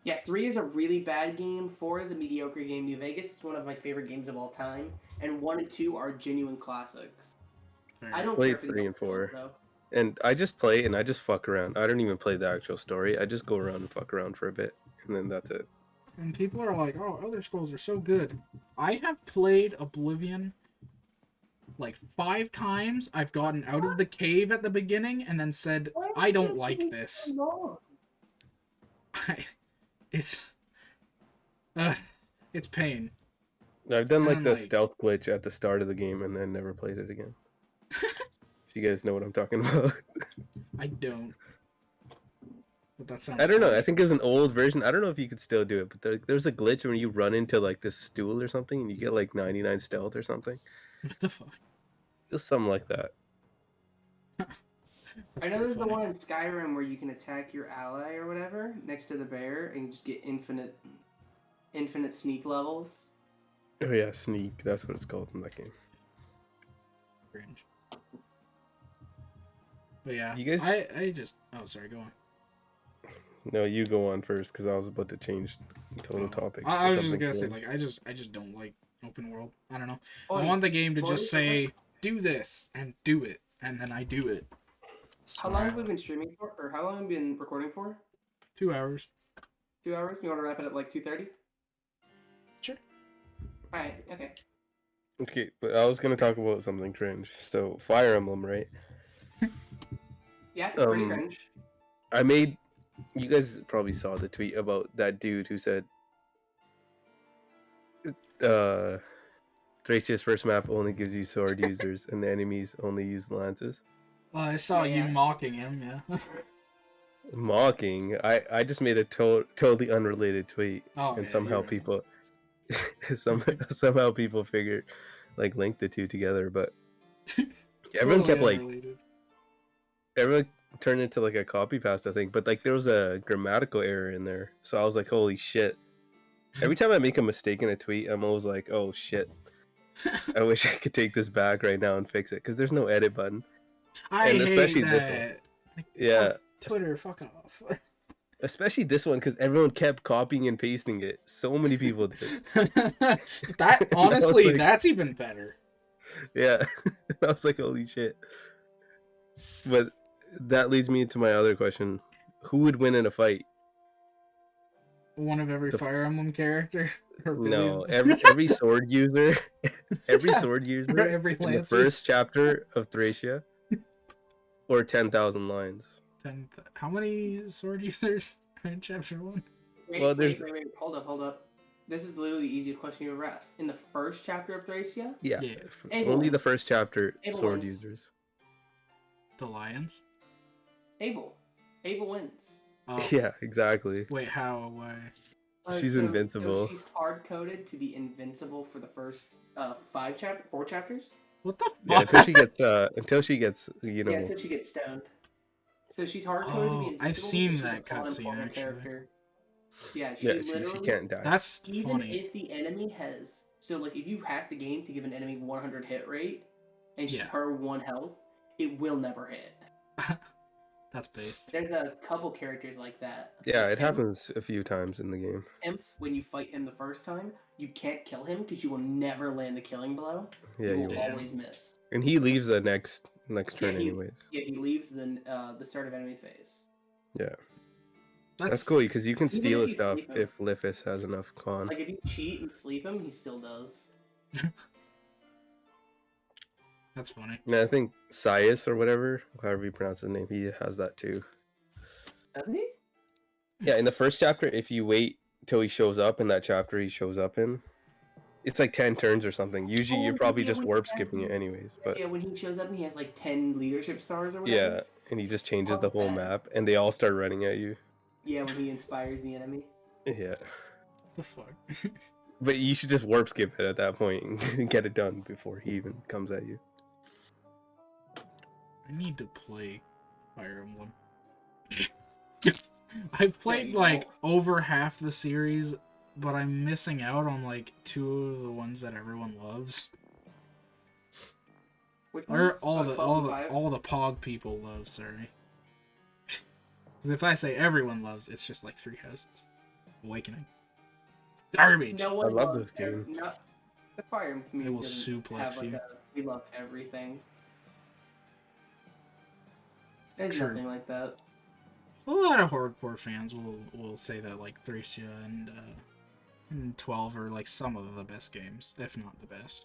Yeah, 3 is a really bad game, 4 is a mediocre game, New Vegas is one of my favorite games of all time, and 1 and 2 are genuine classics. Fair. I don't Played care for the 3 and open world, 4. though. And I just play and I just fuck around. I don't even play the actual story. I just go around and fuck around for a bit, and then that's it. And people are like, "Oh, Elder Scrolls are so good." I have played Oblivion like 5 times. I've gotten out of the cave at the beginning and then said, "I don't like this." It's pain. I've done like And, the like- stealth glitch at the start of the game and then never played it again. If you guys know what I'm talking about. I don't. But that sounds I don't know. funny. I think there's an old version. I don't know if you could still do it, but there's a glitch when you run into like this stool or something and you get like 99 stealth or something. What the fuck? Just something like that. That's I know pretty there's the funny. one in Skyrim where you can attack your ally or whatever next to the bear and just get infinite sneak levels. Oh yeah, sneak. That's what it's called in that game. Cringe. But yeah, You guys- I just. Oh, sorry. Go on. No, you go on first because I was about to change the total topic. I was just gonna say, like, I just don't like open world. I don't know. I want the game to just say, "Do this" and do it, and then I do it. How long have we been streaming for, or how long have we been recording for? 2 hours. 2 hours? You want to wrap it up like 2:30? Sure. Alright, okay. Okay, but I was gonna talk about something cringe. So, Fire Emblem, right? Yeah, pretty cringe. I made... You guys probably saw the tweet about that dude who said... Thracia's first map only gives you sword users, and the enemies only use lances. Well, I saw you Yeah. mocking him, yeah. Mocking? I just made a totally unrelated tweet, Oh, and yeah, somehow you're right. people... somehow people figured, like, linked the two together, but... everyone kept, like... unrelated. Everyone turned into, like, a copy paste, I think, but, like, there was a grammatical error in there, so I was like, holy shit. Every time I make a mistake in a tweet, I'm always like, oh shit. I wish I could take this back right now and fix it, because there's no edit button. I And hate especially that. this one. Like, Yeah. fuck Twitter, fuck off. Especially this one, because everyone kept copying and pasting it. So many people did. That, honestly, like- that's even better. Yeah. I was like, holy shit. But that leads me to my other question. Who would win in a fight? One of every Fire Emblem character? Or No, billion? every sword user. Every sword user Or every in the Lancer? first chapter of Thracia. Or 10,000 lines. How many sword users are in chapter 1? Wait, Well, wait, there's- wait, hold up. This is literally the easiest question you ever asked. In the first chapter of Thracia, Yeah. Yeah. Able Only the wins. first chapter, Able sword wins. users. The Lions? Abel Oh, wins. Yeah, exactly. wait, how? Why? She's invincible. So she's hard-coded to be invincible for the first 4 chapters. What the Yeah, fuck? until she gets, you know. Yeah, until she gets stoned. So she's hard-coded to be Oh, invincible. I've seen but she's that an cutscene, all-important actually. character. Yeah, she Yeah, literally. she can't die. That's Even funny. if the enemy has, so like if you hack the game to give an enemy 100 hit rate, and Yeah. her 1 health, it will never hit. That's based. There's a couple characters like that. Yeah, Like it him. happens a few times in the game. Imp, when you fight him the first time, you can't kill him because you will never land the killing blow. Yeah, you you will will. Damn. always miss. And he leaves the next turn he, anyways. Yeah, he leaves the start of enemy phase. Yeah. That's cool because you can Even steal if his you stuff sleep him. if Lifis has enough con. Like if you cheat and sleep him, he still does. That's funny. And I think Sias or whatever, however you pronounce his name, he has that too. Doesn't he? Yeah, in the first chapter, if you wait till he shows up in that chapter he shows up in, it's like 10 turns or something. Usually Oh, you're probably yeah, just when he warp has skipping it the- anyways. But Yeah, when he shows up and he has like 10 leadership stars or yeah, whatever. and he just changes the Fuck whole that. map and they all start running at you. Yeah, when he inspires the enemy. Yeah. The fuck? But you should just warp skip it at that point and get it done before he even comes at you. I need to play Fire Emblem. I've played you like won't. over half the series, but I'm missing out on like 2 of the ones that everyone loves. Which Or ones? all the 12 all and the 5? all the Pog people love, sorry. Because if I say everyone loves, it's just like 3 houses. Awakening. Garbage. No one I love loves those games. Not the Fire Emblem community will doesn't suplex have, like, you. we love everything. There's True. nothing like that. A lot of hardcore fans will say that like Thracia and 12 are like some of the best games, if not the best.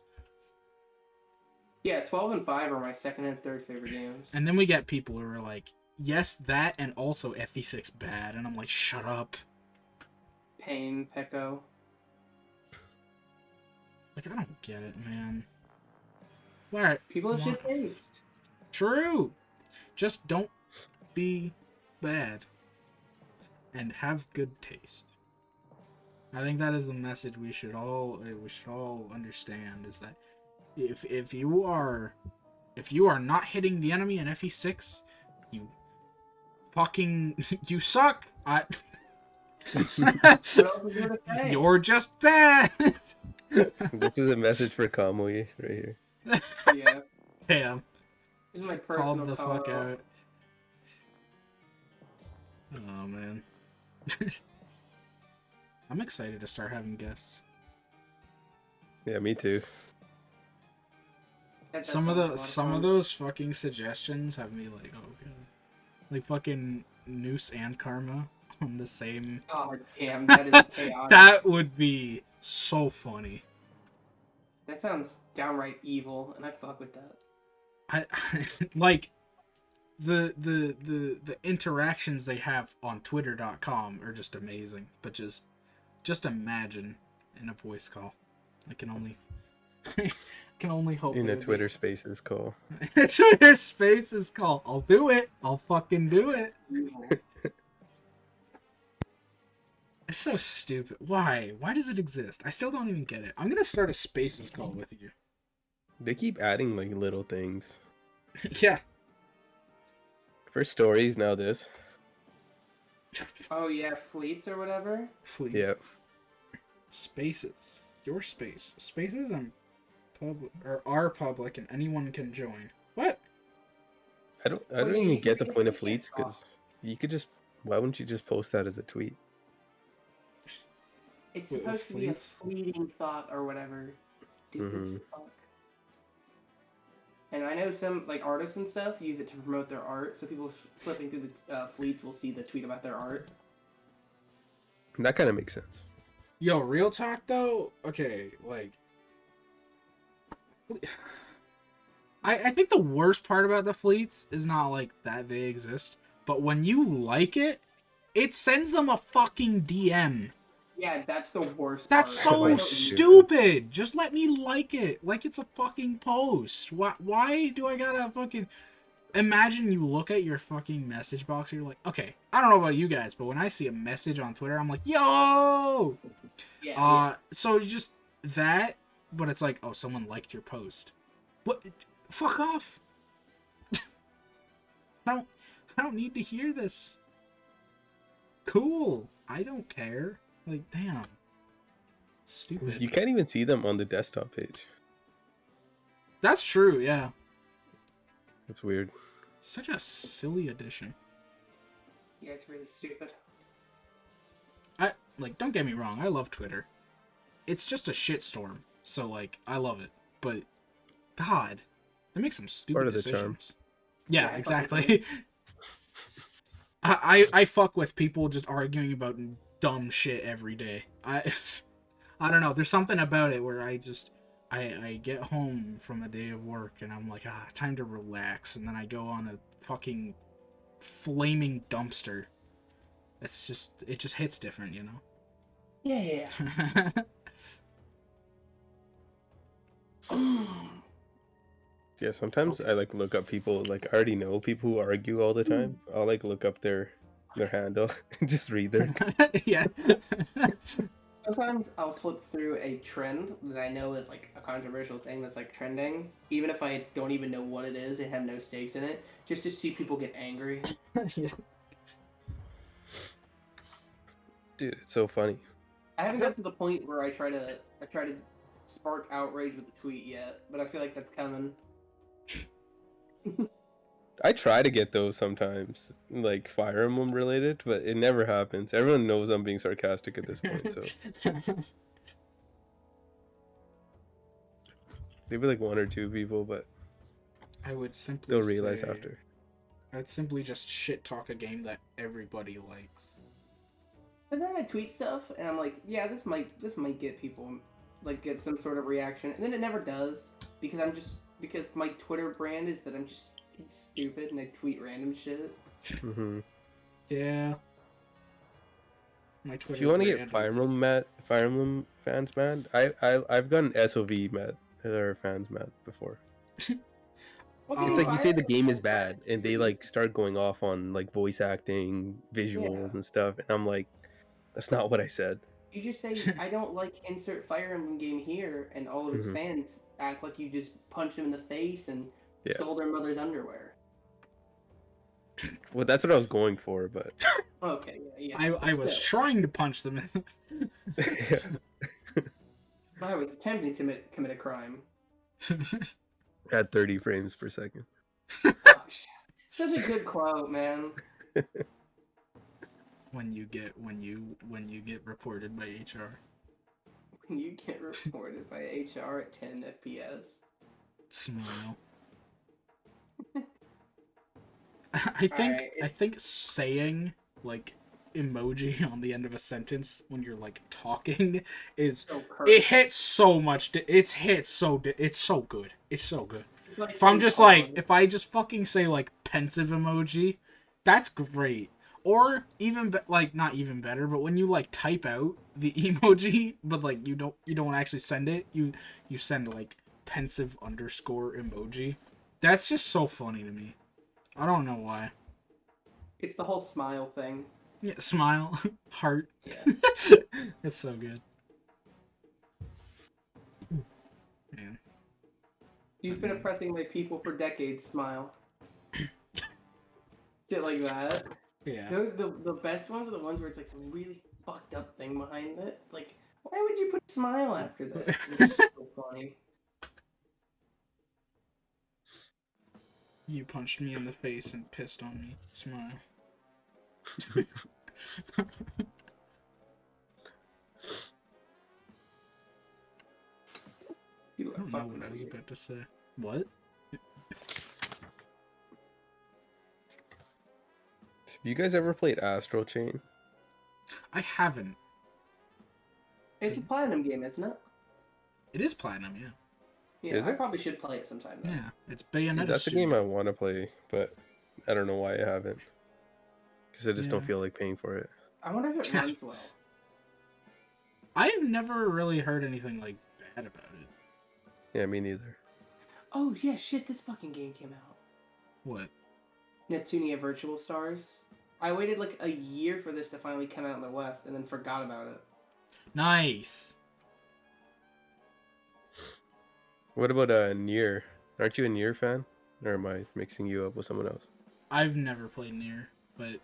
Yeah, 12 and 5 are my second and third favorite games. And then we get people who are like, yes, that and also FE6 bad, and I'm like, shut up. Pain, Pecco. Like, I don't get it, man. Where? People have shit taste. True. Just don't be bad. And have good taste. I think that is the message we should all understand, is that if you are not hitting the enemy in FE6, you fucking you suck. What else is there to say? You're just bad. This is a message for Kamui right here. Yeah, Damn. this is my personal Called the call fuck out. Oh man. I'm excited to start having guests. Yeah, me too. That Some sounds like a lot of fun. those fucking suggestions have me like, oh god. Like fucking Noose and Karma. on the same. Oh damn, that is chaotic. That would be so funny. That sounds downright evil, and I fuck with that. I like the interactions they have on Twitter.com are just amazing. But just imagine in a voice call. I can only hope in a Twitter Spaces call. A Twitter Spaces call. I'll do it. I'll fucking do it. It's so stupid. Why? Why does it exist? I still don't even get it. I'm gonna start a Spaces call with you. They keep adding like little things. Yeah. First stories, now this. Oh yeah, fleets or whatever. Fleet. Yeah. Spaces. Your space. Spaces are public and anyone can join. What? I don't even get the point of fleets, because you could just, why wouldn't you just post that as a tweet? It's supposed to be a fleeting thought or whatever. Stupid as fuck. And I know some like artists and stuff use it to promote their art, so people flipping through the fleets will see the tweet about their art. That kind of makes sense. Yo, real talk though. Okay, like, I think the worst part about the fleets is not like that they exist, but when you like it, it sends them a fucking DM. Yeah, that's the worst. That's part. so stupid. Just let me like it, like it's a fucking post. Why do I gotta fucking? Imagine you look at your fucking message box and you're like, okay, I don't know about you guys, but when I see a message on Twitter, I'm like, yo! Yeah. So just that, but it's like, oh, someone liked your post. What? Fuck off. I don't need to hear this. Cool. I don't care. Like, damn. Stupid. You can't even see them on the desktop page. That's true, yeah. That's weird. Such a silly addition. Yeah, it's really stupid. Don't get me wrong, I love Twitter. It's just a shitstorm, so, like, I love it. But, God, they make some stupid decisions. Yeah, exactly. I fuck with people just arguing about dumb shit every day. I don't know, there's something about it where I get home from a day of work and I'm like, time to relax, and then I go on a fucking flaming dumpster. It just hits different, you know? Yeah. Yeah, sometimes I like look up people, like I already know people who argue all the time. I'll like look up their handle and just read their Yeah. Sometimes I'll flip through a trend that I know is like a controversial thing that's like trending, even if I don't even know what it is and have no stakes in it, just to see people get angry. Yeah. Dude, it's so funny. I haven't got to the point where I try to spark outrage with a tweet yet, but I feel like that's coming. I try to get those sometimes, like Fire Emblem related, but it never happens. Everyone knows I'm being sarcastic at this point, so maybe like one or two people, but I would simply they'll realize after. I'd simply just shit talk a game that everybody likes. But then I tweet stuff, and I'm like, yeah, this might get people, like, get some sort of reaction, and then it never does, because my Twitter brand is that I'm just stupid and I tweet random shit. Mm-hmm. Yeah. My Twitter. If you want to get Fire Emblem fans mad, I've gotten SOV mad, or fans mad before. It's like you say the game is bad, and they like start going off on like voice acting, visuals, and stuff, and I'm like, that's not what I said. You just say, I don't like insert Fire Emblem game here, and all of its fans act like you just punched them in the face and stole their mother's underwear. Well, that's what I was going for, but... Okay, yeah. I was trying to punch them in I was attempting to commit a crime. At 30 frames per second. Such a good quote, man. When you get reported by HR. When you get reported by HR at 10 FPS. Smile. I think saying like emoji on the end of a sentence when you're like talking is So it hits so much. It's so good. It's so good. Like If I'm saying just "Come like, on." if I just fucking say like pensive emoji, that's great. Or even like not even better, but when you like type out the emoji, but like you don't actually send it, you send like pensive underscore emoji. That's just so funny to me. I don't know why. It's the whole smile thing. Yeah, smile, heart. Yeah. It's so good. Man. You've been oppressing my people for decades, smile. Shit like that. Yeah. Those the best ones are the ones where it's like some really fucked up thing behind it. Like, why would you put smile after this? It's so funny. You punched me in the face and pissed on me. Smile. You I are don't know fucking what I was weird. about to say. What? Have you guys ever played Astral Chain? I haven't. It's a platinum game, isn't it? It is platinum, yeah. Yeah, Is I it? probably should play it sometime. Then. Yeah, it's Dude, Bayonetta that's a Studio. game I want to play, but I don't know why I haven't. Because I just don't Yeah. feel like paying for it. I wonder if it runs well. I've never really heard anything like bad about it. Yeah, me neither. Oh yeah, shit! This fucking game came out. What? Neptunia Virtual Stars. I waited like a year for this to finally come out in the West, and then forgot about it. Nice. What about Nier? Aren't you a Nier fan? Or am I mixing you up with someone else? I've never played Nier, but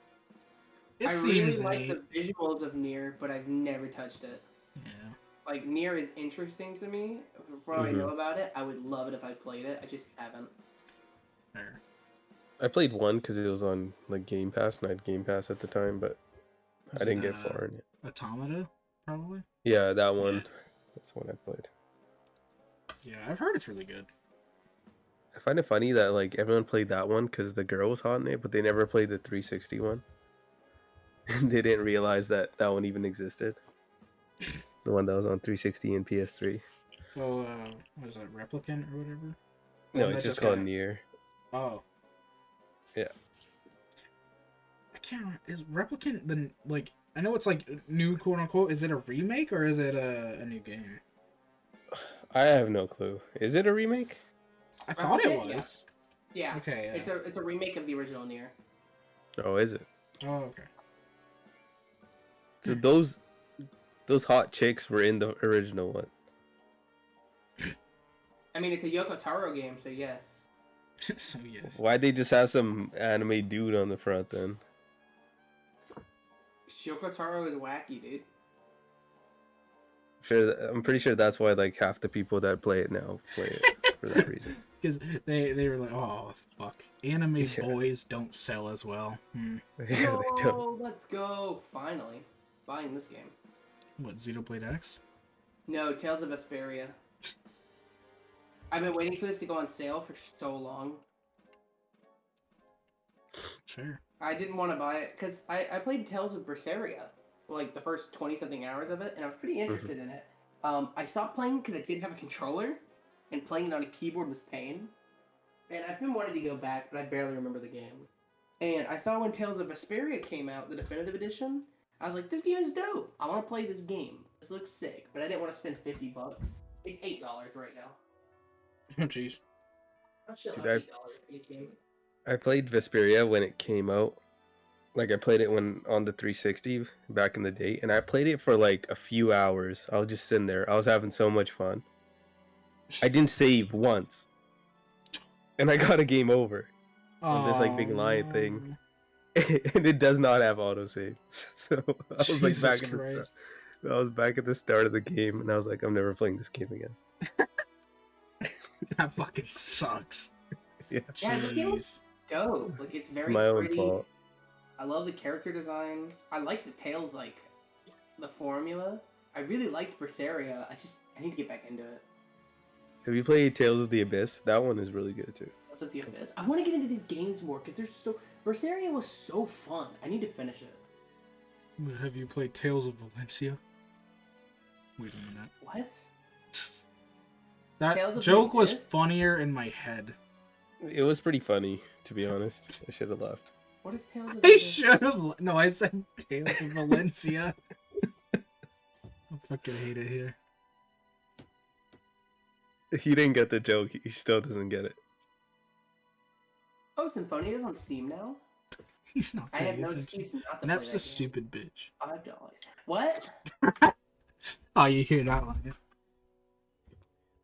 it I seems really like neat. the visuals of Nier, but I've never touched it. Yeah. Like, Nier is interesting to me. From what I know about it, I would love it if I played it. I just haven't. Fair. I played one because it was on like Game Pass, and I had Game Pass at the time, but Was I didn't it, get far in it. Automata, probably. Yeah, that one. That's the one I played. Yeah, I've heard it's really good. I find it funny that like everyone played that one because the girl was hot in it, but they never played the 360 one. And they didn't realize that that one even existed. The one that was on 360 and PS3. Oh, what is that, Replicant or whatever? No, One it's that just called got- Nier. Oh. Yeah. I can't remember. Is Replicant the, like, I know it's like new, quote unquote. Is it a remake or is it a new game? I have no clue. Is it a remake? I thought it Replicant, was. Yeah. Okay. Yeah. It's a remake of the original Nier. Oh, is it? Oh, okay. So those hot chicks were in the original one. I mean, it's a Yoko Taro game, so yes. So yes. Why'd they just have some anime dude on the front then? Yoko Taro is wacky, dude. I'm pretty sure that's why like half the people that play it now play it for that reason. Because they were like, oh fuck, anime Yeah. boys don't sell as well. Yeah, they don't. Oh, let's go! Finally, buying this game. What, Xenoblade X? No, Tales of Vesperia. I've been waiting for this to go on sale for so long. Fair. I didn't want to buy it because I played Tales of Berseria, like the first 20-something hours of it, and I was pretty interested in it. I stopped playing because I didn't have a controller, and playing it on a keyboard was pain. And I've been wanting to go back, but I barely remember the game. And I saw when Tales of Vesperia came out, the definitive edition, I was like, this game is dope. I want to play this game. This looks sick, but I didn't want to spend $50. It's $8 right now. Oh jeez. I'm shit Dude, like $8 for this game. I played Vesperia when it came out. Like I played it when on the 360 back in the day, and I played it for like a few hours. I was just sitting there. I was having so much fun. I didn't save once, and I got a game over on this like big lion thing, and it does not have autosave. So I was like Jesus back at the Christ. start. I was back at the start of the game, and I was like, I'm never playing this game again. That fucking sucks. Yeah, Yeah, the game was Jeez. dope. Like, it's very my own pretty. fault. I love the character designs. I like the Tales, like, the formula. I really liked Berseria. I need to get back into it. Have you played Tales of the Abyss? That one is really good too. What's up, the Abyss? I want to get into these games more because they're so. Berseria was so fun. I need to finish it. But have you played Tales of Valencia? Wait a minute. What? That joke was funnier in my head. It was pretty funny, to be honest. I should have laughed. What is Tales of I Valencia? should have. No, I said Tales of Valencia. I fucking hate it here. He didn't get the joke. He still doesn't get it. Oh, Symphonia is on Steam now? He's not I paying have no attention. excuse not to Nep's play that a game. stupid bitch. $5. What? Oh, you hear that one? Yeah.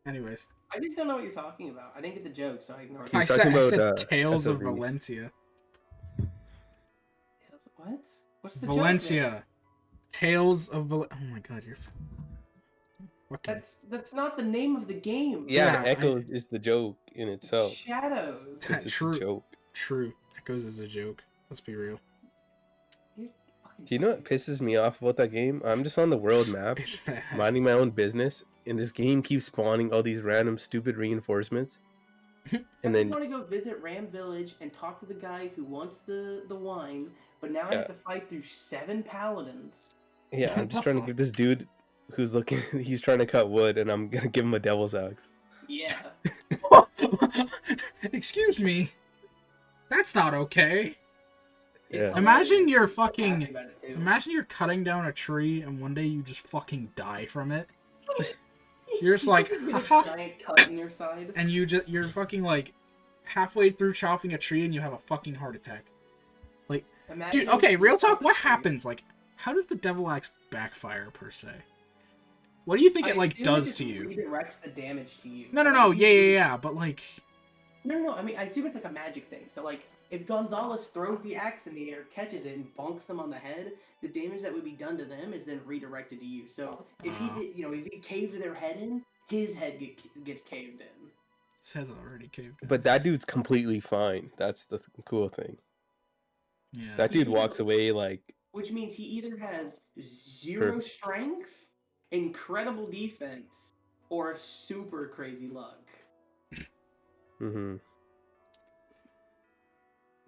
Anyways. I just don't know what you're talking about. I didn't get the joke, so I ignored He's it. I said about, Tales of SOV. Valencia. What? What's the Valencia. joke? Tales of Valencia. Oh my god, you're fucking... That's not the name of the game. Yeah, Yeah, the echo is the joke in itself. Shadows. It's just True. a joke. True. Echoes is a joke. Let's be real. You're fucking Do you know what pisses me off about that game? I'm just on the world map, It's bad. minding my own business, and this game keeps spawning all these random stupid reinforcements. And I then want to go visit Ram Village and talk to the guy who wants the wine, but now I Yeah. have to fight through 7 paladins. yeah, I'm What just the trying to give this dude who's looking, he's trying to cut wood, and I'm gonna give him a devil's axe. Yeah. Excuse me. That's not okay. Yeah. Imagine you're I'm happy fucking... about it, too. Imagine you're cutting down a tree and one day you just fucking die from it. You're just like, You get a haha. giant cut in your side. And you're fucking like halfway through chopping a tree and you have a fucking heart attack. Imagine Dude, okay, you real cut talk, the what tree. happens? Like, how does the devil axe backfire per se? What do you think I it like assume does just to you? Redirects the damage to you. No, yeah, but like, No, I mean, I assume it's like a magic thing. So, like, if Gonzalez throws the axe in the air, catches it, and bonks them on the head, the damage that would be done to them is then redirected to you. So, if he did, if he caved their head in, his head gets caved in. this has already caved in. But that dude's completely fine. That's the cool thing. Yeah. That dude walks away like, Which means he either has 0 strength, incredible defense, or super crazy luck. mm-hmm.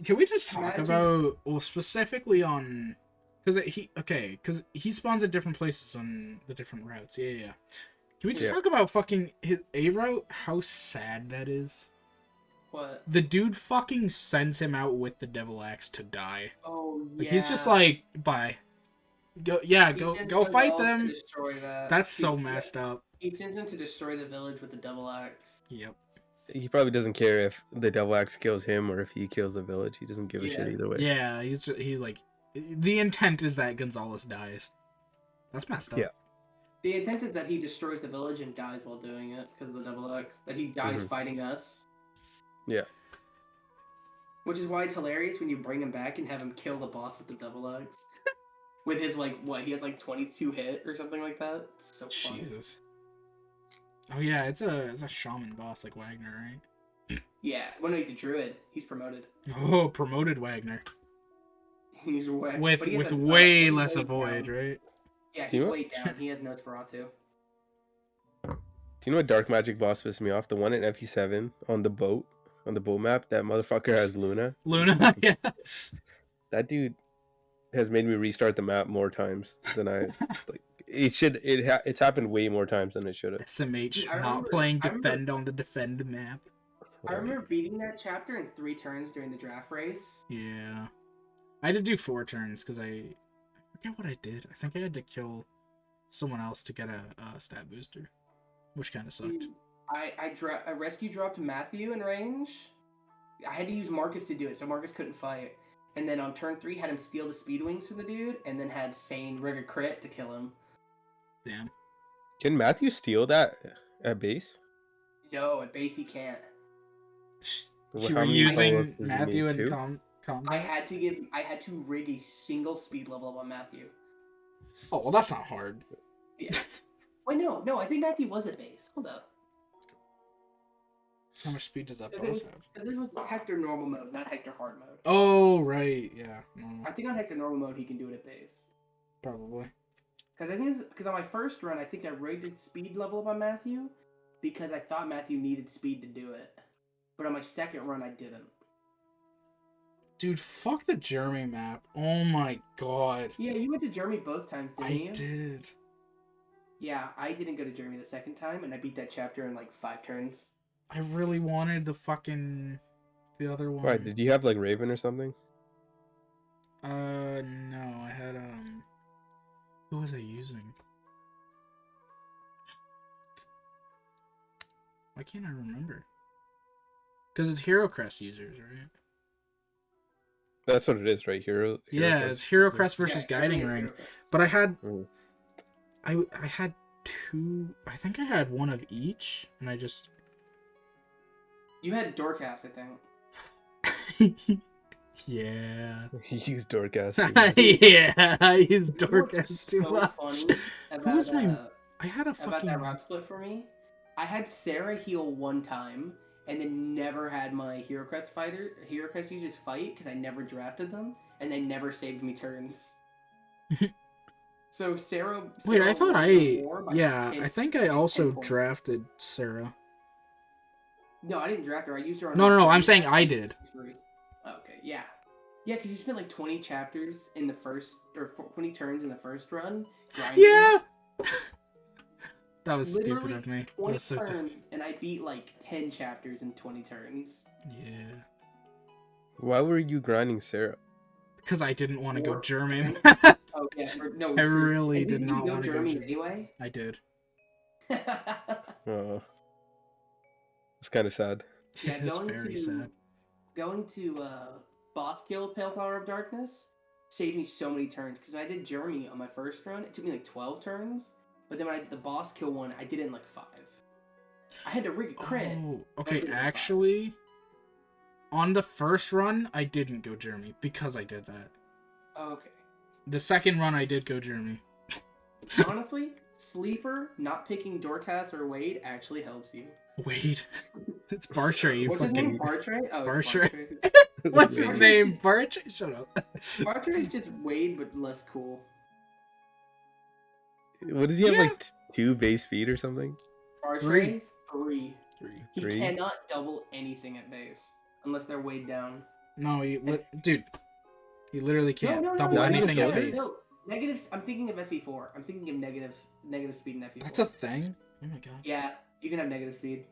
Can we just talk Magic. about, well, specifically on, because he spawns at different places on the different routes. Yeah. Can we just Yeah. talk about fucking his A route? How sad that is. What? The dude fucking sends him out with the devil axe to die. Oh, yeah. Like, he's just like, bye. Go fight them. That's so messed up. He sends him to destroy the village with the double axe. Yep. He probably doesn't care if the devil axe kills him or if he kills the village. He doesn't give a shit Yeah. either way. Yeah, the intent is that Gonzalez dies. That's messed up. Yeah. The intent is that he destroys the village and dies while doing it because of the double axe. That he dies fighting us. Yeah. Which is why it's hilarious when you bring him back and have him kill the boss with the double axe. With his, he has 22 hit or something like that. It's so funny. Jesus. Oh yeah, it's a shaman boss like Wagner, right? Yeah, well, no, he's a druid. He's promoted. Oh, promoted Wagner. He's way... With but he has way he's less way avoid, down. right? Yeah, Do you he's know- way down. He has Nosferatu. Do you know what dark magic boss pissed me off? The one in FE7 on the boat map. That motherfucker has Luna. Luna, yeah. That dude has made me restart the map more times than I like. It's happened way more times than it should have. SMH I not remember- playing I remember- defend on the defend map. I remember beating that chapter in 3 turns during the draft race. Yeah. I had to do 4 turns because I forget what I did. I think I had to kill someone else to get a stat booster, which kind of sucked. I rescue dropped Matthew in range. I had to use Marcus to do it, so Marcus couldn't fight. And then on turn 3, had him steal the speed wings from the dude, and then had Sane rig a crit to kill him. Damn. Can Matthew steal that at base? No, at base he can't. You How were many using follow-ups does he Matthew need? in 2? combat? I had to rig a single speed level up on Matthew. Oh, well, that's not hard. Yeah. Wait, no, I think Matthew was at base. Hold up. How much speed does that Because boss have? Because it was Hector normal mode, not Hector hard mode. Oh, right. Yeah. No, I think on Hector normal mode he can do it at base. probably. Because on my first run, I think I rigged a speed level up on Matthew because I thought Matthew needed speed to do it. But on my second run, I didn't. Dude, fuck the Jeremy map. Oh my god. Yeah, you went to Jeremy both times, didn't you? I did. Yeah, I didn't go to Jeremy the second time, and I beat that chapter in like 5 turns. I really wanted the other one. Why, did you have like Raven or something? No, I had, who was I using? Why can't I remember? Because it's Hero Crest users, right? That's what it is, right? Hero Yeah, Crest. it's Hero Crest versus Guiding Jeremy's Ring. Hero Crest. But I had, Mm. I had 2, I think I had one of each, and I just... You had Doorcast, I think. Yeah. He used Doorcast. Yeah, I used You know what's Doorcast too so much. funny Who was about, my... I had a about fucking... that rock split for me? I had Sarah heal one time, and then never had my Hero Crest users fight, because I never drafted them, and they never saved me turns. So Sarah Wait, I thought won the war by Yeah, 10 I think I also 10 points. drafted Sarah. No, I didn't draft her. I used her on... No, I'm saying I did. Okay, yeah. Yeah, because you spent like 20 chapters in the first... Or 20 turns in the first run. grinding. Yeah! That was Literally stupid of me. That 20 was so turns, dumb. and I beat like 10 chapters in 20 turns. Yeah. Why were you grinding Sarah? Because I didn't want to go Or- German. Oh, yeah. No, I true. really And did didn't not you want to go Germany German. anyway? I did. It's kind of sad. Yeah, It is going very to- sad. Going to boss kill Pale Flower of Darkness saved me so many turns, because when I did Jeremy on my first run, it took me like 12 turns, but then when I did the boss kill one, I did it in like 5. I had to rig a crit. Oh, but I okay, did it in 5. actually, on the first run, I didn't go Jeremy because I did that. Okay. The second run, I did go Jeremy. Honestly, Sleeper not picking Doorcast or Wade actually helps you. Wait, it's Bartray, you What's his name? fucking... Bartray? Oh, Bartray. Bartray. What's his Bartray's name? just- Bartray? Shut up. Bartray is just Wade, but less cool. What does he have, Yeah. like 2 base speed or something? Bartray, 3. Three. He 3? cannot double anything at base unless they're weighed down. No, dude, he literally can't double no, anything at no, base. No, negatives. I'm thinking of FE4. I'm thinking of negative speed in FE4. That's a thing? Oh my god. Yeah, you can have negative speed.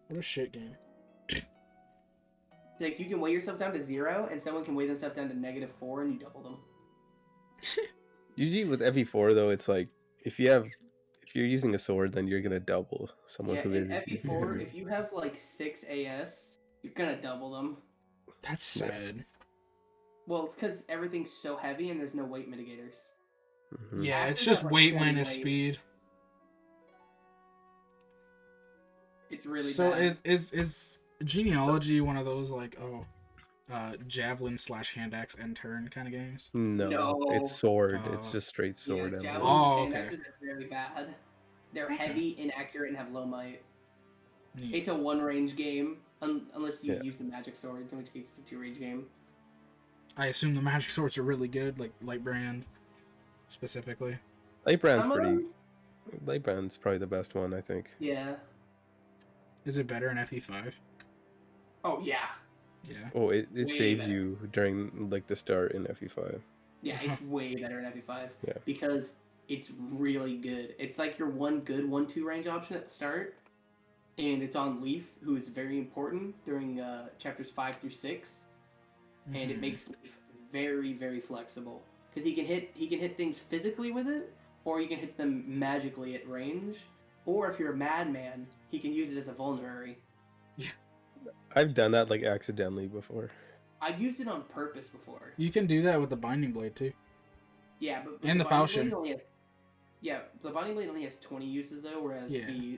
What a shit game. It's like you can weigh yourself down to 0, and someone can weigh themselves down to -4, and you double them. Usually with FE4 though, it's like if you're using a sword, then you're gonna double someone Yeah, who in is. FE4, if you have like 6 AS, you're gonna double them. That's sad. Well, it's because everything's so heavy and there's no weight mitigators. Mhm. Yeah, After it's just that, like, weight 20 minus weight. speed. It's really So bad. is genealogy one of those like javelin / hand axe and turn kind of games? No, No. it's sword. Oh. It's just straight sword. Yeah, Emblem. javelins Oh, and okay. axes are very bad. They're Okay. heavy, inaccurate, and have low might. Neat. It's a one-range game, unless you Yeah. use the magic swords, in which case it's a 2-range game. I assume the magic swords are really good, like Lightbrand specifically. Lightbrand's Some of pretty. them- Lightbrand's probably the best one, I think. Yeah. Is it better in FE5? Oh, yeah. Yeah. Oh, it Way saved better. you during like the start in FE5. Yeah, it's way better in FE5. Yeah. Because it's really good. It's like your one good 1-2 range option at the start. And it's on Leaf, who is very important during chapters 5 through 6. And it Mhm. makes Leaf very, very flexible. Because he can hit things physically with it, or he can hit them magically at range. Or if you're a madman, he can use it as a vulnerary. I've done that like accidentally before. I've used it on purpose before. You can do that with the binding blade too. Yeah, but And the Binding falchion. Blade only has, yeah, the Binding Blade only has 20 uses though, whereas Yeah. the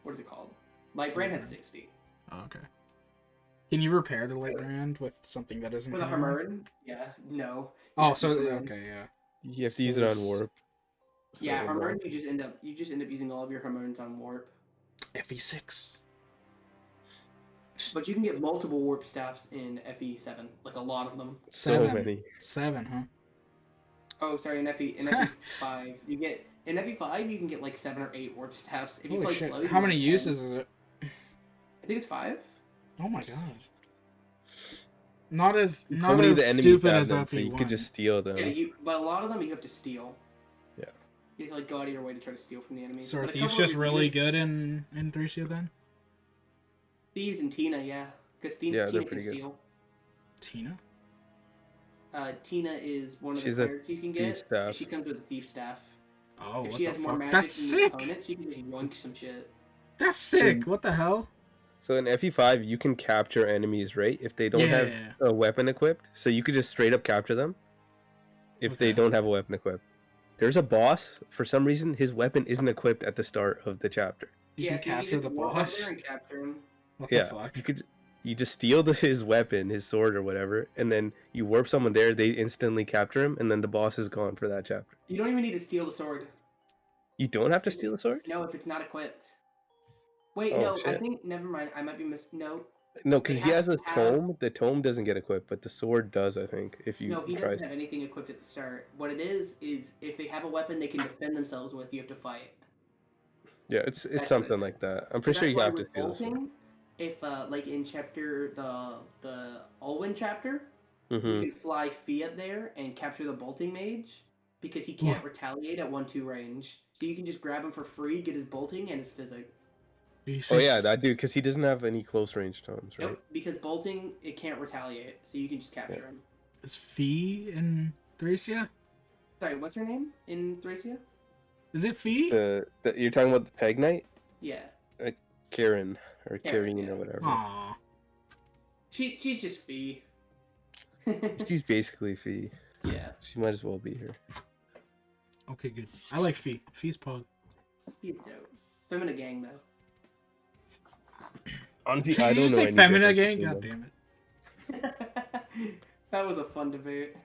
what is it called? Lightbrand has 60. Oh, okay. Can you repair the Lightbrand with something that isn't With a hammer? Hammered? Yeah, no. Oh, Yeah, so Hammered. okay, yeah. You have to use it on So- warp. Yeah, So, Hammered, you just end up using all of your Hammereds on warp. FE6. But you can get multiple warp staffs in FE7, like a lot of them. So 7. many. 7, huh? Oh, sorry, in FE5 you get in FE5 you can get like 7 or 8 warp staffs. If you Holy play shit. slow, you How can many get 10. uses is it? I think it's 5. Oh my god. Not as have stupid as them, FE1. so you could just steal them. Yeah, but a lot of them you have to steal. Yeah. You have to like go out of your way to try to steal from the enemies. So are But a Thieves couple of just really reviews- good in 3CO then? Thieves and Tina, yeah, because Yeah, Tina they're can pretty good. steal. Tina? Tina is one of She's the a clerics you can thief get. staff. She comes with a thief staff. Oh, If what she the has more fuck? magic That's than your sick! opponent, she can just yoink some shit. That's sick! What the hell? So in FE5, you can capture enemies, right? If they don't have Yeah. a weapon equipped, so you could just straight up capture them. If they Okay. don't have a weapon equipped, there's a boss. For some reason, his weapon isn't equipped at the start of the chapter. You Yeah, can so you capture just the walk up boss? there and capture him. What Yeah, the fuck? you just steal his weapon, his sword or whatever, and then you warp someone there. They instantly capture him, and then the boss is gone for that chapter. You don't even need to steal the sword. You don't have to steal the sword. No, if it's not equipped. Wait, Oh, no, I shit. think, never mind, I might be no. No, because They he has have a to have- tome. The tome doesn't get equipped, but the sword does. I think if you No, he try. doesn't have anything equipped at the start. What it is if they have a weapon they can defend themselves with, you have to fight. Yeah, it's That's what something it like is. that. I'm So pretty sure that's you why have to with steal the sword. bolting, if like in chapter the Ulwin chapter, Mm-hmm. you can fly Fee up there and capture the bolting mage because he can't retaliate at 1-2 range. So you can just grab him for free, get his bolting and his physic. Did you Oh say yeah, that dude, because he doesn't have any close range tomes, right? Nope, because bolting it can't retaliate, so you can just capture him. Is Fee in Thracia? Sorry, what's her name in Thracia? Is it Fee? You're talking about the Peg Knight, Yeah, Karen or Karen, Karine yeah. or whatever. Aw. she's just Fee. She's basically Fee. Yeah, She might as well be here. Okay, good. I like Fee. Fee's pug. he's dope. Femina gang though. Honestly, Did I you don't just know say any Femina difference gang? between God them. damn it. That was a fun debate.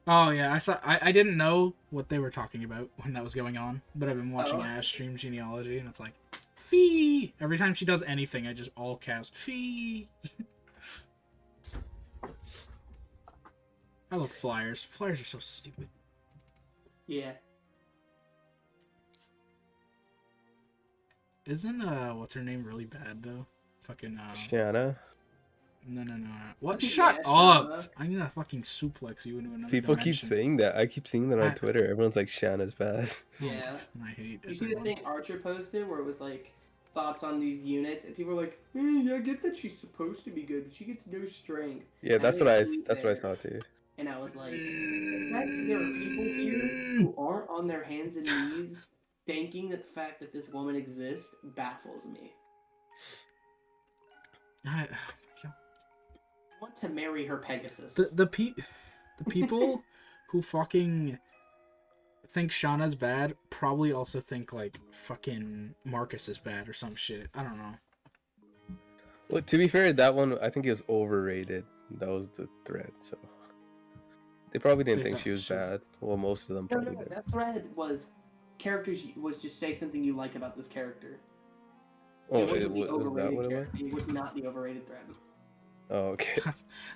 Oh yeah, I didn't know what they were talking about when that was going on, but I've been watching Oh. Ash stream genealogy, and it's like Fee. Every time she does anything, I just all caps Fee. I love flyers. Flyers are so stupid. Yeah. Isn't what's her name really bad though? Fucking Shanna. no. What? Yeah, Shut up! Shanna. I'm gonna fucking suplex you into another People keep dimension. saying that. I keep seeing that on I- Twitter. Everyone's like, Shanna's bad. Yeah. I hate You see the everyone. thing Archer posted where it was like thoughts on these units, and people were like, "Yeah, I get that she's supposed to be good, but she gets no strength." Yeah, And that's they what I tweet that's what I there, saw too. And I was like, the fact that there are people here who aren't on their hands and knees thanking the fact that this woman exists baffles me. I I want to marry her Pegasus. the people who fucking think Shauna's bad probably also think like fucking Marcus is bad or some shit. I don't know. Well, to be fair, that one I think is overrated. That was the thread, so they probably didn't They think thought she was she was- bad. Well, most of them No, probably no, did. that thread was characters was just say something you like about this character. Oh, wasn't it the was that overrated what it was? character. It was not the overrated thread. Oh, okay.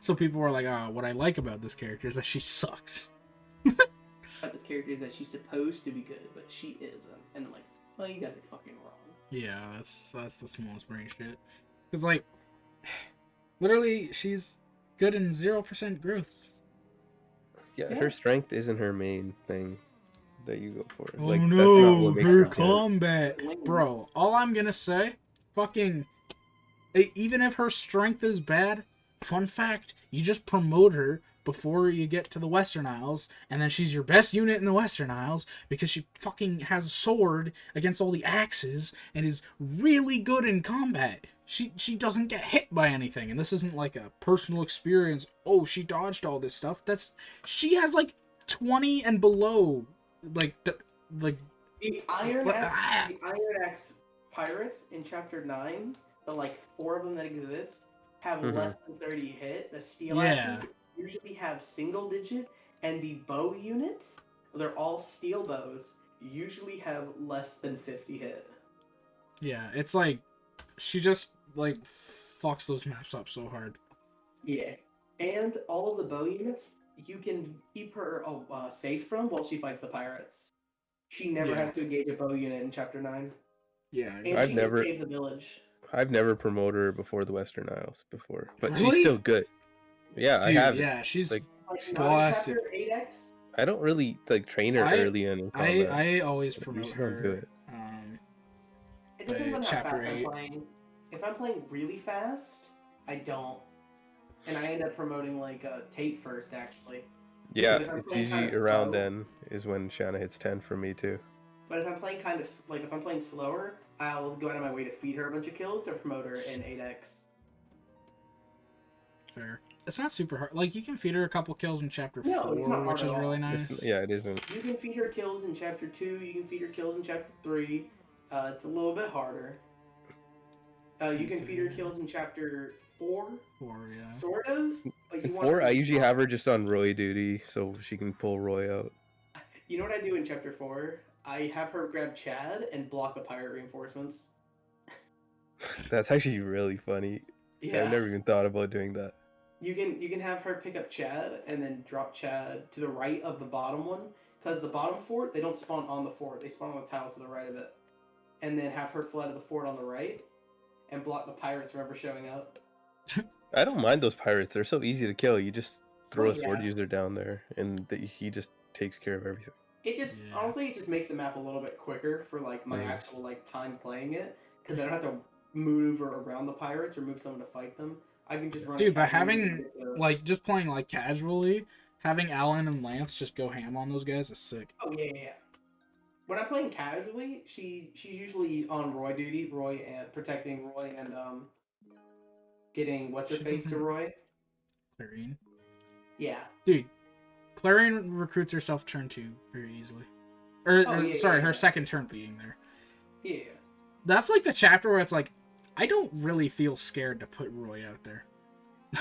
So people were like, "Oh, what I like about this character is that she sucks." About this character is that she's supposed to be good, but she isn't. And I'm like, well, you guys are fucking wrong. Yeah, that's the smallest brain shit. Cause like, literally, she's good in 0% growths. Yeah, Yeah. her strength isn't her main thing that you go for. Oh Like, that's not no, what makes her good. combat, bro. All I'm gonna say, fucking, even if her strength is bad, fun fact, you just promote her before you get to the Western Isles, and then she's your best unit in the Western Isles because she fucking has a sword against all the axes and is really good in combat. She doesn't get hit by anything, and this isn't like a personal experience. Oh, she dodged all this stuff. She has like 20 and below, like. The Iron What- Axe pirates in chapter 9, the like 4 of them that exist, have Mhm. less than 30 hit. The steel Yeah. axes usually have single digit, and the bow units, they're all steel bows, usually have less than 50 hit. Yeah, it's like she just like fucks those maps up so hard. Yeah. And all of the bow units, you can keep her safe from while she fights the pirates. She never Yeah. has to engage a bow unit in chapter 9. Yeah, And I've she never- can save the village. I've never promoted her before the Western Isles before, but Really? she's still good. Yeah, Dude, I have. yeah, she's like busted. Chapter 8X? I don't really like train her early in combat. I always promote usually don't do her. it. It depends on how Chapter fast 8. I'm playing. If I'm playing really fast, I don't. And I end up promoting like Tate first, actually. Yeah, But if I'm it's playing usually kinda around slow- then is when Shanna hits 10 for me too. But if I'm playing kind of like if I'm playing slower, I'll go out of my way to feed her a bunch of kills to promote her in 8X. Fair. It's not super hard. Like, you can feed her a couple kills in Chapter 4, it's not hard which at is all. really nice. It isn't. You can feed her kills in Chapter 2, you can feed her kills in Chapter 3. It's a little bit harder. You can feed her kills in Chapter 4, 4, yeah. sort of. But you In want 4, her to I be usually strong. have her just on Roy duty so she can pull Roy out. You know what I do in Chapter 4? I have her grab Chad and block the pirate reinforcements. That's actually really funny. Yeah. I've never even thought about doing that. You can have her pick up Chad and then drop Chad to the right of the bottom one, because the bottom fort, they don't spawn on the fort, they spawn on the tile to the right of it. And then have her fly to the fort on the right and block the pirates from ever showing up. I don't mind those pirates. They're so easy to kill. You just throw Oh, a sword yeah. user down there and he just takes care of everything. It just, Yeah. honestly, it just makes the map a little bit quicker for, like, my actual, like, time playing it. Because I don't have to maneuver around the pirates or move someone to fight them. I can just run. Dude, but casually having, like, just playing, like, casually, having Alan and Lance just go ham on those guys is sick. Oh, yeah. When I'm playing casually, she's usually on Roy duty, protecting Roy and, getting what's-her-face to Roy. Clarion? Yeah. Dude, Clarion recruits herself turn 2 very easily. Her second turn being there. Yeah. That's like the chapter where it's like, I don't really feel scared to put Roy out there.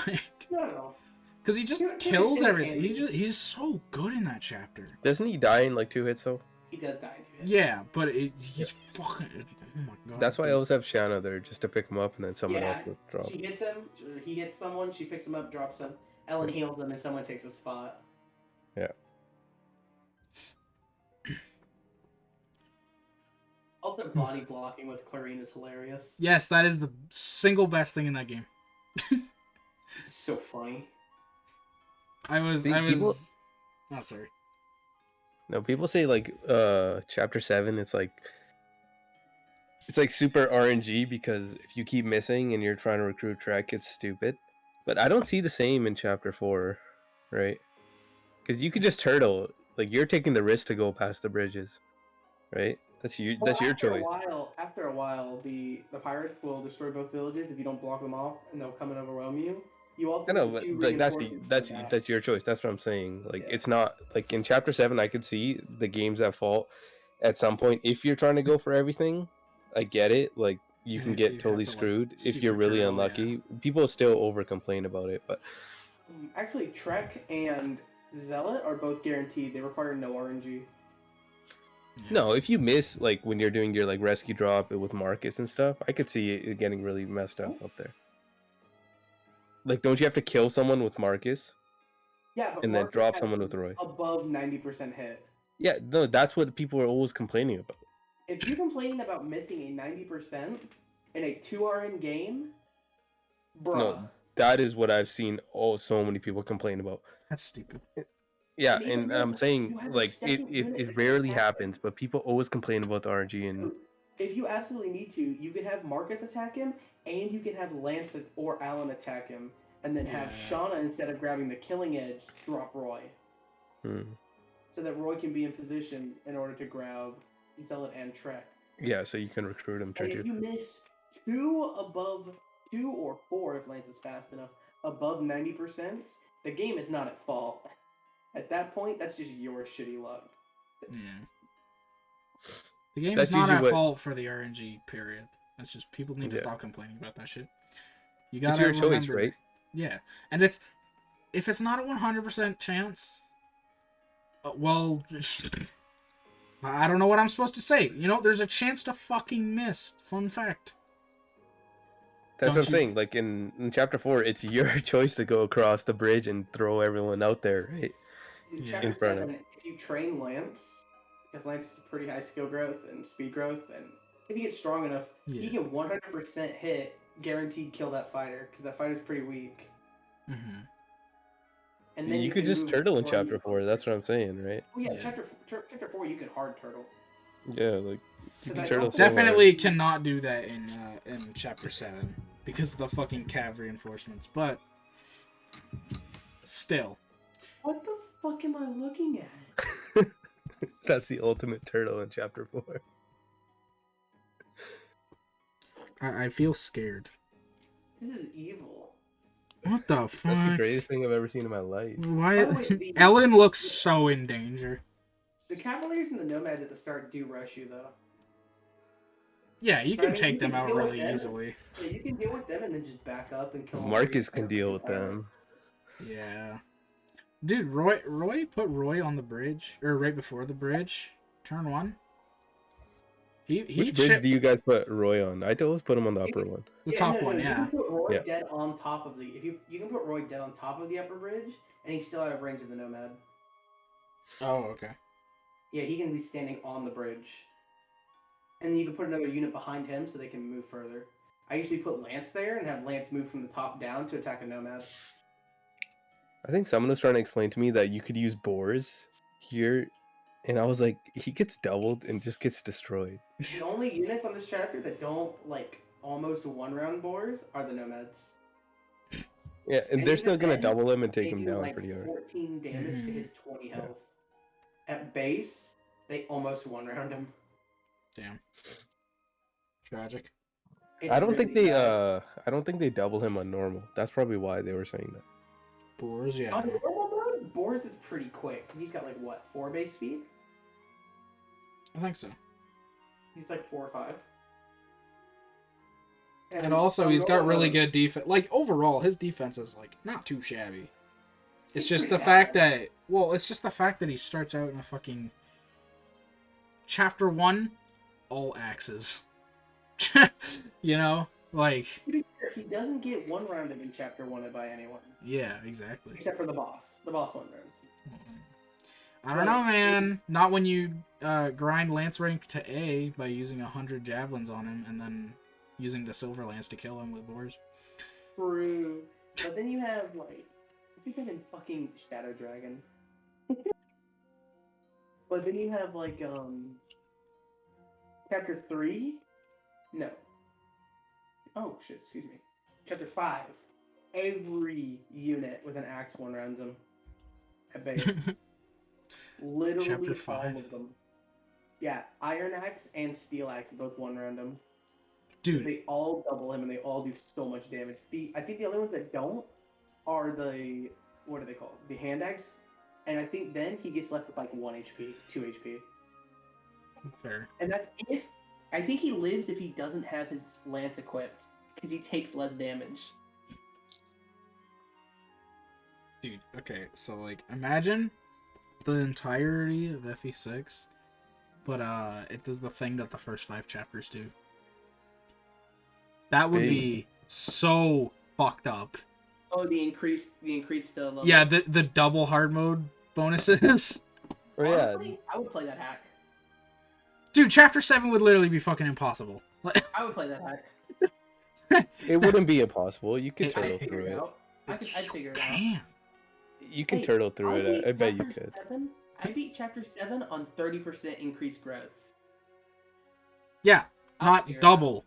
Like, No. because he just kills everything. He's so good in that chapter. Doesn't he die in like 2 hits though? He does die in 2 hits. Yeah, but he's fucking. Oh my god. That's why I always have Shanna there, just to pick him up and then someone else would drop. She hits him, he hits someone, she picks him up, drops him. Ellen heals him, and someone takes a spot. Yeah. Also, body blocking with Clarine is hilarious. Yes, that is the single best thing in that game. It's so funny. Oh, sorry. No, people say like chapter 7 it's like super RNG because if you keep missing and you're trying to recruit Trek, it's stupid. But I don't see the same in chapter 4, right? Because you could just turtle, like you're taking the risk to go past the bridges, right? That's your choice. After a while, the pirates will destroy both villages if you don't block them off, and they'll come and overwhelm you. You also No, but like that's your choice. That's what I'm saying. Like it's not like in chapter 7 I could see the game's at fault at some point. If you're trying to go for everything, I get it. Like you can get totally screwed if you're really unlucky. People still over complain about it, but actually Trek and Zealot are both guaranteed. They require no RNG. No, if you miss like when you're doing your like rescue drop with Marcus and stuff, I could see it getting really messed up there. Like, don't you have to kill someone with Marcus? Yeah, but and Marcus then drop has someone with Roy. Above 90% hit. Yeah, no, that's what people are always complaining about. If you're complaining about missing a 90% in a 2RN game, bruh. No, that is what I've seen so many people complain about. That's stupid. Yeah, and I'm saying like it rarely happens, but people always complain about the RNG. And if you absolutely need to, you can have Marcus attack him, and you can have Lance or Alan attack him, and then have Shauna, instead of grabbing the killing edge, drop Roy. So that Roy can be in position in order to grab Zealot and Trek. Yeah, so you can recruit him. And if you miss 2 or 4, if Lance is fast enough, above 90%, the game is not at fault. At that point, that's just your shitty luck. Yeah. The game is not at fault for the RNG, period. That's just, people need to stop complaining about that shit. You gotta it's your choice, right? Yeah. And if it's not a 100% chance, well, I don't know what I'm supposed to say. You know, there's a chance to fucking miss. Fun fact. That's what I'm saying. Like in chapter 4, it's your choice to go across the bridge and throw everyone out there, right? In chapter 7, if you train Lance, because Lance is pretty high skill growth and speed growth, and if he gets strong enough, he can 100% hit, guaranteed kill that fighter, because that fighter's pretty weak. And then you could just move turtle in before you chapter 4. go. That's what I'm saying, right? Oh yeah, Yeah. chapter 4 you could hard turtle. Yeah, like you can Because I turtle don't- so hard. Definitely cannot do that in chapter 7 because of the fucking cav reinforcements, but still. What the fuck am I looking at? That's the ultimate turtle in chapter 4. I feel scared. This is evil. What the That's the fuck? greatest thing I've ever seen in my life. Why? By the way, Ellen looks so in danger. The Cavaliers and the Nomads at the start do rush you though. Yeah, you can Right, take you them can out deal with really them. easily. Yeah, you can deal with them and then just back up and kill. all Marcus three can deal with together. them. Yeah. Dude, Roy put Roy on the bridge, or right before the bridge. Turn 1. He Which bridge chipped do you guys put Roy on? I always put him on the upper one. the top one, You yeah. can put Roy Yeah. dead on top of the. If you can put Roy dead on top of the upper bridge, and he's still out of range of the Nomad. Oh, okay. Yeah, he can be standing on the bridge. And then you can put another unit behind him so they can move further. I usually put Lance there and have Lance move from the top down to attack a Nomad. I think someone was trying to explain to me that you could use boars here, and I was like, he gets doubled and just gets destroyed. The only units on this chapter that don't, like, almost one-round boars are the Nomads. Yeah, and And they're even still gonna then, double him and take They him do, down like, pretty hard. 14 damage to Mhm. his 20 health. At base, they almost one-round him. Damn. Tragic. It's I don't really think they bad. I don't think they double him on normal. That's probably why they were saying that. Boars, yeah. On normal mode, Boris is pretty quick. He's got, like, what, 4 base speed? I think so. He's like 4 or 5. And also, on he's got normal really mode- good defense. Like, overall, his defense is, like, not too shabby. It's It's just the pretty fact bad. that... Well, it's just the fact that he starts out in a fucking... Chapter 1, all axes. You know? Like, To be fair, he doesn't get one-rounded in Chapter 1 by anyone. yeah, exactly. Except for the boss. The boss one-rounds. I don't know, man. Not when you grind Lance rank to A by using 100 javelins on him and then using the Silver Lance to kill him with boars. True. But then you have, like... I think I'm in fucking Shadow Dragon. But then you have, like, Chapter 3? No. Oh, shit, excuse me. Chapter 5. Every unit with an axe one-rounds him. At base. Literally Chapter all 5. of them. Yeah, Iron Axe and Steel Axe both one-round him. Dude, They all double him and they all do so much damage. I think the only ones that don't are the... What are they called? The Hand Axe. And I think then he gets left with like 1 HP, 2 HP. fair. And that's if... I think he lives if he doesn't have his lance equipped. Because he takes less damage. Dude, okay, so, like, imagine the entirety of FE6, but, it does the thing that the first 5 chapters do. That would be so fucked up. Oh, the increased levels. Yeah, the double hard mode bonuses. Oh yeah, Honestly, I would play that hack. Dude, chapter 7 would literally be fucking impossible. Like, I would play that hack. it wouldn't be impossible. You could I'd turtle I'd figure through it it. out. I'd figure it out. Damn. You can Hey, turtle through I it. beat I bet you chapter could. 7 I beat chapter 7 on 30% increased growth. Yeah, I'll not figure it double.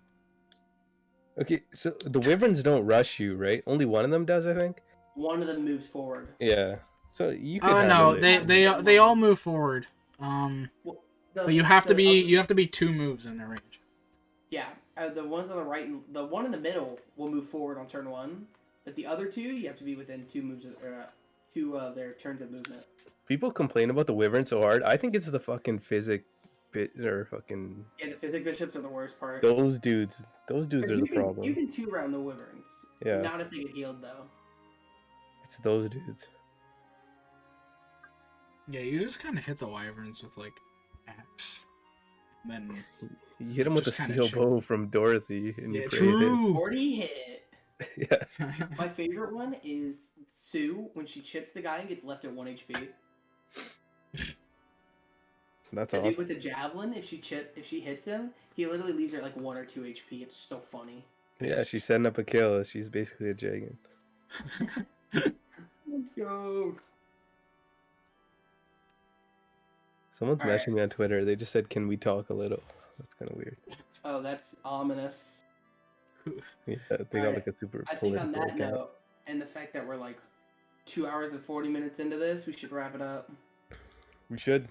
Okay, so the wyverns don't rush you, right? Only one of them does, I think. One of them moves forward. Yeah. So you could. Oh handle no, it. they all move forward. But you have to be 2 moves in their range. Yeah, the ones on the right and the one in the middle will move forward on turn 1, but the other 2 you have to be within 2 moves or 2 of their turns of movement. People complain about the wyvern so hard. I think it's the fucking physic bit or fucking Yeah, the physic bishops are the worst part. those dudes. Those dudes 'Cause are the you can problem. 2-round the wyverns. Yeah. Not if they get healed though. It's those dudes. Yeah, you just kind of hit the wyverns with like axe. Then You hit him with a Just kinda steel chill. bow from Dorothy, and yeah, you created. true. 40 hit. Yeah. My favorite one is Sue when she chips the guy and gets left at 1 HP. That's The dude awesome. with the javelin, if she hits him, he literally leaves her at like 1 or 2 HP. It's so funny. Yeah, she's setting up a kill. She's basically a dragon. Let's go. Someone's All messaging right. me on Twitter. They just said, "Can we talk a little?" That's kind of weird. Oh, that's ominous. Yeah, they got like a super I think on political that account. note, and the fact that we're like 2 hours and 40 minutes into this, we should wrap it up. We should.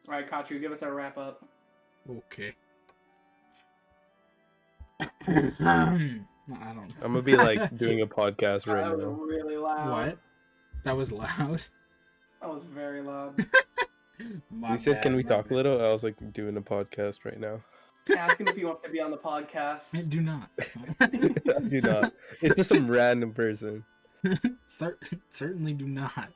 All right, Katru, give us our wrap up. Okay. I don't know. I'm gonna be like doing a podcast right That was now. really loud. What? That was loud. That was very loud. You said, "Can we talk a little?" I was like doing a podcast right now. Ask him if he wants to be on the podcast. Do not. I do not. It's just some random person. Certainly do not.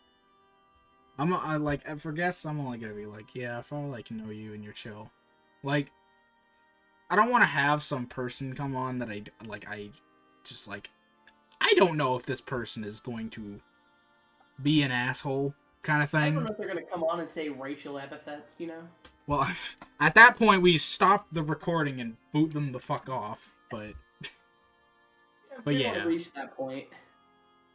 For guests, I'm only gonna be like, yeah, if I like know you and you're chill. Like, I don't want to have some person come on that I don't know if this person is going to be an asshole kind of I thing. don't know if they're gonna come on and say racial epithets, you know? Well, at that point, we stop the recording and boot them the fuck off. But We yeah. want to reach that point.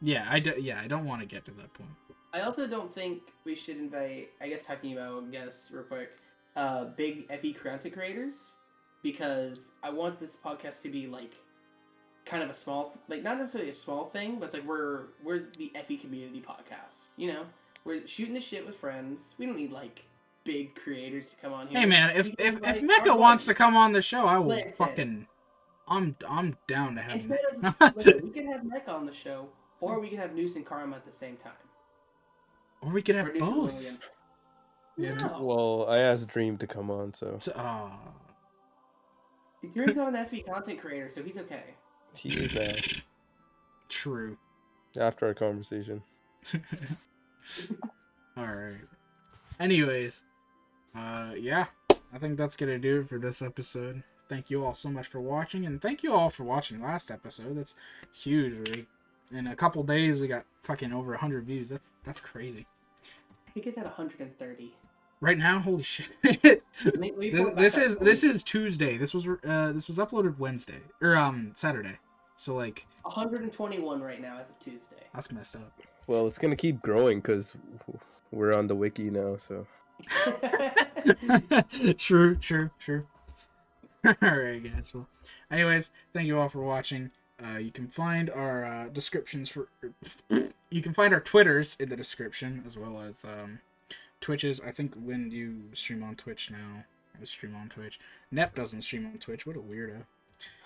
yeah, I don't want to get to that point. I also don't think we should invite, I guess talking about guests real quick, big FE content creators, because I want this podcast to be like kind of a small, like not necessarily a small thing, but it's like we're the FE community podcast, you know? We're shooting the shit with friends. We don't need like big creators to come on here. Hey man, if We can invite Mecha our wants to buddies. come on the show, I will Listen. fucking. I'm down to have Instead him. of, listen, we can have Mecha on the show, or we can have Noose and Karma at the same time. Or we could have Or Noose and both. Williams. Yeah, No. Well, I asked Dream to come on, so Dream's not an FE content creator, so he's okay. he is now. true. After our conversation. Alright. Anyways, yeah, I think that's gonna do it for this episode. Thank you all so much for watching, and thank you all for watching last episode. That's huge. In a couple days, we got fucking over 100 views. That's crazy. I think it's at 130. Right now, holy shit. This is Tuesday. This was uploaded Wednesday or Saturday. So like 121 right now as of Tuesday. that's messed up. Well, it's gonna keep growing because we're on the wiki now. So True. Alright guys, well anyways, thank you all for watching. You can find our descriptions for you can find our Twitters in the description, as well as Twitches. I think when you stream on Twitch now, I stream on Twitch. Nep doesn't stream on Twitch. What a weirdo.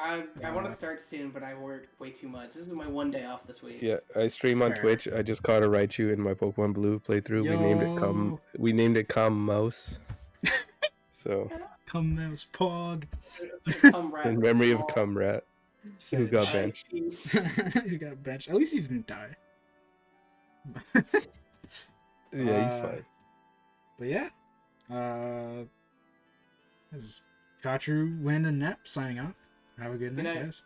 I want to start soon, but I work way too much. This is my one day off this week. yeah, I stream on Fair. Twitch. I just caught a Raichu in my Pokemon Blue playthrough. We named it Mouse. So Come mouse pog. in memory of Rat, who got benched. Who got benched. At least he didn't die. Yeah, he's fine. But yeah, this is Katru, Wind, and Nep signing off. Have a good night, Good night. guys.